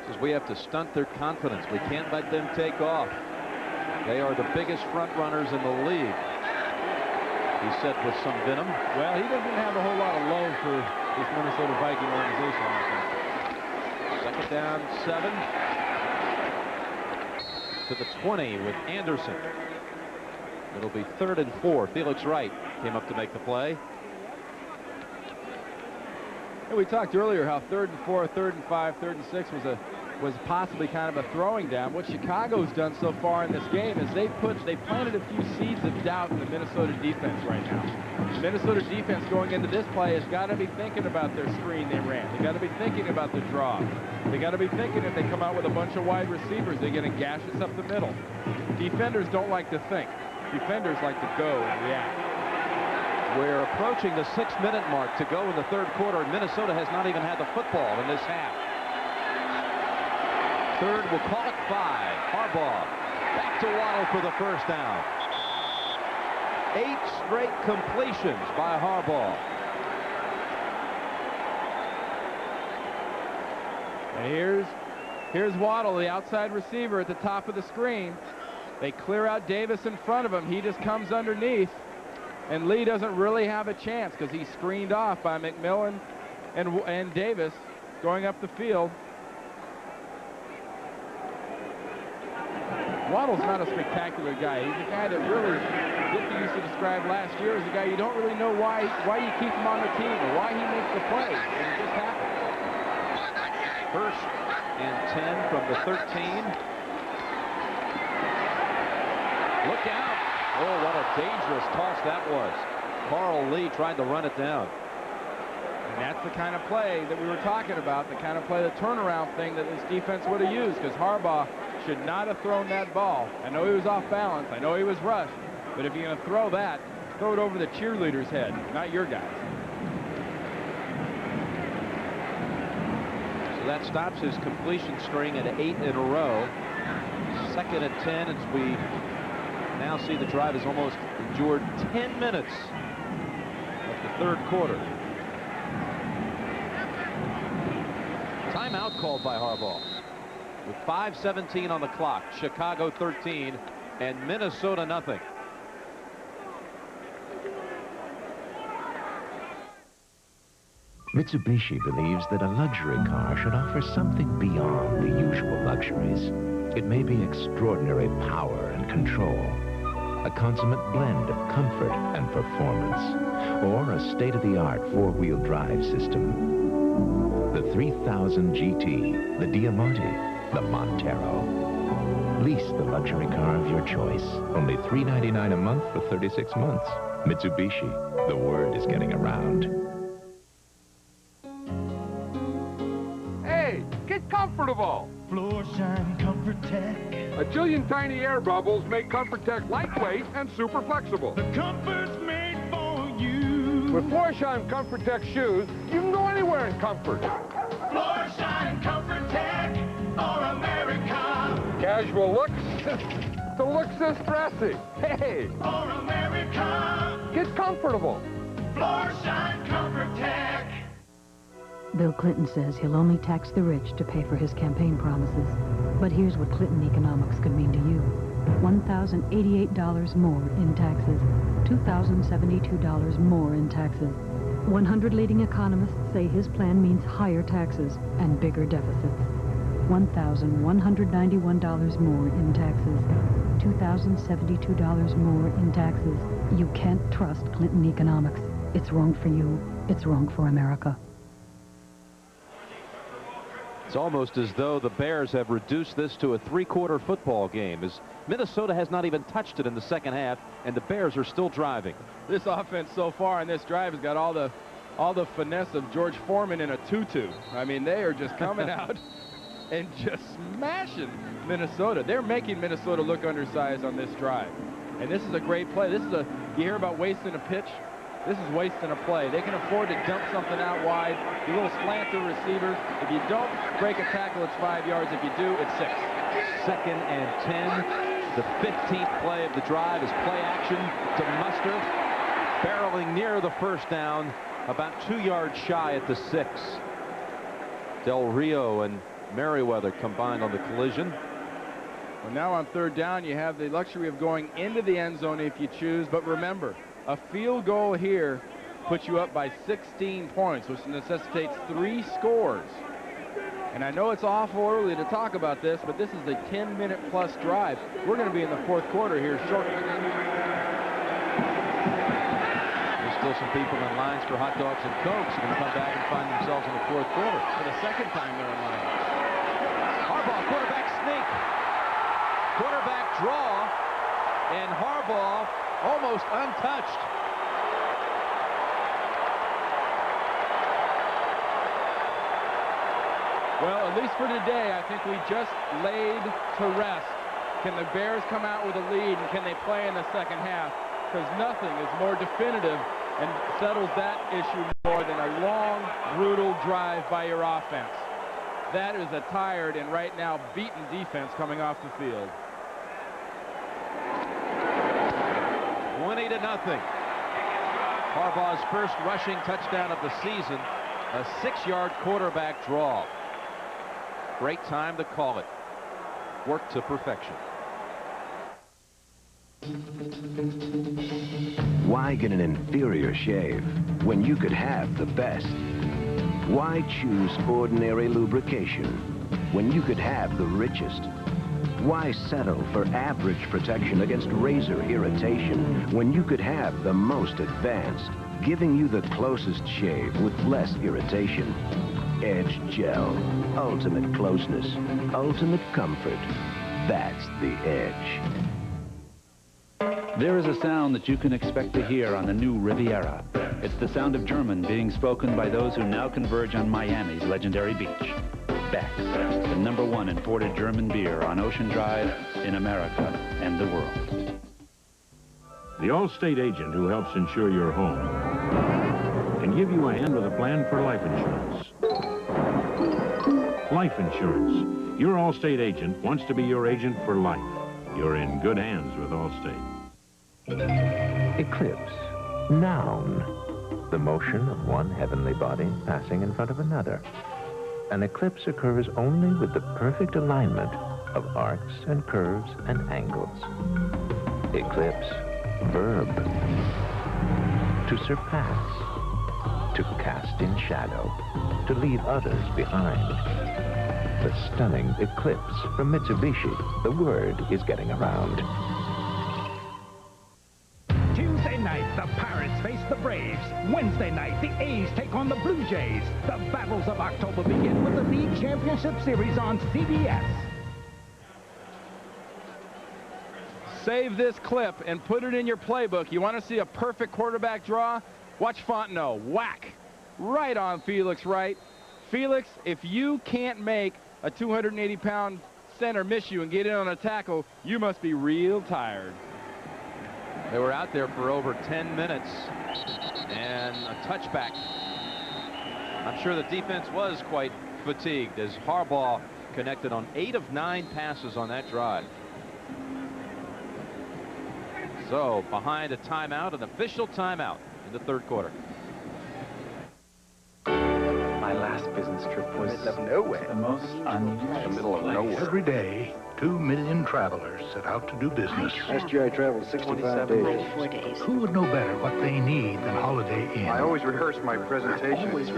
Says we have to stunt their confidence. We can't let them take off. They are the biggest front runners in the league, he said with some venom. Well, he doesn't have a whole lot of love for this Minnesota Viking organization, I think. 2nd down, 7. To the 20 with Anderson. It'll be 3rd and 4. Felix Wright came up to make the play. And we talked earlier how 3rd and 4, 3rd and 5, 3rd and 6 was possibly kind of a throwing down. What Chicago's done so far in this game is they planted a few seeds of doubt in the Minnesota defense right now. The Minnesota defense going into this play has got to be thinking about their screen they ran. They got to be thinking about the draw. They got to be thinking if they come out with a bunch of wide receivers, they're going to gash us up the middle. Defenders don't like to think. Defenders like to go and react. We're approaching the 6-minute mark to go in the 3rd quarter, and Minnesota has not even had the football in this half. 3rd, we'll call it 5. Harbaugh back to Waddle for the 1st down. 8 straight completions by Harbaugh. And here's Waddle, the outside receiver at the top of the screen. They clear out Davis in front of him. He just comes underneath. And Lee doesn't really have a chance because he's screened off by McMillan and Davis going up the field. Waddle's not a spectacular guy. He's a guy that really, Ditka used to describe last year as a guy you don't really know why you keep him on the team or why he makes the plays. And it just happens. 1st and 10 from the 13. Look out. Oh, what a dangerous toss that was. Carl Lee tried to run it down. And that's the kind of play that we were talking about, the kind of play, the turnaround thing that this defense would have used, because Harbaugh should not have thrown that ball. I know he was off balance. I know he was rushed. But if you're going to throw that, throw it over the cheerleader's head, not your guys. So that stops his completion string at 8 in a row. 2nd and 10 as we now see the drive has almost endured 10 minutes of the 3rd quarter. Timeout called by Harbaugh. With 5:17 on the clock, Chicago 13 and Minnesota nothing. Mitsubishi believes that a luxury car should offer something beyond the usual luxuries. It may be extraordinary power and control, a consummate blend of comfort and performance, or a state-of-the-art four-wheel drive system. The 3000 GT, the Diamante, the Montero. Lease the luxury car of your choice. Only $399 a month for 36 months. Mitsubishi, the word is getting around. Hey, get comfortable. Floor Shine Comfort Tech. A jillion tiny air bubbles make Comfort Tech lightweight and super flexible. The comfort's made for you. With Floor Shine Comfort Tech shoes, you can go anywhere in comfort. Floor Shine Comfort Tech for America. Casual looks to looks this dressy. Hey, For America. get comfortable. Floor Shine Comfort Tech. Bill Clinton says he'll only tax the rich to pay for his campaign promises. But here's what Clinton economics could mean to you. $1,088 more in taxes. $2,072 more in taxes. 100 leading economists say his plan means higher taxes and bigger deficits. $1,191 more in taxes. $2,072 more in taxes. You can't trust Clinton economics. It's wrong for you. It's wrong for America. It's almost as though the Bears have reduced this to a three-quarter football game, as Minnesota has not even touched it in the second half, and the Bears are still driving. This offense so far in this drive has got all the finesse of George Foreman in a tutu. I mean, they are just coming out and just smashing Minnesota. They're making Minnesota look undersized on this drive. And this is a great play. This is you hear about wasting a pitch? This is wasting a play. They can afford to dump something out wide, a little slant to receiver. If you don't break a tackle, it's 5 yards. If you do, it's 6. 2nd and 10. The 15th play of the drive is play action to Mustard, barreling near the first down, about 2 yards shy at the 6. Del Rio and Merriweather combined on the collision. Well, now on 3rd down, you have the luxury of going into the end zone if you choose. But remember, a field goal here puts you up by 16 points, which necessitates 3 scores. And I know it's awful early to talk about this, but this is a 10-minute-plus drive. We're going to be in the 4th quarter here shortly. There's still some people in lines for hot dogs and Cokes who are going to come back and find themselves in the 4th quarter. For the 2nd time they're in line. Harbaugh, quarterback sneak. Quarterback draw, and Harbaugh almost untouched. Well, at least for today, I think we just laid to rest. Can the Bears come out with a lead, and can they play in the second half? Because nothing is more definitive and settles that issue more than a long, brutal drive by your offense. That is a tired and right now beaten defense coming off the field. 20-0. Harbaugh's first rushing touchdown of the season, a 6-yard quarterback draw. Great time to call it. Worked to perfection. Why get an inferior shave when you could have the best? Why choose ordinary lubrication when you could have the richest? Why settle for average protection against razor irritation when you could have the most advanced, giving you the closest shave with less irritation? Edge Gel. Ultimate closeness. Ultimate comfort. That's the Edge. There is a sound that you can expect to hear on the new Riviera. It's the sound of German being spoken by those who now converge on Miami's legendary beach. Beck's, the #1 imported German beer on Ocean Drive in America and the world. The Allstate agent who helps insure your home can give you a hand with a plan for life insurance. Life insurance. Your Allstate agent wants to be your agent for life. You're in good hands with Allstate. Eclipse. Noun. The motion of one heavenly body passing in front of another. An eclipse occurs only with the perfect alignment of arcs and curves and angles. Eclipse. Verb. To surpass. To cast in shadow. To leave others behind. The stunning Eclipse from Mitsubishi. The word is getting around. Tuesday night, the Pirates face the Braves. Wednesday night, the A's take on the Blue Jays. The battles of October begin with the League Championship Series on CBS. Save this clip and put it in your playbook. You want to see a perfect quarterback draw? Watch Fontenot. Whack. Right on Felix Wright. Felix, if you can't make a 280-pound center miss you and get in on a tackle, you must be real tired. They were out there for over 10 minutes and a touchback. I'm sure the defense was quite fatigued as Harbaugh connected on 8 of 9 passes on that drive. So behind a timeout, an official timeout in the 3rd quarter. My last business trip was middle of nowhere. The most unusual. The middle of nowhere. Every day, 2 million travelers set out to do business. Last year I traveled 65 days. Who would know better what they need than Holiday Inn? I always rehearse my presentation. I always in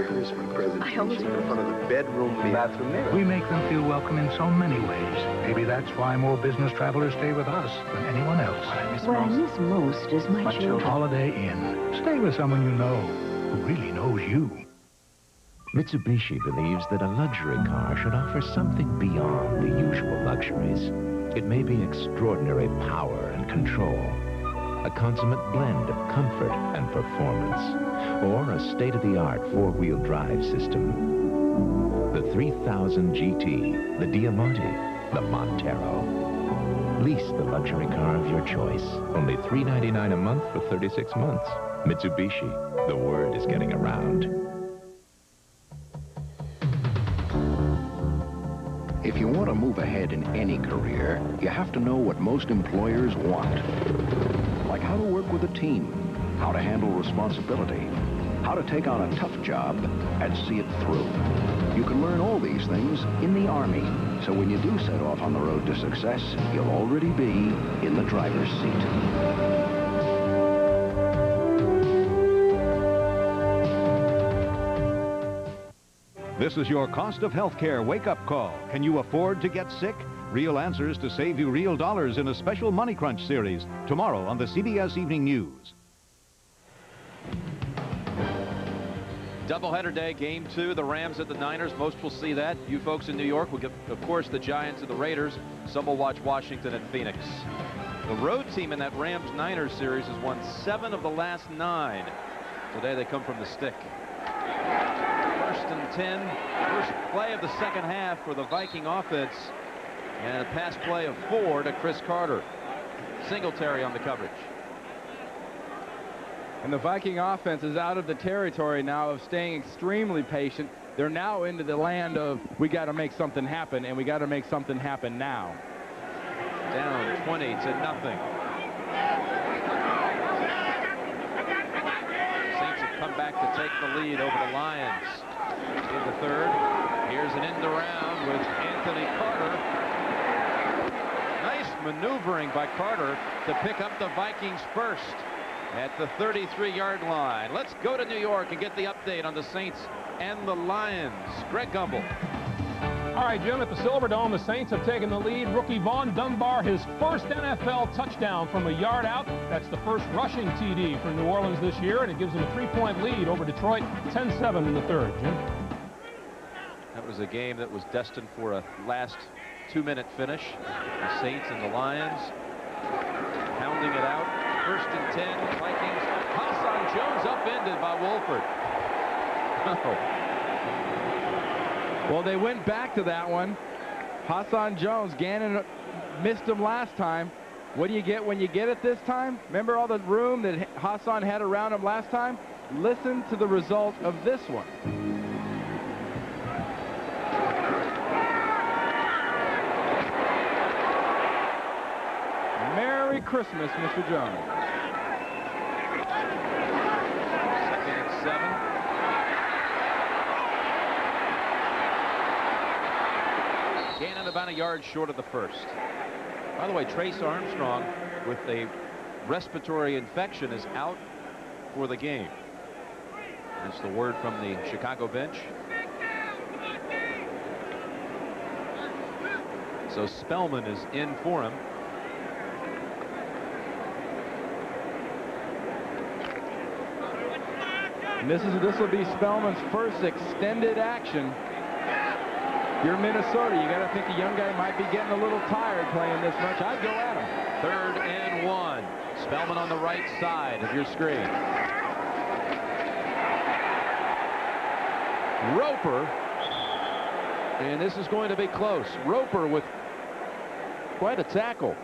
front of the bedroom bathroom mirror. We make them feel welcome in so many ways. Maybe that's why more business travelers stay with us than anyone else. What I miss most is my children. Holiday Inn. Stay with someone you know who really knows you. Mitsubishi believes that a luxury car should offer something beyond the usual luxuries. It may be extraordinary power and control, a consummate blend of comfort and performance, or a state-of-the-art four-wheel drive system. The 3000 GT, the Diamante, the Montero. Lease the luxury car of your choice. Only $399 a month for 36 months. Mitsubishi, the word is getting around. If you want to move ahead in any career, you have to know what most employers want. Like how to work with a team, how to handle responsibility, how to take on a tough job and see it through. You can learn all these things in the Army, so when you do set off on the road to success, you'll already be in the driver's seat. This is your cost of health care wake-up call. Can you afford to get sick? Real answers to save you real dollars in a special Money Crunch series tomorrow on the CBS Evening News. Doubleheader day, game 2, the Rams at the Niners. Most will see that. You folks in New York will get, of course, the Giants and the Raiders. Some will watch Washington and Phoenix. The road team in that Rams-Niners series has won 7 of the last 9. Today they come from the stick. 1st and 10, first play of the second half for the Viking offense, and a pass play of 4 to Chris Carter. Singletary on the coverage. And the Viking offense is out of the territory now of staying extremely patient. They're now into the land of, we got to make something happen, and we got to make something happen now. Down 20 to nothing. Saints have come back to take the lead over the Lions. In the 3rd, here's an end around with Anthony Carter. Nice maneuvering by Carter to pick up the Vikings first at the 33-yard line. Let's go to New York and get the update on the Saints and the Lions. Greg Gumbel. All right, Jim, at the Silverdome, the Saints have taken the lead. Rookie Vaughn Dunbar, his first NFL touchdown from a yard out. That's the first rushing TD for New Orleans this year, and it gives them a 3-point lead over Detroit, 10-7 in the 3rd, Jim. That was a game that was destined for a last 2-minute finish. The Saints and the Lions pounding it out. 1st and 10, Vikings. Hassan Jones upended by Wolford. Oh. Well, they went back to that one. Hassan Jones, Gannon missed him last time. What do you get when you get it this time? Remember all the room that Hassan had around him last time? Listen to the result of this one. Merry Christmas, Mr. Jones. 2nd and 7. Gannon about a yard short of the 1st. By the way, Trace Armstrong with a respiratory infection is out for the game. That's the word from the Chicago bench. So Spellman is in for him. And this will be Spellman's first extended action. You're Minnesota. You got to think the young guy might be getting a little tired playing this much. I'd go at him. 3rd and 1. Spellman on the right side of your screen. Roper. And this is going to be close. Roper with quite a tackle.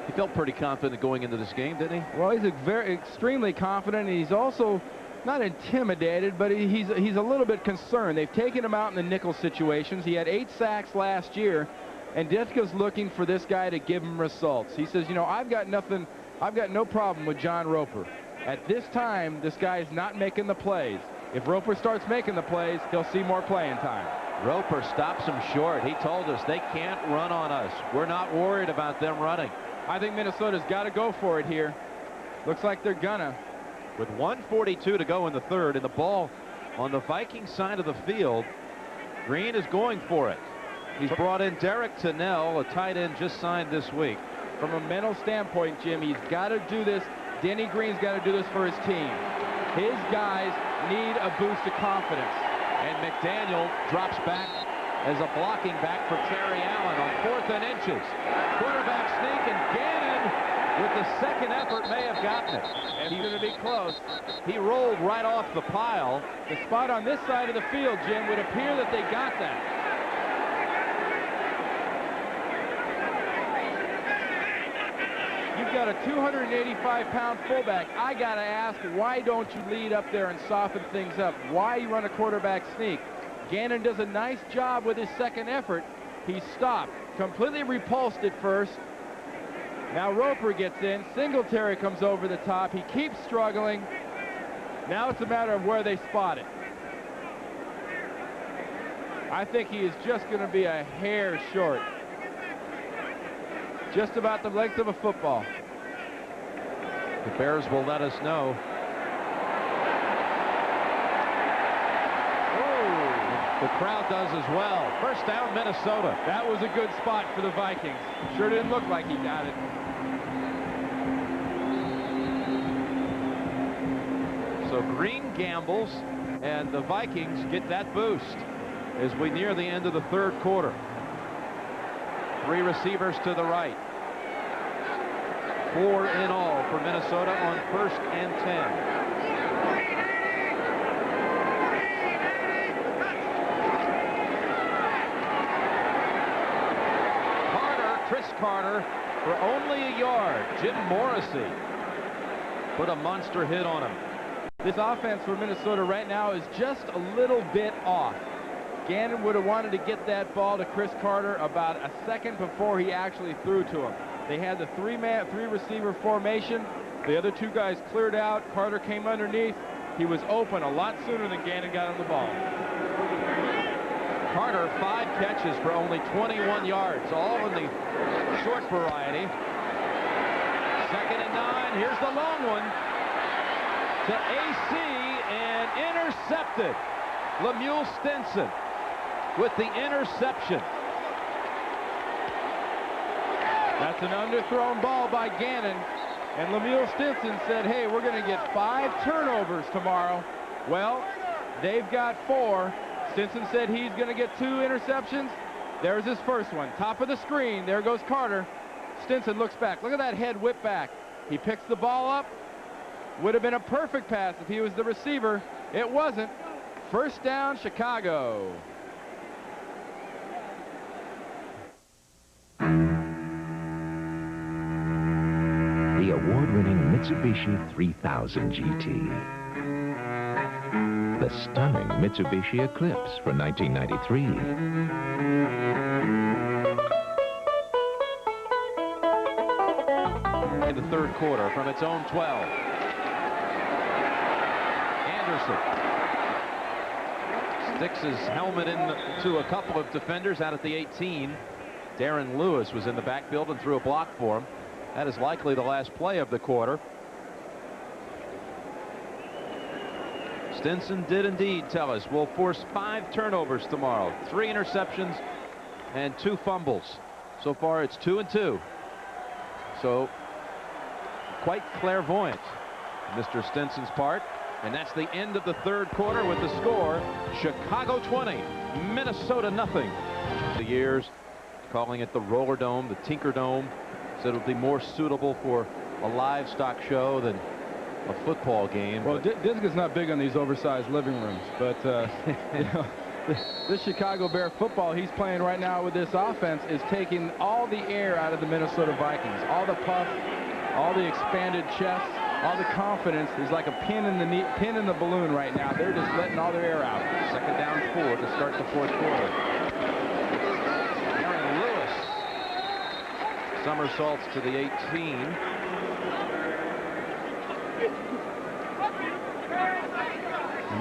He felt pretty confident going into this game, didn't he? Well, he's extremely confident, and he's also not intimidated, but he's a little bit concerned. They've taken him out in the nickel situations. He had 8 sacks last year, and Ditka's looking for this guy to give him results. He says, you know, I've got no problem with John Roper. At this time, this guy's not making the plays. If Roper starts making the plays, he'll see more playing time. Roper stops him short. He told us they can't run on us. We're not worried about them running. I think Minnesota's got to go for it here. Looks like they're gonna. With 1:42 to go in the third, and the ball on the Viking side of the field, Green is going for it. He's brought in Derek Tennell, a tight end just signed this week. From a mental standpoint, Jim, he's got to do this. Denny Green's got to do this for his team. His guys need a boost of confidence. And McDaniel drops back as a blocking back for Terry Allen on 4th and inches. Quarterback sneak, and Gannon with the second effort may have gotten it. And he's going to be close. He rolled right off the pile. The spot on this side of the field, Jim, would appear that they got that. You've got a 285-pound fullback. I got to ask, why don't you lead up there and soften things up? Why you run a quarterback sneak? Gannon does a nice job with his second effort. He stopped, completely repulsed at first. Now Roper gets in. Singletary comes over the top. He keeps struggling. Now it's a matter of where they spot it. I think he is just going to be a hair short. Just about the length of a football. The Bears will let us know. Oh, the crowd does as well. First down, Minnesota. That was a good spot for the Vikings. Sure didn't look like he got it. So Green gambles, and the Vikings get that boost as we near the end of the third quarter. 3 receivers to the right. 4 in all for Minnesota on 1st and 10. Chris Carter for only a yard. Jim Morrissey put a monster hit on him. This offense for Minnesota right now is just a little bit off. Gannon would have wanted to get that ball to Chris Carter about a second before he actually threw to him. They had the 3-receiver formation. The other 2 guys cleared out. Carter came underneath. He was open a lot sooner than Gannon got on the ball. Carter, 5 catches for only 21 yards, all in the short variety. 2nd and 9. Here's the long one to AC, and intercepted. Lemuel Stinson with the interception. That's an underthrown ball by Gannon. And Lemuel Stinson said, hey, we're going to get 5 turnovers tomorrow. Well, they've got 4. Stinson said he's going to get 2 interceptions. There's his first one. Top of the screen. There goes Carter. Stinson looks back. Look at that head whip back. He picks the ball up. Would have been a perfect pass if he was the receiver. It wasn't. First down, Chicago. The award-winning Mitsubishi 3000 GT. The stunning Mitsubishi Eclipse for 1993. In the third quarter from its own 12. Anderson sticks his helmet into a couple of defenders out at the 18. Darren Lewis was in the backfield and threw a block for him. That is likely the last play of the quarter. Stinson did indeed tell us we'll force 5 turnovers tomorrow. 3 interceptions and 2 fumbles. So far it's 2 and 2. So quite clairvoyant, Mr. Stinson's part. And that's the end of the third quarter with the score, Chicago 20, Minnesota nothing. The years calling it the Roller Dome, the Tinker Dome, said it would be more suitable for a livestock show than a football game. Well, Disk is not big on these oversized living rooms, but you know, this Chicago Bear football he's playing right now with this offense is taking all the air out of the Minnesota Vikings. All the puff, all the expanded chest, all the confidence is like a pin in the balloon right now. They're just letting all their air out. 2nd down 4 to start the fourth quarter. Aaron Lewis somersaults to the 18.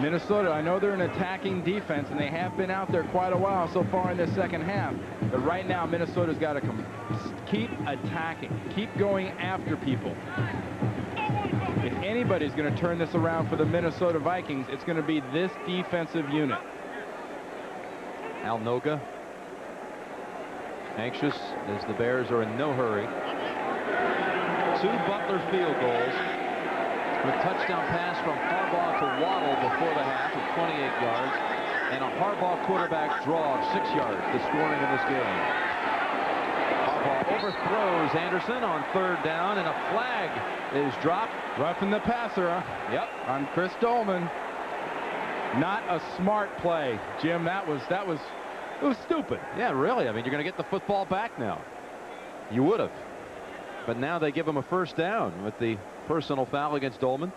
Minnesota, I know they're an attacking defense, and they have been out there quite a while so far in this second half. But right now, Minnesota's got to keep attacking, keep going after people. If anybody's going to turn this around for the Minnesota Vikings, it's going to be this defensive unit. Al Noga, anxious as the Bears are in no hurry. 2 Butler field goals. A touchdown pass from Harbaugh to Waddle before the half of 28 yards, and a Harbaugh quarterback draw of 6 yards, the scoring in this game. Harbaugh overthrows Anderson on 3rd down, and a flag is dropped. Roughing the passer, huh? Yep. On Chris Dolman. Not a smart play, Jim. It was stupid. Yeah, really. I mean, you're going to get the football back now. You would have. But now they give him a 1st down with the personal foul against Dolman.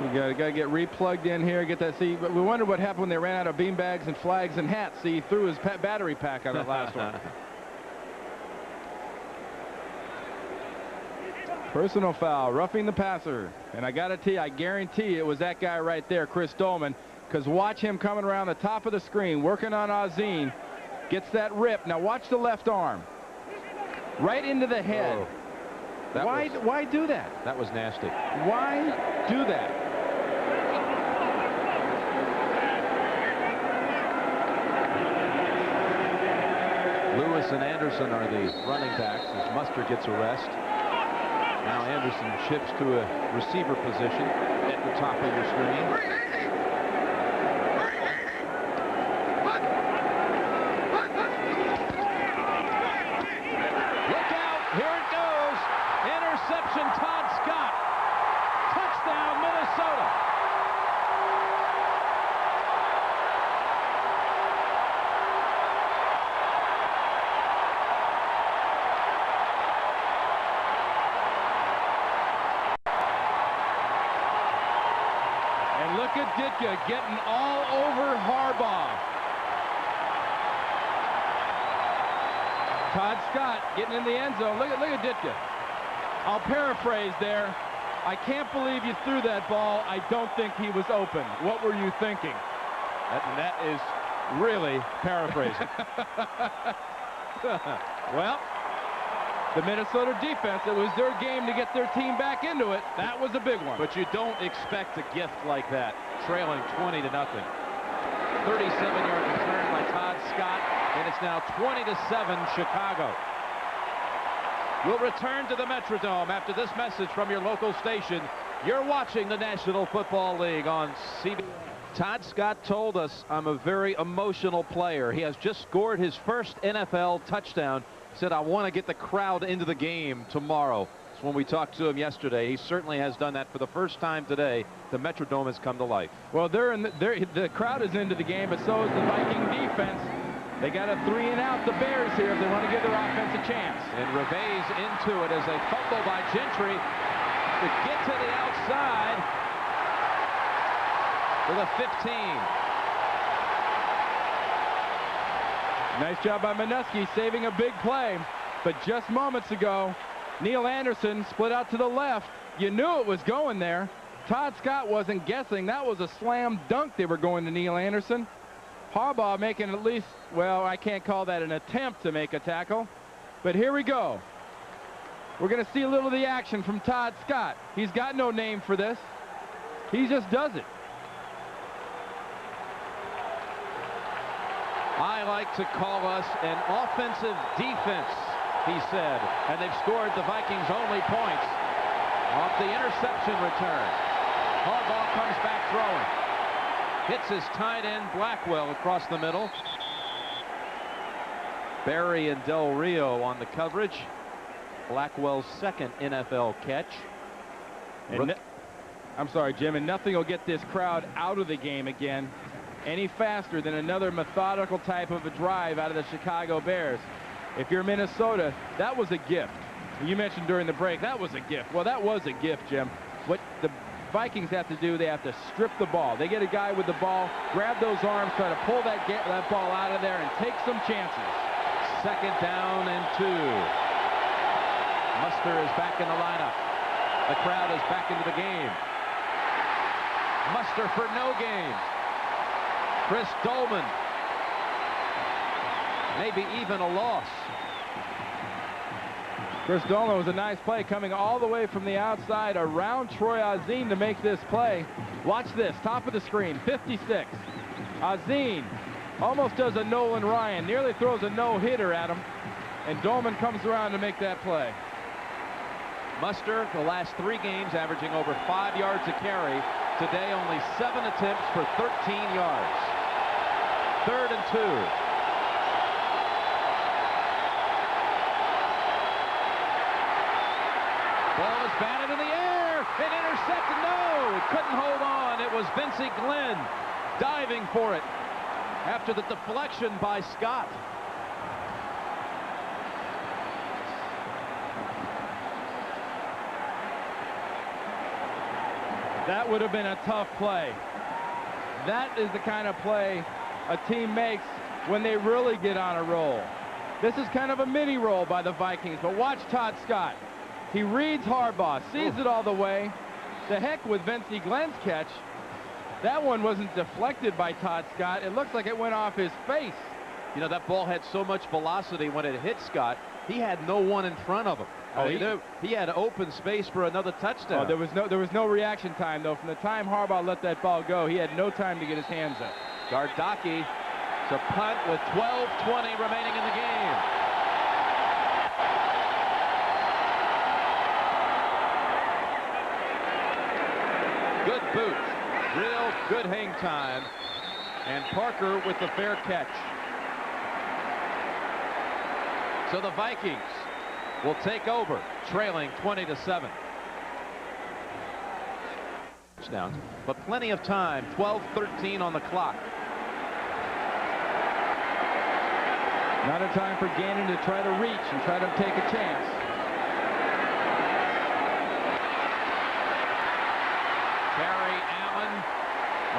We got to get replugged in here, get that. See, we wonder what happened when they ran out of beanbags and flags and hats. See, he threw his battery pack on that last one. Personal foul, roughing the passer. And I got to tell you, I guarantee it was that guy right there, Chris Dolman, because watch him coming around the top of the screen, working on Azine. Gets that rip. Now watch the left arm. Right into the head. Oh, why do that? That was nasty. Why do that? Lewis and Anderson are the running backs as Mustard gets a rest. Now Anderson shifts to a receiver position at the top of your screen. Todd Scott. Touchdown, Minnesota. And look at Ditka getting all over Harbaugh. Todd Scott getting in the end zone. Look at Ditka. I'll paraphrase there. I can't believe you threw that ball. I don't think he was open. What were you thinking? That is really paraphrasing. Well, the Minnesota defense, it was their game to get their team back into it. That was a big one. But you don't expect a gift like that, trailing 20-0. 37-yard return by Todd Scott, and it's now 20-7 Chicago. We'll return to the Metrodome after this message from your local station. You're watching the National Football League on CBS. Todd Scott told us, I'm a very emotional player. He has just scored his first NFL touchdown. He said, I want to get the crowd into the game tomorrow. That's when we talked to him yesterday. He certainly has done that for the first time today. The Metrodome has come to life. Well, the crowd is into the game, but so is the Viking defense. They got a 3-and-out, the Bears here, if they want to give their offense a chance. And Reve's into it as a fumble by Gentry to get to the outside for the 15. Nice job by Minuski saving a big play. But just moments ago, Neil Anderson split out to the left. You knew it was going there. Todd Scott wasn't guessing. That was a slam dunk they were going to Neil Anderson. Harbaugh making at least, well, I can't call that an attempt to make a tackle. But here we go. We're going to see a little of the action from Todd Scott. He's got no name for this. He just does it. I like to call us an offensive defense, he said. And they've scored the Vikings' only points off the interception return. Harbaugh comes back throwing. Hits his tight end Blackwell across the middle. Barry and Del Rio on the coverage. Blackwell's second NFL catch. And I'm sorry, Jim, and nothing will get this crowd out of the game again any faster than another methodical type of a drive out of the Chicago Bears. If you're Minnesota, that was a gift. You mentioned during the break, that was a gift. Well, that was a gift, Jim. What the Vikings have to do, they have to strip the ball. They get a guy with the ball, grab those arms, try to pull that ball out of there and take some chances. 2nd down and 2. Muster is back in the lineup. The crowd is back into the game. Muster for no gain. Chris Dolman. Maybe even a loss. Chris Dolman was a nice play coming all the way from the outside around Troy Azine to make this play. Watch this, top of the screen, 56. Azine almost does a Nolan Ryan, nearly throws a no-hitter at him, and Dolman comes around to make that play. Muster, the last 3 games, averaging over 5 yards a carry. Today, only 7 attempts for 13 yards. 3rd and 2. Ball is batted in the air and intercepted. No, it couldn't hold on. It was Vincey Glenn diving for it after the deflection by Scott. That would have been a tough play. That is the kind of play a team makes when they really get on a roll. This is kind of a mini roll by the Vikings, but watch Todd Scott. He reads Harbaugh, sees it all the way. The heck with Vincey Glenn's catch. That one wasn't deflected by Todd Scott. It looks like it went off his face. You know, that ball had so much velocity when it hit Scott, he had no one in front of him. Oh, he had open space for another touchdown. Oh, there was no reaction time, though. From the time Harbaugh let that ball go, he had no time to get his hands up. Gardocki to punt with 12:20 remaining in the game. Good boot. Real good hang time. And Parker with the fair catch. So the Vikings will take over, trailing 20-7. Touchdowns, but plenty of time. 12:13 on the clock. Not a time for Gannon to try to reach and try to take a chance. Terry Allen,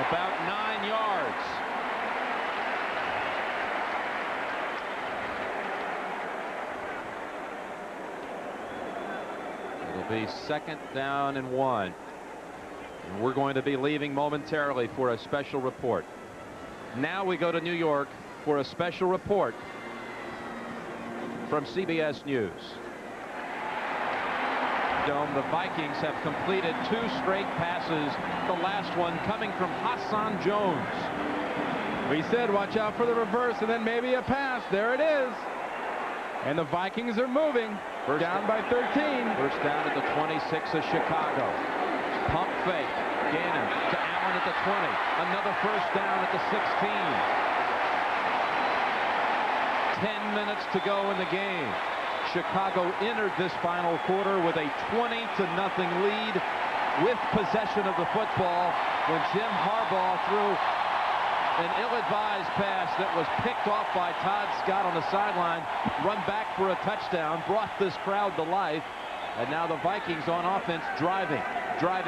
about 9 yards. It'll be 2nd down and 1. And we're going to be leaving momentarily for a special report. Now we go to New York for a special report from CBS News. The Vikings have completed 2 straight passes, the last one coming from Hassan Jones. We said watch out for the reverse and then maybe a pass. There it is. And the Vikings are moving. Down by 13. First down at the 26 of Chicago. Pump fake. Gannon to Allen at the 20. Another first down at the 16. 10 minutes to go in the game. Chicago entered this final quarter with a 20-0 lead with possession of the football when Jim Harbaugh threw an ill-advised pass that was picked off by Todd Scott on the sideline, run back for a touchdown, brought this crowd to life, and now the Vikings on offense driving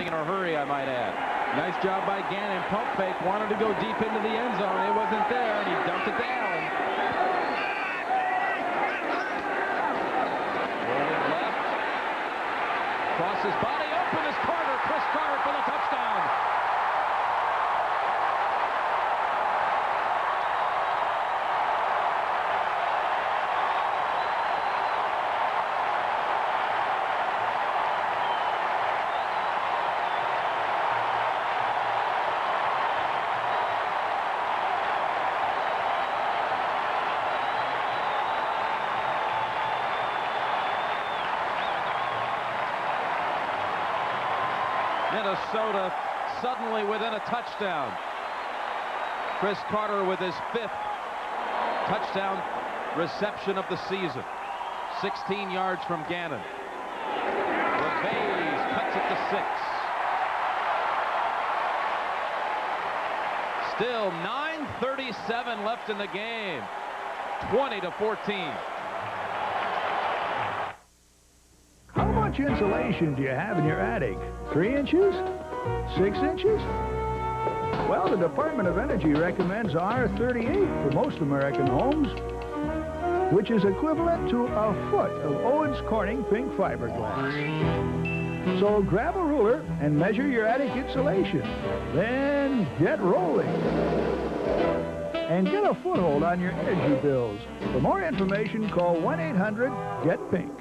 in a hurry, I might add. Nice job by Gannon. Pump fake, wanted to go deep into the end zone. It wasn't there, and he dumped it to Allen. Rolling left. Crosses body open is Carter. Chris Carter for the touchdown. Minnesota suddenly within a touchdown. Chris Carter with his 5th touchdown reception of the season. 16 yards from Gannon. LeVay's cuts it to 6. Still 9:37 left in the game. 20-14. How much insulation do you have in your attic? 3 inches? 6 inches? Well, the Department of Energy recommends R38 for most American homes, which is equivalent to a foot of Owens Corning pink fiberglass. So grab a ruler and measure your attic insulation. Then get rolling. And get a foothold on your energy bills. For more information, call 1-800-GET-PINK.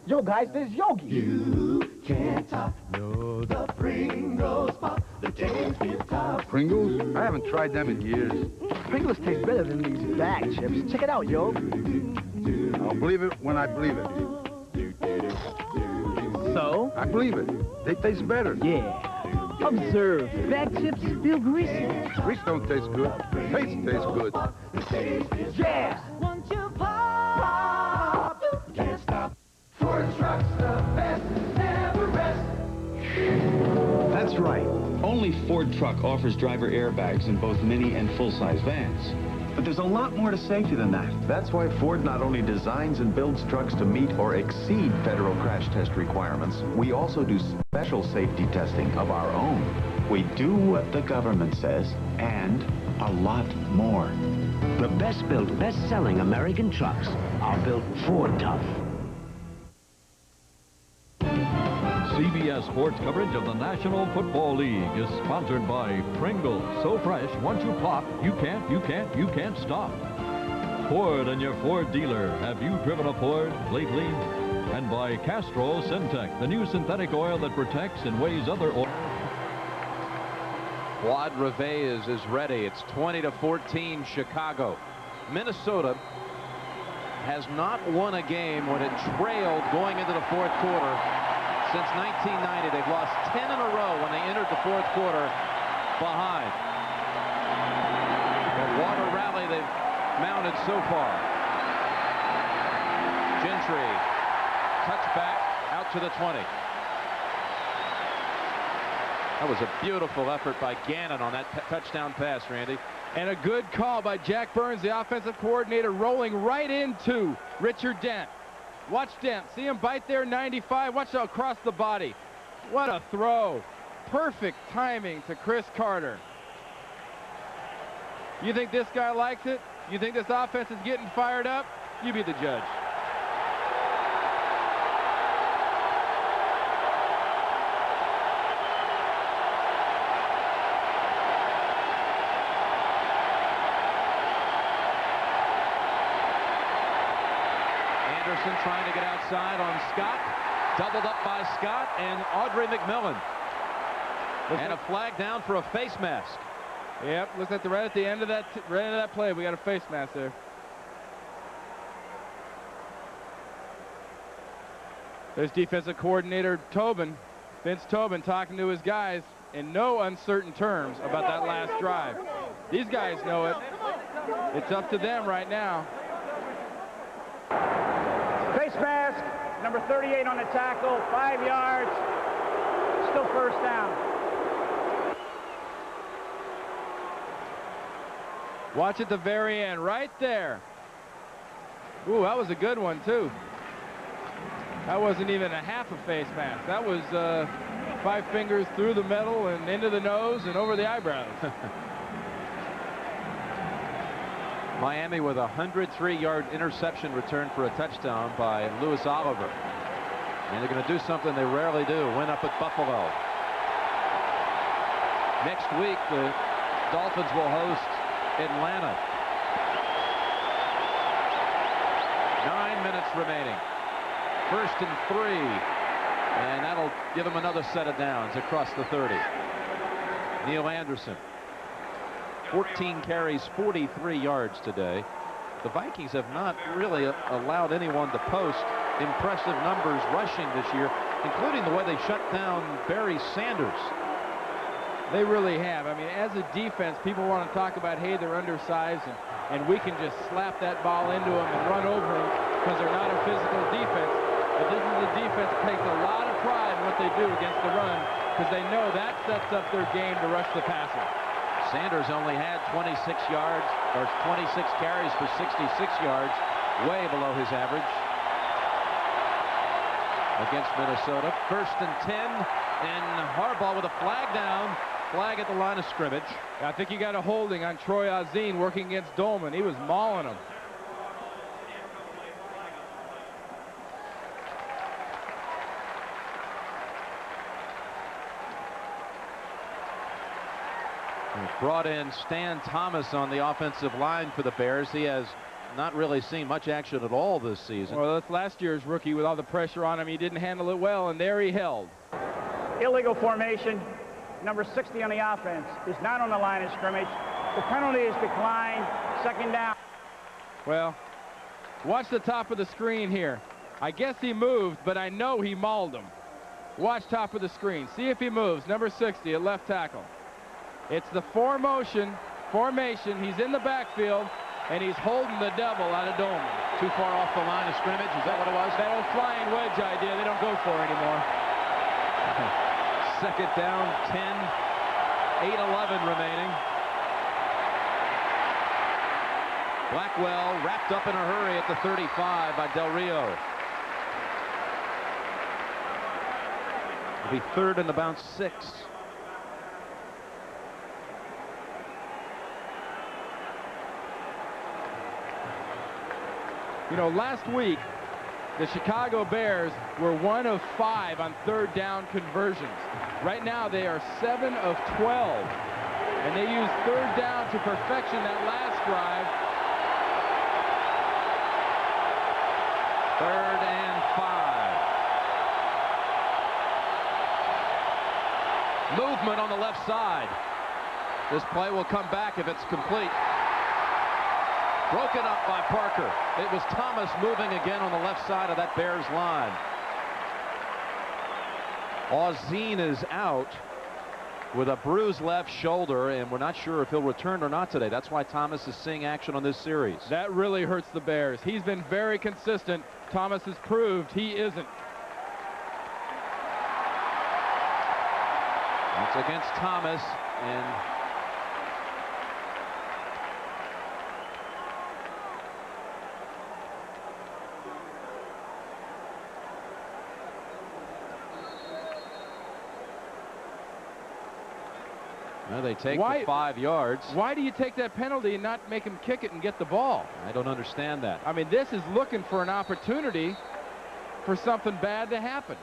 Yo, guys, this is Yogi. You can't top the Pringles pop. The taste is top. Pringles? I haven't tried them in years. Pringles taste better than these bag chips. Check it out, yo. I'll believe it when I believe it. So? I believe it. They taste better. Yeah. Observe. Bag chips feel greasy. Grease don't taste good. Taste tastes good. Yeah! Once you pop, you can't stop. Ford trucks, the best, never rest. That's right. Only Ford Truck offers driver airbags in both mini and full-size vans. But there's a lot more to safety than that. That's why Ford not only designs and builds trucks to meet or exceed federal crash test requirements, we also do special safety testing of our own. We do what the government says, and a lot more. The best-built, best-selling American trucks are built Ford tough. CBS Sports coverage of the National Football League is sponsored by Pringles. So fresh, once you pop, you can't stop. Ford and your Ford dealer. Have you driven a Ford lately? And by Castrol Syntec, the new synthetic oil that protects and weighs other oil. Claude Rivet is ready. It's 20-14 Chicago. Minnesota has not won a game when it trailed going into the fourth quarter. Since 1990, they've lost 10 in a row when they entered the fourth quarter behind. The water rally they've mounted so far. Gentry, touchback out to the 20. That was a beautiful effort by Gannon on that touchdown pass, Randy. And a good call by Jack Burns, the offensive coordinator, rolling right into Richard Dent. Watch Dent. See him bite there, 95. Watch out across the body. What a throw. Perfect timing to Chris Carter. You think this guy likes it? You think this offense is getting fired up? You be the judge. Trying to get outside on Scott, doubled up by Scott and Audrey McMillan, and a flag down for a face mask. Yep, looks like right at the end of that play, we got a face mask there. There's defensive coordinator Tobin, Vince Tobin, talking to his guys in no uncertain terms about that last drive. These guys know it. It's up to them right now. Face mask, number 38 on the tackle, 5 yards, still first down. Watch at the very end, right there. Ooh, that was a good one, too. That wasn't even a half a face mask. That was 5 fingers through the metal and into the nose and over the eyebrows. Miami with a 103-yard interception return for a touchdown by Louis Oliver. And they're going to do something they rarely do, win up at Buffalo. Next week, the Dolphins will host Atlanta. 9 minutes remaining. 1st and 3. And that'll give them another set of downs across the 30. Neil Anderson. 14 carries, 43 yards today. The Vikings have not really allowed anyone to post impressive numbers rushing this year, including the way they shut down Barry Sanders. They really have. I mean, as a defense, people want to talk about, hey, they're undersized, and we can just slap that ball into them and run over them because they're not a physical defense. But this is a defense that takes a lot of pride in what they do against the run because they know that sets up their game to rush the passer. Sanders only had 26 yards, or 26 carries for 66 yards, way below his average against Minnesota. 1st and 10, and Harbaugh with a flag down, flag at the line of scrimmage. I think you got a holding on Troy Azine working against Dolman. He was mauling him. brought in Stan Thomas on the offensive line for the Bears. He has not really seen much action at all this season. Well, that's last year's rookie with all the pressure on him. He didn't handle it well, and there he held. Illegal formation. Number 60 on the offense is not on the line of scrimmage. The penalty is declined. Second down. Well, watch the top of the screen here. I guess he moved, but I know he mauled him. Watch top of the screen. See if he moves. Number 60 at left tackle. It's the formation. He's in the backfield, and he's holding the devil out of Dolman. Too far off the line of scrimmage. Is that what it was? That old flying wedge idea they don't go for anymore. Second down, 10, 8:11 remaining. Blackwell wrapped up in a hurry at the 35 by Del Rio. It'll be third and about 6. You know, last week, the Chicago Bears were 1 of 5 on third down conversions. Right now, they are 7 of 12. And they used third down to perfection that last drive. Third and 5. Movement on the left side. This play will come back if it's complete. Broken up by Parker. It was Thomas moving again on the left side of that Bears line. Auzine is out with a bruised left shoulder, and we're not sure if he'll return or not today. That's why Thomas is seeing action on this series. That really hurts the Bears. He's been very consistent. Thomas has proved he isn't. It's against Thomas, and well, they take the 5 yards. Why do you take that penalty and not make him kick it and get the ball? I don't understand that. I mean, this is looking for an opportunity for something bad to happen.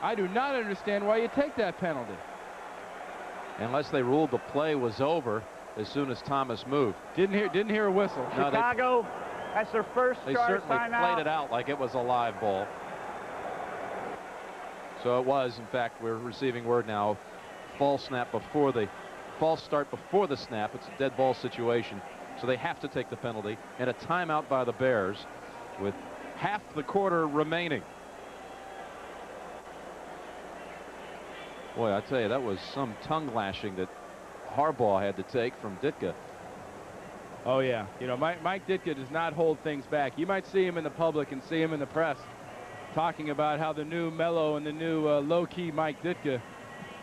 I do not understand why you take that penalty. Unless they ruled the play was over as soon as Thomas moved. Didn't hear a whistle. No, Chicago, that's their first they charge certainly timeout. played it out like it was a live ball. So it was, in fact, we're receiving word now. False start before the snap. It's a dead ball situation. So they have to take the penalty, and a timeout by the Bears with half the quarter remaining. Boy, I tell you, that was some tongue lashing that Harbaugh had to take from Ditka. Oh, yeah. You know, Mike Ditka does not hold things back. You might see him in the public and see him in the press talking about how the new mellow and the new low-key Mike Ditka.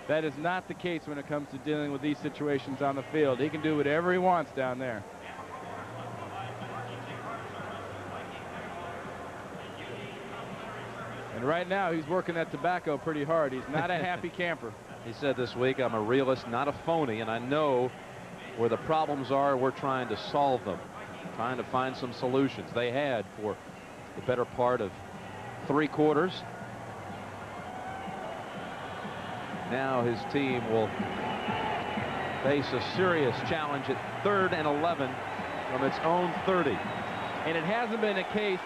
That is not the case when it comes to dealing with these situations on the field. He can do whatever he wants down there. And right now, he's working that tobacco pretty hard. He's not a happy camper. He said this week, I'm a realist, not a phony, and I know where the problems are. We're trying to solve them, trying to find some solutions. They had for the better part of 3 quarters. Now his team will face a serious challenge at 3rd and 11 from its own 30. And it hasn't been a case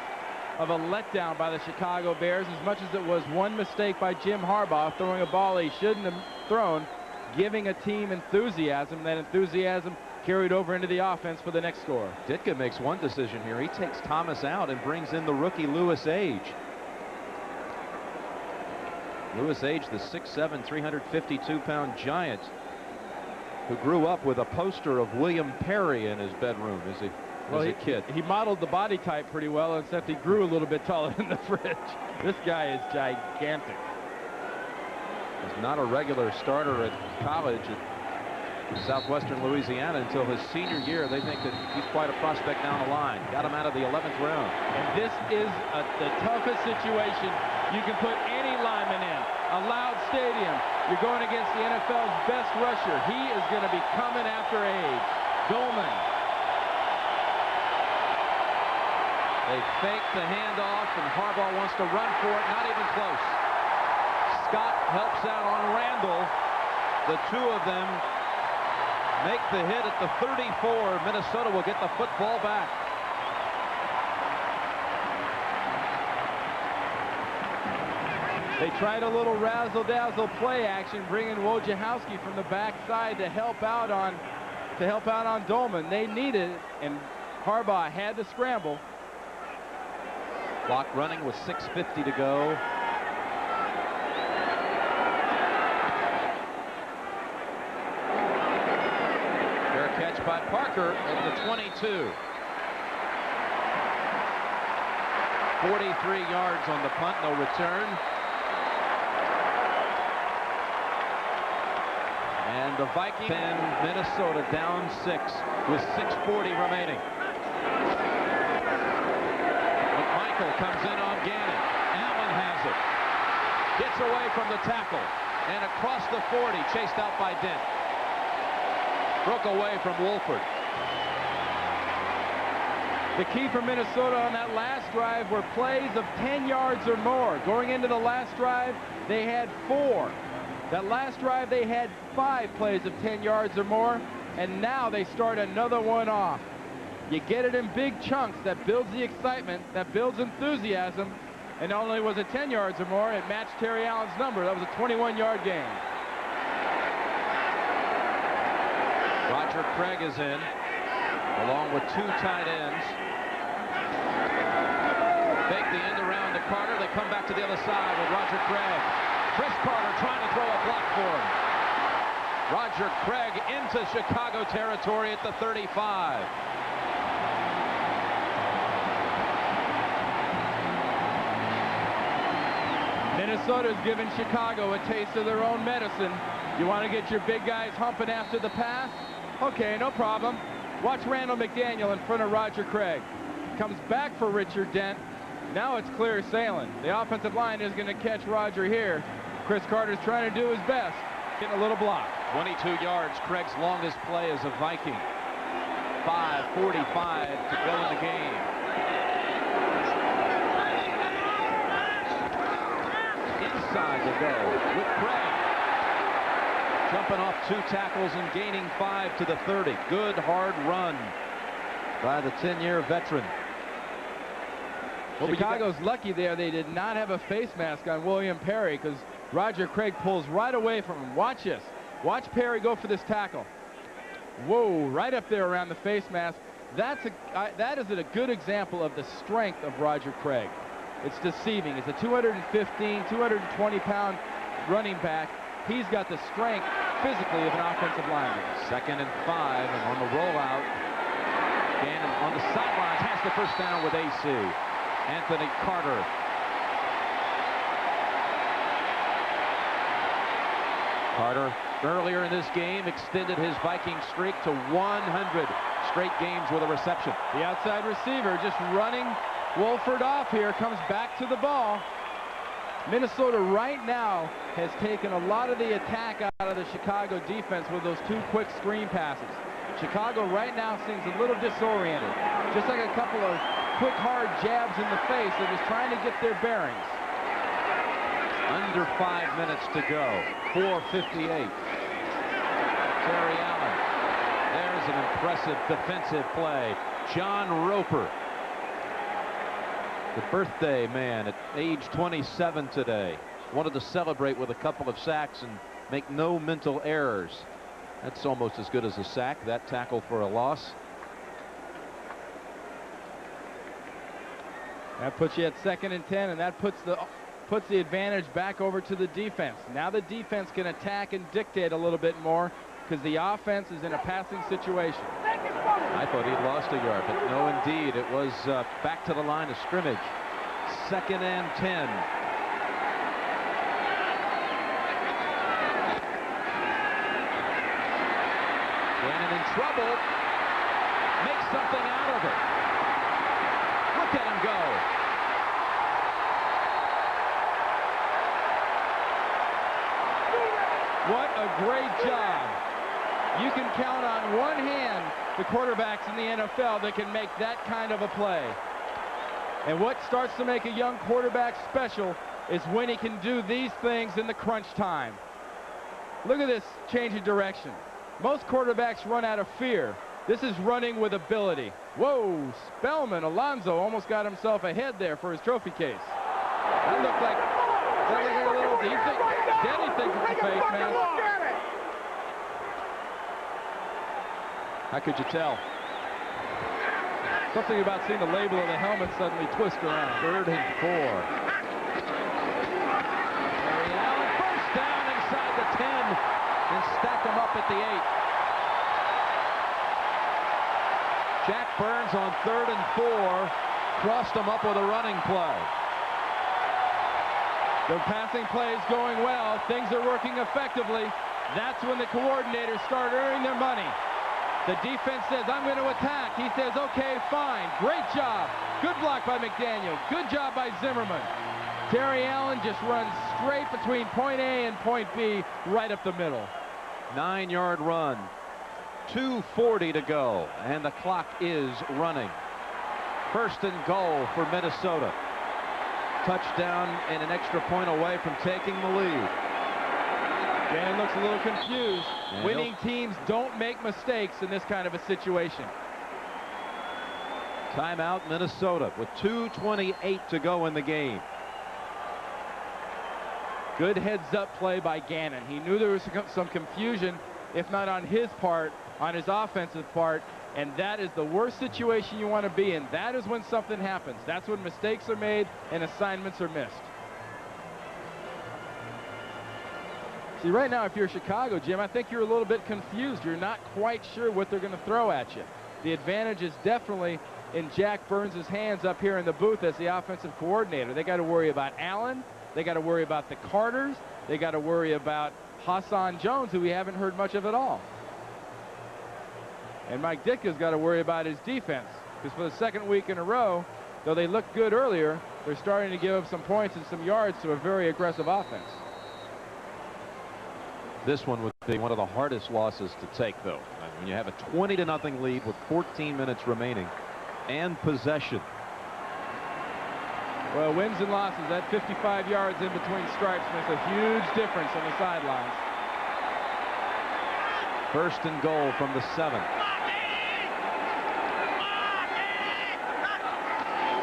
of a letdown by the Chicago Bears as much as it was one mistake by Jim Harbaugh throwing a ball he shouldn't have thrown, giving a team enthusiasm. That enthusiasm carried over into the offense for the next score. Ditka makes one decision here. He takes Thomas out and brings in the rookie Louis Age. Louis Age, the 6'7", 352-pound giant who grew up with a poster of William Perry in his bedroom as a kid. He modeled the body type pretty well, except he grew a little bit taller than the fridge. This guy is gigantic. He's not a regular starter at college at Southwestern Louisiana until his senior year. They think that he's quite a prospect down the line. Got him out of the 11th round. And this is the toughest situation you can put any lineman in. A loud stadium. You're going against the NFL's best rusher. He is going to be coming after Age. Dolman. They fake the handoff, and Harbaugh wants to run for it. Not even close. Scott helps out on Randall. The two of them make the hit at the 34. Minnesota will get the football back. They tried a little razzle-dazzle play action, bringing Wojciechowski from the backside to help out on Dolman. They needed it, and Harbaugh had to scramble. Clock running with 6:50 to go. Fair catch by Parker at the 22. 43 yards on the punt, no return. And the Vikings and Minnesota down 6 with 6:40 remaining. McMichael comes in on Gannon. Allen has it. Gets away from the tackle. And across the 40, chased out by Dent. Broke away from Wolford. The key for Minnesota on that last drive were plays of 10 yards or more. Going into the last drive, they had 4. That last drive, they had 5 plays of 10 yards or more, and now they start another one off. You get it in big chunks. That builds the excitement, that builds enthusiasm, and not only was it 10 yards or more, it matched Terry Allen's number. That was a 21-yard gain. Roger Craig is in, along with 2 tight ends. Fake the end around to Carter. They come back to the other side with Roger Craig. Chris Carter trying to throw a block for him. Roger Craig into Chicago territory at the 35. Minnesota's giving Chicago a taste of their own medicine. You want to get your big guys humping after the pass? Okay, no problem. Watch Randall McDaniel in front of Roger Craig. Comes back for Richard Dent. Now it's clear sailing. The offensive line is going to catch Roger here. Chris Carter's trying to do his best. Getting a little block. 22 yards, Craig's longest play as a Viking. 5:45 to go in the game. Inside to go with Craig. Jumping off 2 tackles and gaining 5 to the 30. Good hard run by the 10-year veteran. Chicago's lucky there. They did not have a face mask on William Perry because Roger Craig pulls right away from him. Watch this. Watch Perry go for this tackle. Whoa, right up there around the face mask. That is a good example of the strength of Roger Craig. It's deceiving. It's a 215, 220-pound running back. He's got the strength physically of an offensive lineman. 2nd and 5, and on the rollout, Gannon on the sidelines has the first down with AC. Anthony Carter. Carter, earlier in this game, extended his Viking streak to 100 straight games with a reception. The outside receiver just running Wolford off here, comes back to the ball. Minnesota right now has taken a lot of the attack out of the Chicago defense with those 2 quick screen passes. Chicago right now seems a little disoriented. Just like a couple of quick, hard jabs in the face. They're just trying to get their bearings. Under 5 minutes to go. 4:58. Terry Allen. There's an impressive defensive play. John Roper. The birthday man at age 27 today. Wanted to celebrate with a couple of sacks and make no mental errors. That's almost as good as a sack. That tackle for a loss. That puts you at 2nd and 10, and that puts the advantage back over to the defense. Now the defense can attack and dictate a little bit more because the offense is in a passing situation. I thought he'd lost a yard, but no, indeed. It was back to the line of scrimmage. 2nd and 10. Gannon in trouble. Makes something out of it. Look at him go. What a great job. You can count on one hand the quarterbacks in the NFL that can make that kind of a play. And what starts to make a young quarterback special is when he can do these things in the crunch time. Look at this change of direction. Most quarterbacks run out of fear. This is running with ability. Whoa, Spellman, Alonzo almost got himself ahead there for his trophy case. That looked like a little, do you think, Denny thinks it's a face, man. How could you tell? Something about seeing the label of the helmet suddenly twist around. 3rd and 4. Terry Allen, first down inside the 10, and stack them up at the 8. Jack Burns on 3rd and 4, crossed them up with a running play. The passing play is going well. Things are working effectively. That's when the coordinators start earning their money. The defense says, I'm going to attack. He says, okay, fine. Great job. Good block by McDaniel. Good job by Zimmerman. Terry Allen just runs straight between point A and point B, right up the middle. 9-yard run. 2:40 to go, and the clock is running. 1st and goal for Minnesota. Touchdown and an extra point away from taking the lead. Dan looks a little confused. And winning teams don't make mistakes in this kind of a situation. Timeout, Minnesota, with 2:28 to go in the game. Good heads-up play by Gannon. He knew there was some confusion, if not on his part, on his offensive part, and that is the worst situation you want to be in. That is when something happens. That's when mistakes are made and assignments are missed. See, right now, if you're Chicago, Jim, I think you're a little bit confused. You're not quite sure what they're going to throw at you. The advantage is definitely in Jack Burns' hands up here in the booth as the offensive coordinator. They got to worry about Allen. They got to worry about the Carters. They got to worry about Hassan Jones, who we haven't heard much of at all. And Mike Ditka's got to worry about his defense, because for the 2nd week in a row, though they looked good earlier, they're starting to give up some points and some yards to a very aggressive offense. This one would be one of the hardest losses to take, though. When you have a 20-0 lead with 14 minutes remaining and possession. Well, wins and losses, that 55 yards in between stripes makes a huge difference on the sidelines. 1st and goal from the 7.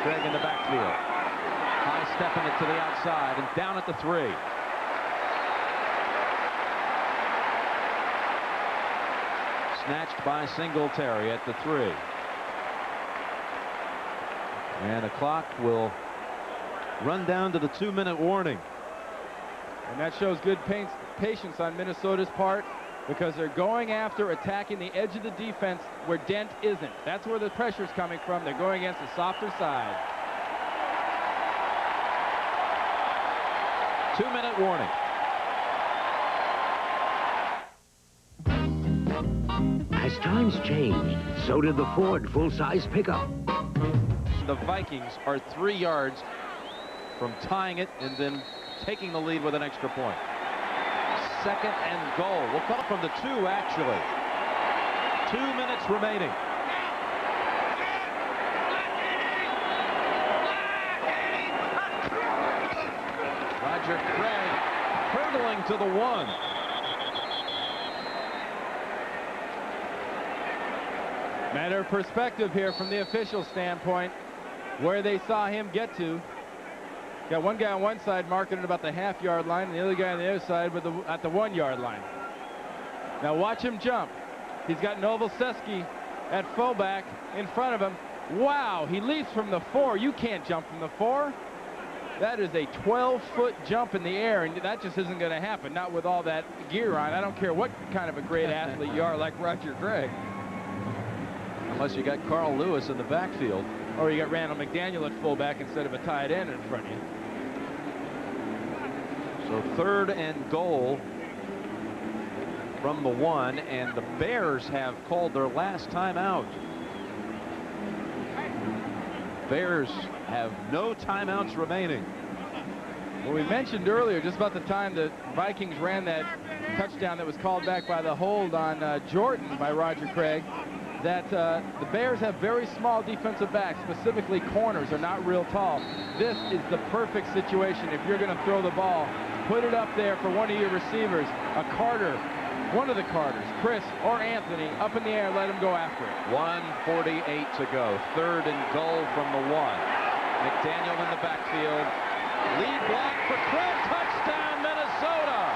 Craig in the backfield. High stepping it to the outside and down at the 3. Snatched by Singletary at the 3. And the clock will run down to the 2-minute warning. And that shows good patience on Minnesota's part, because they're going after attacking the edge of the defense where Dent isn't. That's where the pressure's coming from. They're going against the softer side. 2-minute warning. As times changed, so did the Ford full-size pickup. The Vikings are 3 yards from tying it and then taking the lead with an extra point. 2nd and goal. We'll come from the 2, actually. 2 minutes remaining. Roger Craig hurdling to the 1. Matter of perspective here from the official standpoint, where they saw him get to. Got one guy on one side marking it about the half-yard line, and the other guy on the other side with at the 1-yard line. Now watch him jump. He's got Novoselsky at fullback in front of him. Wow, he leaps from the 4. You can't jump from the 4. That is a 12-foot jump in the air, and that just isn't going to happen, not with all that gear on. I don't care what kind of a great athlete you are, like Roger Craig. Unless you got Carl Lewis in the backfield. Or you got Randall McDaniel at fullback instead of a tight end in front of you. So 3rd and goal from the 1, and the Bears have called their last timeout. Bears have no timeouts remaining. Well, we mentioned earlier, just about the time the Vikings ran that touchdown that was called back by the hold on Jordan by Roger Craig, that the Bears have very small defensive backs, specifically corners are not real tall. This is the perfect situation if you're going to throw the ball. Put it up there for one of your receivers, a Carter, One of the Carters, Chris or Anthony, up in the air, let him go after it. 1:48 to go. 3rd and goal from the 1. McDaniel in the backfield. Lead block for Craig. Touchdown, Minnesota.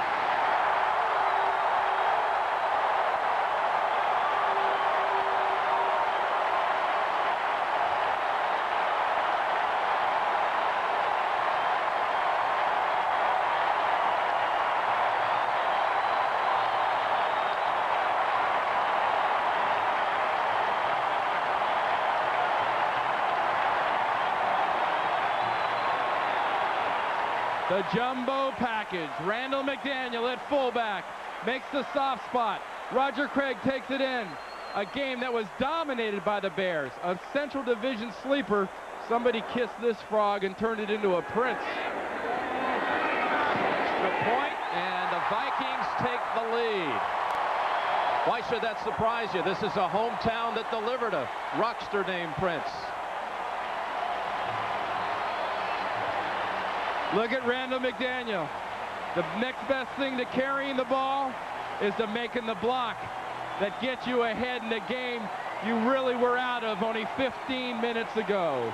The jumbo package. Randall McDaniel at fullback makes the soft spot. Roger Craig takes it in. A game that was dominated by the Bears. A Central Division sleeper. Somebody kissed this frog and turned it into a prince. Extra point, and the Vikings take the lead. Why should that surprise you? This is a hometown that delivered a rockster named Prince. Look at Randall McDaniel. The next best thing to carrying the ball is to making the block that gets you ahead in the game you really were out of only 15 minutes ago.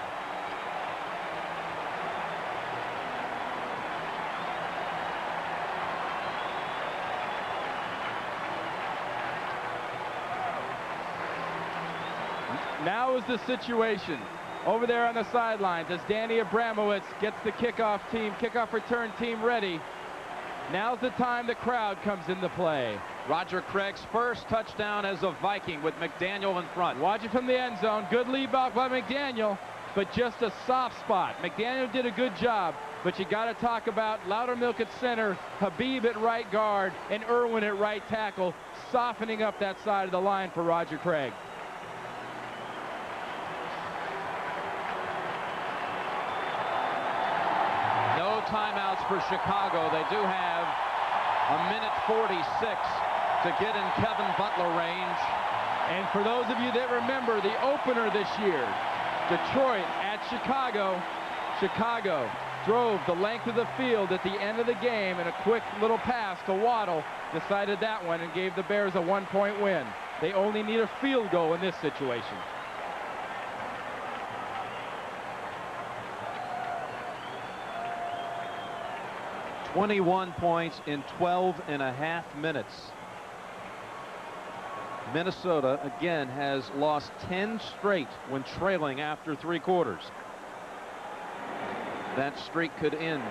Now is the situation. Over there on the sidelines as Danny Abramowitz gets the kickoff return team ready. Now's the time the crowd comes into play. Roger Craig's first touchdown as a Viking with McDaniel in front. Watch it from the end zone. Good lead block by McDaniel, but just a soft spot. McDaniel did a good job, but you got to talk about Loudermilk at center, Habib at right guard, and Irwin at right tackle, softening up that side of the line for Roger Craig. Timeouts for Chicago. They do have 1:46 to get in Kevin Butler range. And for those of you that remember the opener this year, Detroit at Chicago. Chicago drove the length of the field at the end of the game, and a quick little pass to Waddle decided that one and gave the Bears a 1-point win. They only need a field goal in this situation. 21 points in 12.5 minutes. Minnesota, again, has lost 10 straight when trailing after 3 quarters. That streak could end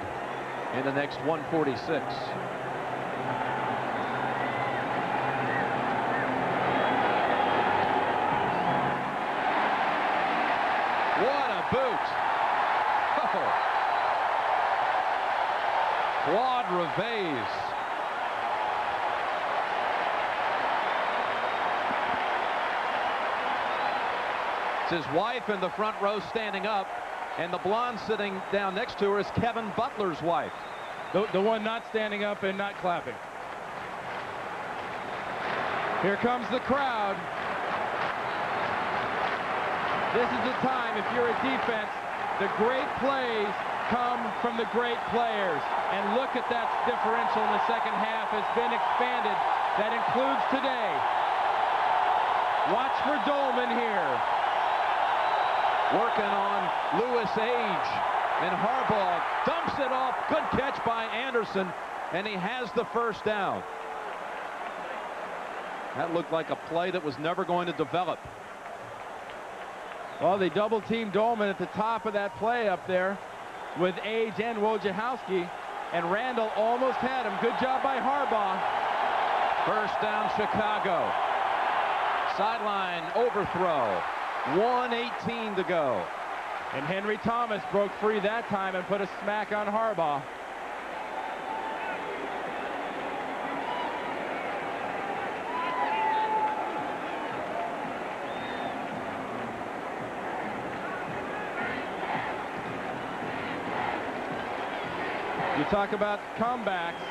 in the next 1:46. What a boot. Oh. Claude Reves. It's his wife in the front row standing up, and the blonde sitting down next to her is Kevin Butler's wife. The one not standing up and not clapping. Here comes the crowd. This is the time, if you're a defense, the great plays come from the great players. And look at that differential in the second half has been expanded. That includes today. Watch for Dolman here. Working on Lewis Age. And Harbaugh dumps it off. Good catch by Anderson. And he has the first down. That looked like a play that was never going to develop. Well, they double-teamed Dolman at the top of that play up there with Age and Wojciechowski, and Randall almost had him. Good job by Harbaugh. First down, Chicago. Sideline overthrow. 1:18 to go. And Henry Thomas broke free that time and put a smack on Harbaugh. You talk about comebacks.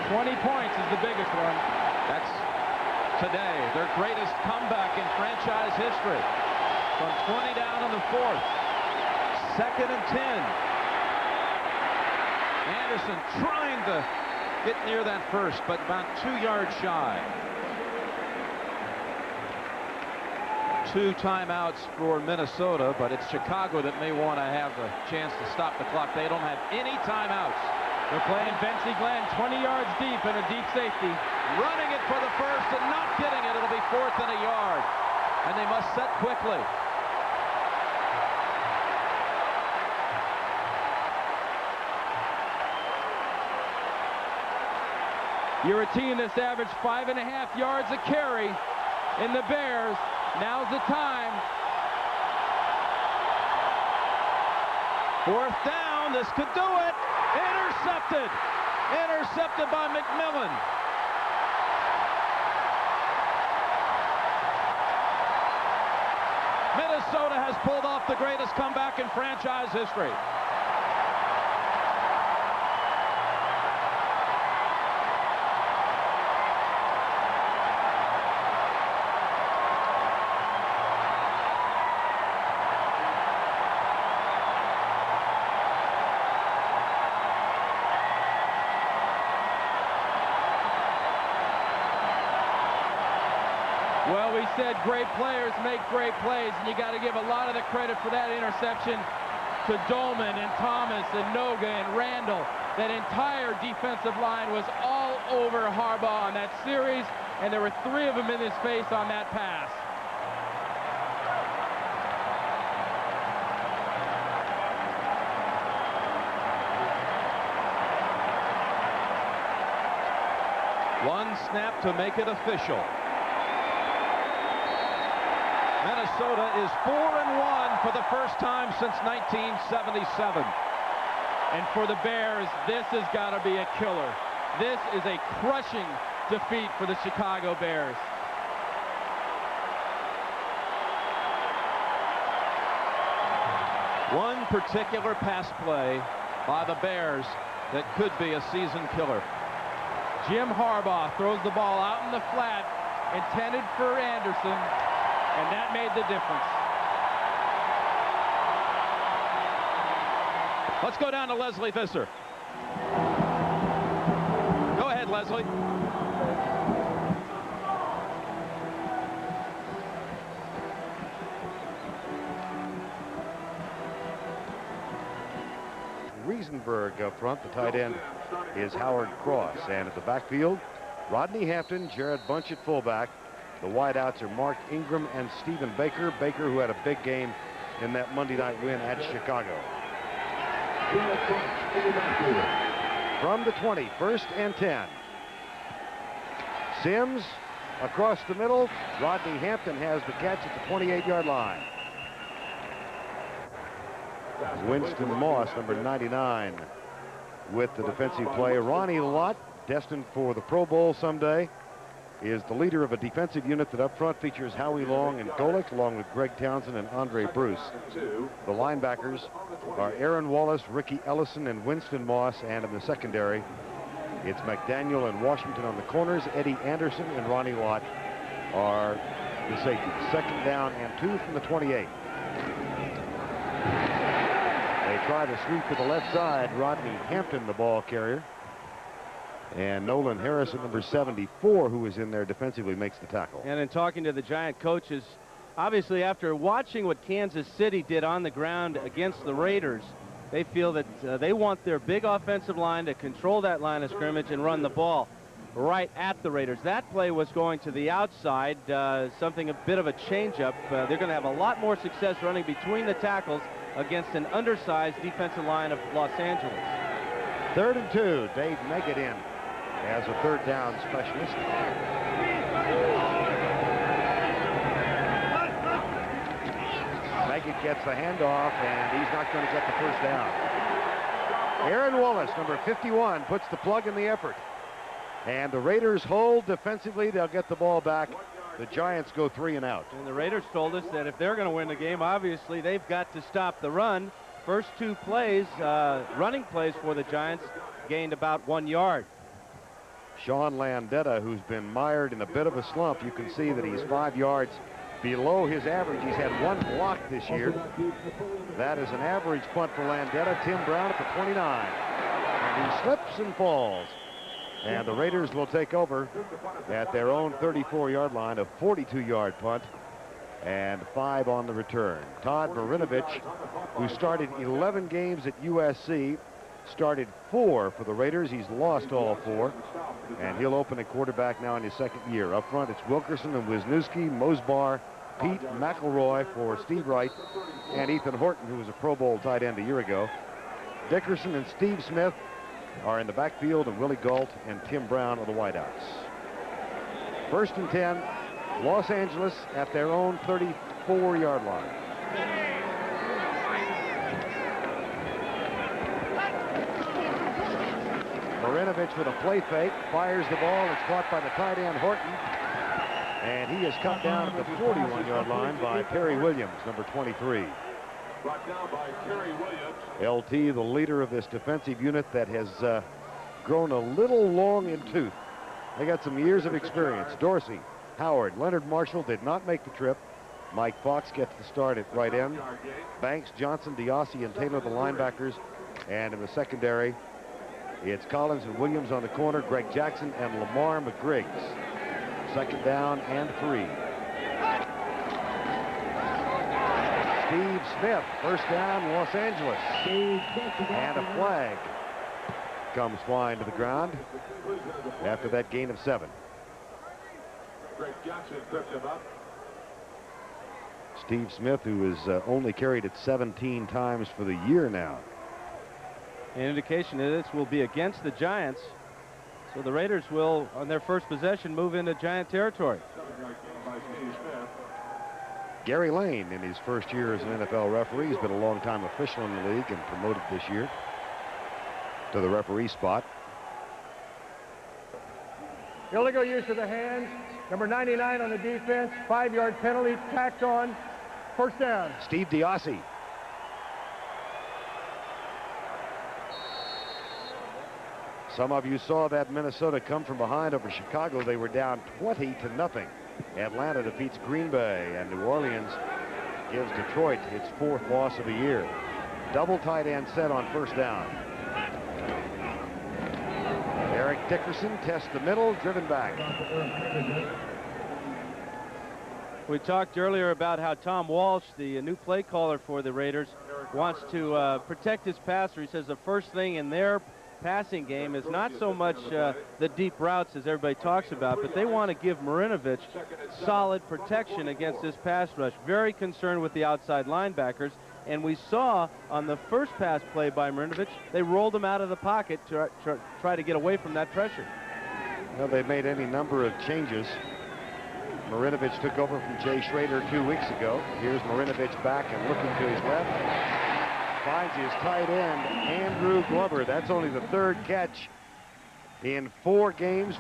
20 points is the biggest one. That's today their greatest comeback in franchise history. From 20 down in the 4th. 2nd and 10. Anderson trying to get near that first, but about 2 yards shy. 2 timeouts for Minnesota, but it's Chicago that may want to have a chance to stop the clock. They don't have any timeouts. They're playing Betsy Glenn 20 yards deep in a deep safety. Running it for the first and not getting it. It'll be 4th and a yard. And they must set quickly. You're a team that's averaged 5.5 yards a carry in the Bears. Now's the time. 4th down. This could do it. Intercepted. Intercepted by McMillan. Minnesota has pulled off the greatest comeback in franchise history. Well, we said great players make great plays, and you got to give a lot of the credit for that interception to Dolman and Thomas and Noga and Randall. That entire defensive line was all over Harbaugh on that series, and there were 3 of them in his face on that pass. One snap to make it official. Minnesota is 4-1 for the first time since 1977. And for the Bears, this has got to be a killer. This is a crushing defeat for the Chicago Bears. One particular pass play by the Bears that could be a season killer. Jim Harbaugh throws the ball out in the flat, intended for Anderson, and that made the difference. Let's go down to Leslie Visser. Go ahead, Leslie. Riesenberg up front. The tight end is Howard Cross. And at the backfield, Rodney Hampton, Jared Bunch at fullback. The wideouts are Mark Ingram and Stephen Baker. Baker, who had a big game in that Monday night win at Chicago. From the 20, 1st and 10. Sims across the middle. Rodney Hampton has the catch at the 28-yard line. Winston Moss, number 99, with the defensive play. Ronnie Lott, destined for the Pro Bowl someday, is the leader of a defensive unit that up front features Howie Long and Golick, along with Greg Townsend and Andre Bruce. The linebackers are Aaron Wallace, Ricky Ellison, and Winston Moss, and in the secondary, it's McDaniel and Washington on the corners. Eddie Anderson and Ronnie Lott are the safeties. 2nd down and 2 from the 28. They try to sweep to the left side. Rodney Hampton, the ball carrier. And Nolan Harrison, number 74, who is in there defensively, makes the tackle. And in talking to the Giant coaches, obviously after watching what Kansas City did on the ground against the Raiders, they feel that they want their big offensive line to control that line of scrimmage and run the ball right at the Raiders. That play was going to the outside, something a bit of a changeup. They're going to have a lot more success running between the tackles against an undersized defensive line of Los Angeles. 3rd and 2. Dave Meggett in as a 3rd down specialist. Meggett gets the handoff, and he's not going to get the 1st down. Aaron Wallace, number 51, puts the plug in the effort. And the Raiders hold defensively. They'll get the ball back. The Giants go 3 and out. And the Raiders told us that if they're going to win the game, obviously they've got to stop the run. First 2 plays, running plays for the Giants, gained about 1 yard. Sean Landetta, who's been mired in a bit of a slump, you can see that he's 5 yards below his average. He's had 1 block this year. That is an average punt for Landetta. Tim Brown at the 29. And he slips and falls. And the Raiders will take over at their own 34-yard line, a 42-yard punt, and 5 on the return. Todd Marinovich, who started 11 games at USC, started 4 for the Raiders. He's lost all 4, and he'll open at quarterback now in his second year. Up front, it's Wilkerson and Wisniewski, Mosbar, Pete McElroy for Steve Wright, and Ethan Horton, who was a Pro Bowl tight end a year ago. Dickerson and Steve Smith are in the backfield, and Willie Gault and Tim Brown are the wideouts. 1st and 10, Los Angeles at their own 34-yard line. Marinovich with a play fake, fires the ball. It's caught by the tight end Horton, and he is cut down at the 41-yard line by Perry Williams, number 23. Brought down by Terry Williams. LT, the leader of this defensive unit that has grown a little long in tooth. They got some years of experience. Dorsey, Howard, Leonard Marshall did not make the trip. Mike Fox gets the start at right end. Banks, Johnson, Diossi, and Taylor, the linebackers. And in the secondary, it's Collins and Williams on the corner, Greg Jackson and Lamar McGriggs. 2nd down and 3. Steve Smith, 1st down, Los Angeles. And a flag comes flying to the ground after that gain of 7. Greg Johnson tripped him up. Steve Smith, who has only carried it 17 times for the year now. An indication that this will be against the Giants. So the Raiders will, on their first possession, move into Giant territory. Gary Lane, in his first year as an NFL referee, has been a long-time official in the league and promoted this year to the referee spot. Illegal use of the hands. Number 99 on the defense. 5-yard penalty tacked on. 1st down. Steve Diossi. Some of you saw that Minnesota come from behind over Chicago. They were down 20-0. Atlanta defeats Green Bay, and New Orleans gives Detroit its 4th loss of the year. Double tight end set on 1st down. Eric Dickerson tests the middle, driven back. We talked earlier about how Tom Walsh, the new play caller for the Raiders, wants to protect his passer. He says the first thing in their passing game is not so much the deep routes as everybody talks about, but they want to give Marinovich solid protection against this pass rush. Very concerned with the outside linebackers, and we saw on the first pass play by Marinovich, they rolled him out of the pocket to try to get away from that pressure. Well, they made any number of changes. Marinovich took over from Jay Schrader 2 weeks ago. Here's Marinovich back and looking to his left. Finds his tight end, Andrew Glover. That's only the 3rd catch in 4 games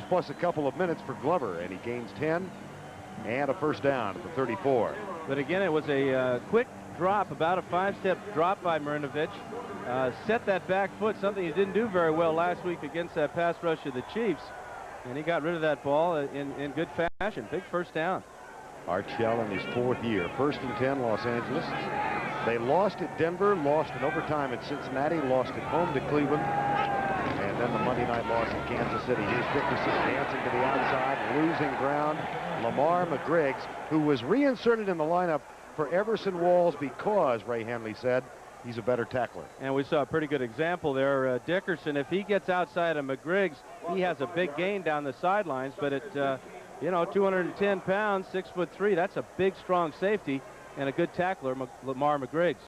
plus a couple of minutes for Glover, and he gains 10 and a 1st down at the 34. But again, it was a quick drop, about a 5-step drop by Marinovich. Set that back foot, something he didn't do very well last week against that pass rush of the Chiefs, and he got rid of that ball in good fashion. Big 1st down. Art Shell in his 4th year. 1st and 10, Los Angeles. They lost at Denver, lost in overtime at Cincinnati, lost at home to Cleveland, and then the Monday night loss at Kansas City. Here's Dickerson dancing to the outside, losing ground. Lamar McGriggs, who was reinserted in the lineup for Everson Walls because, Ray Henley said, he's a better tackler. And we saw a pretty good example there. Dickerson, if he gets outside of McGriggs, he has a big gain down the sidelines, but at, you know, 210 pounds, 6'3", that's a big, strong safety and a good tackler, Lamar McGriggs.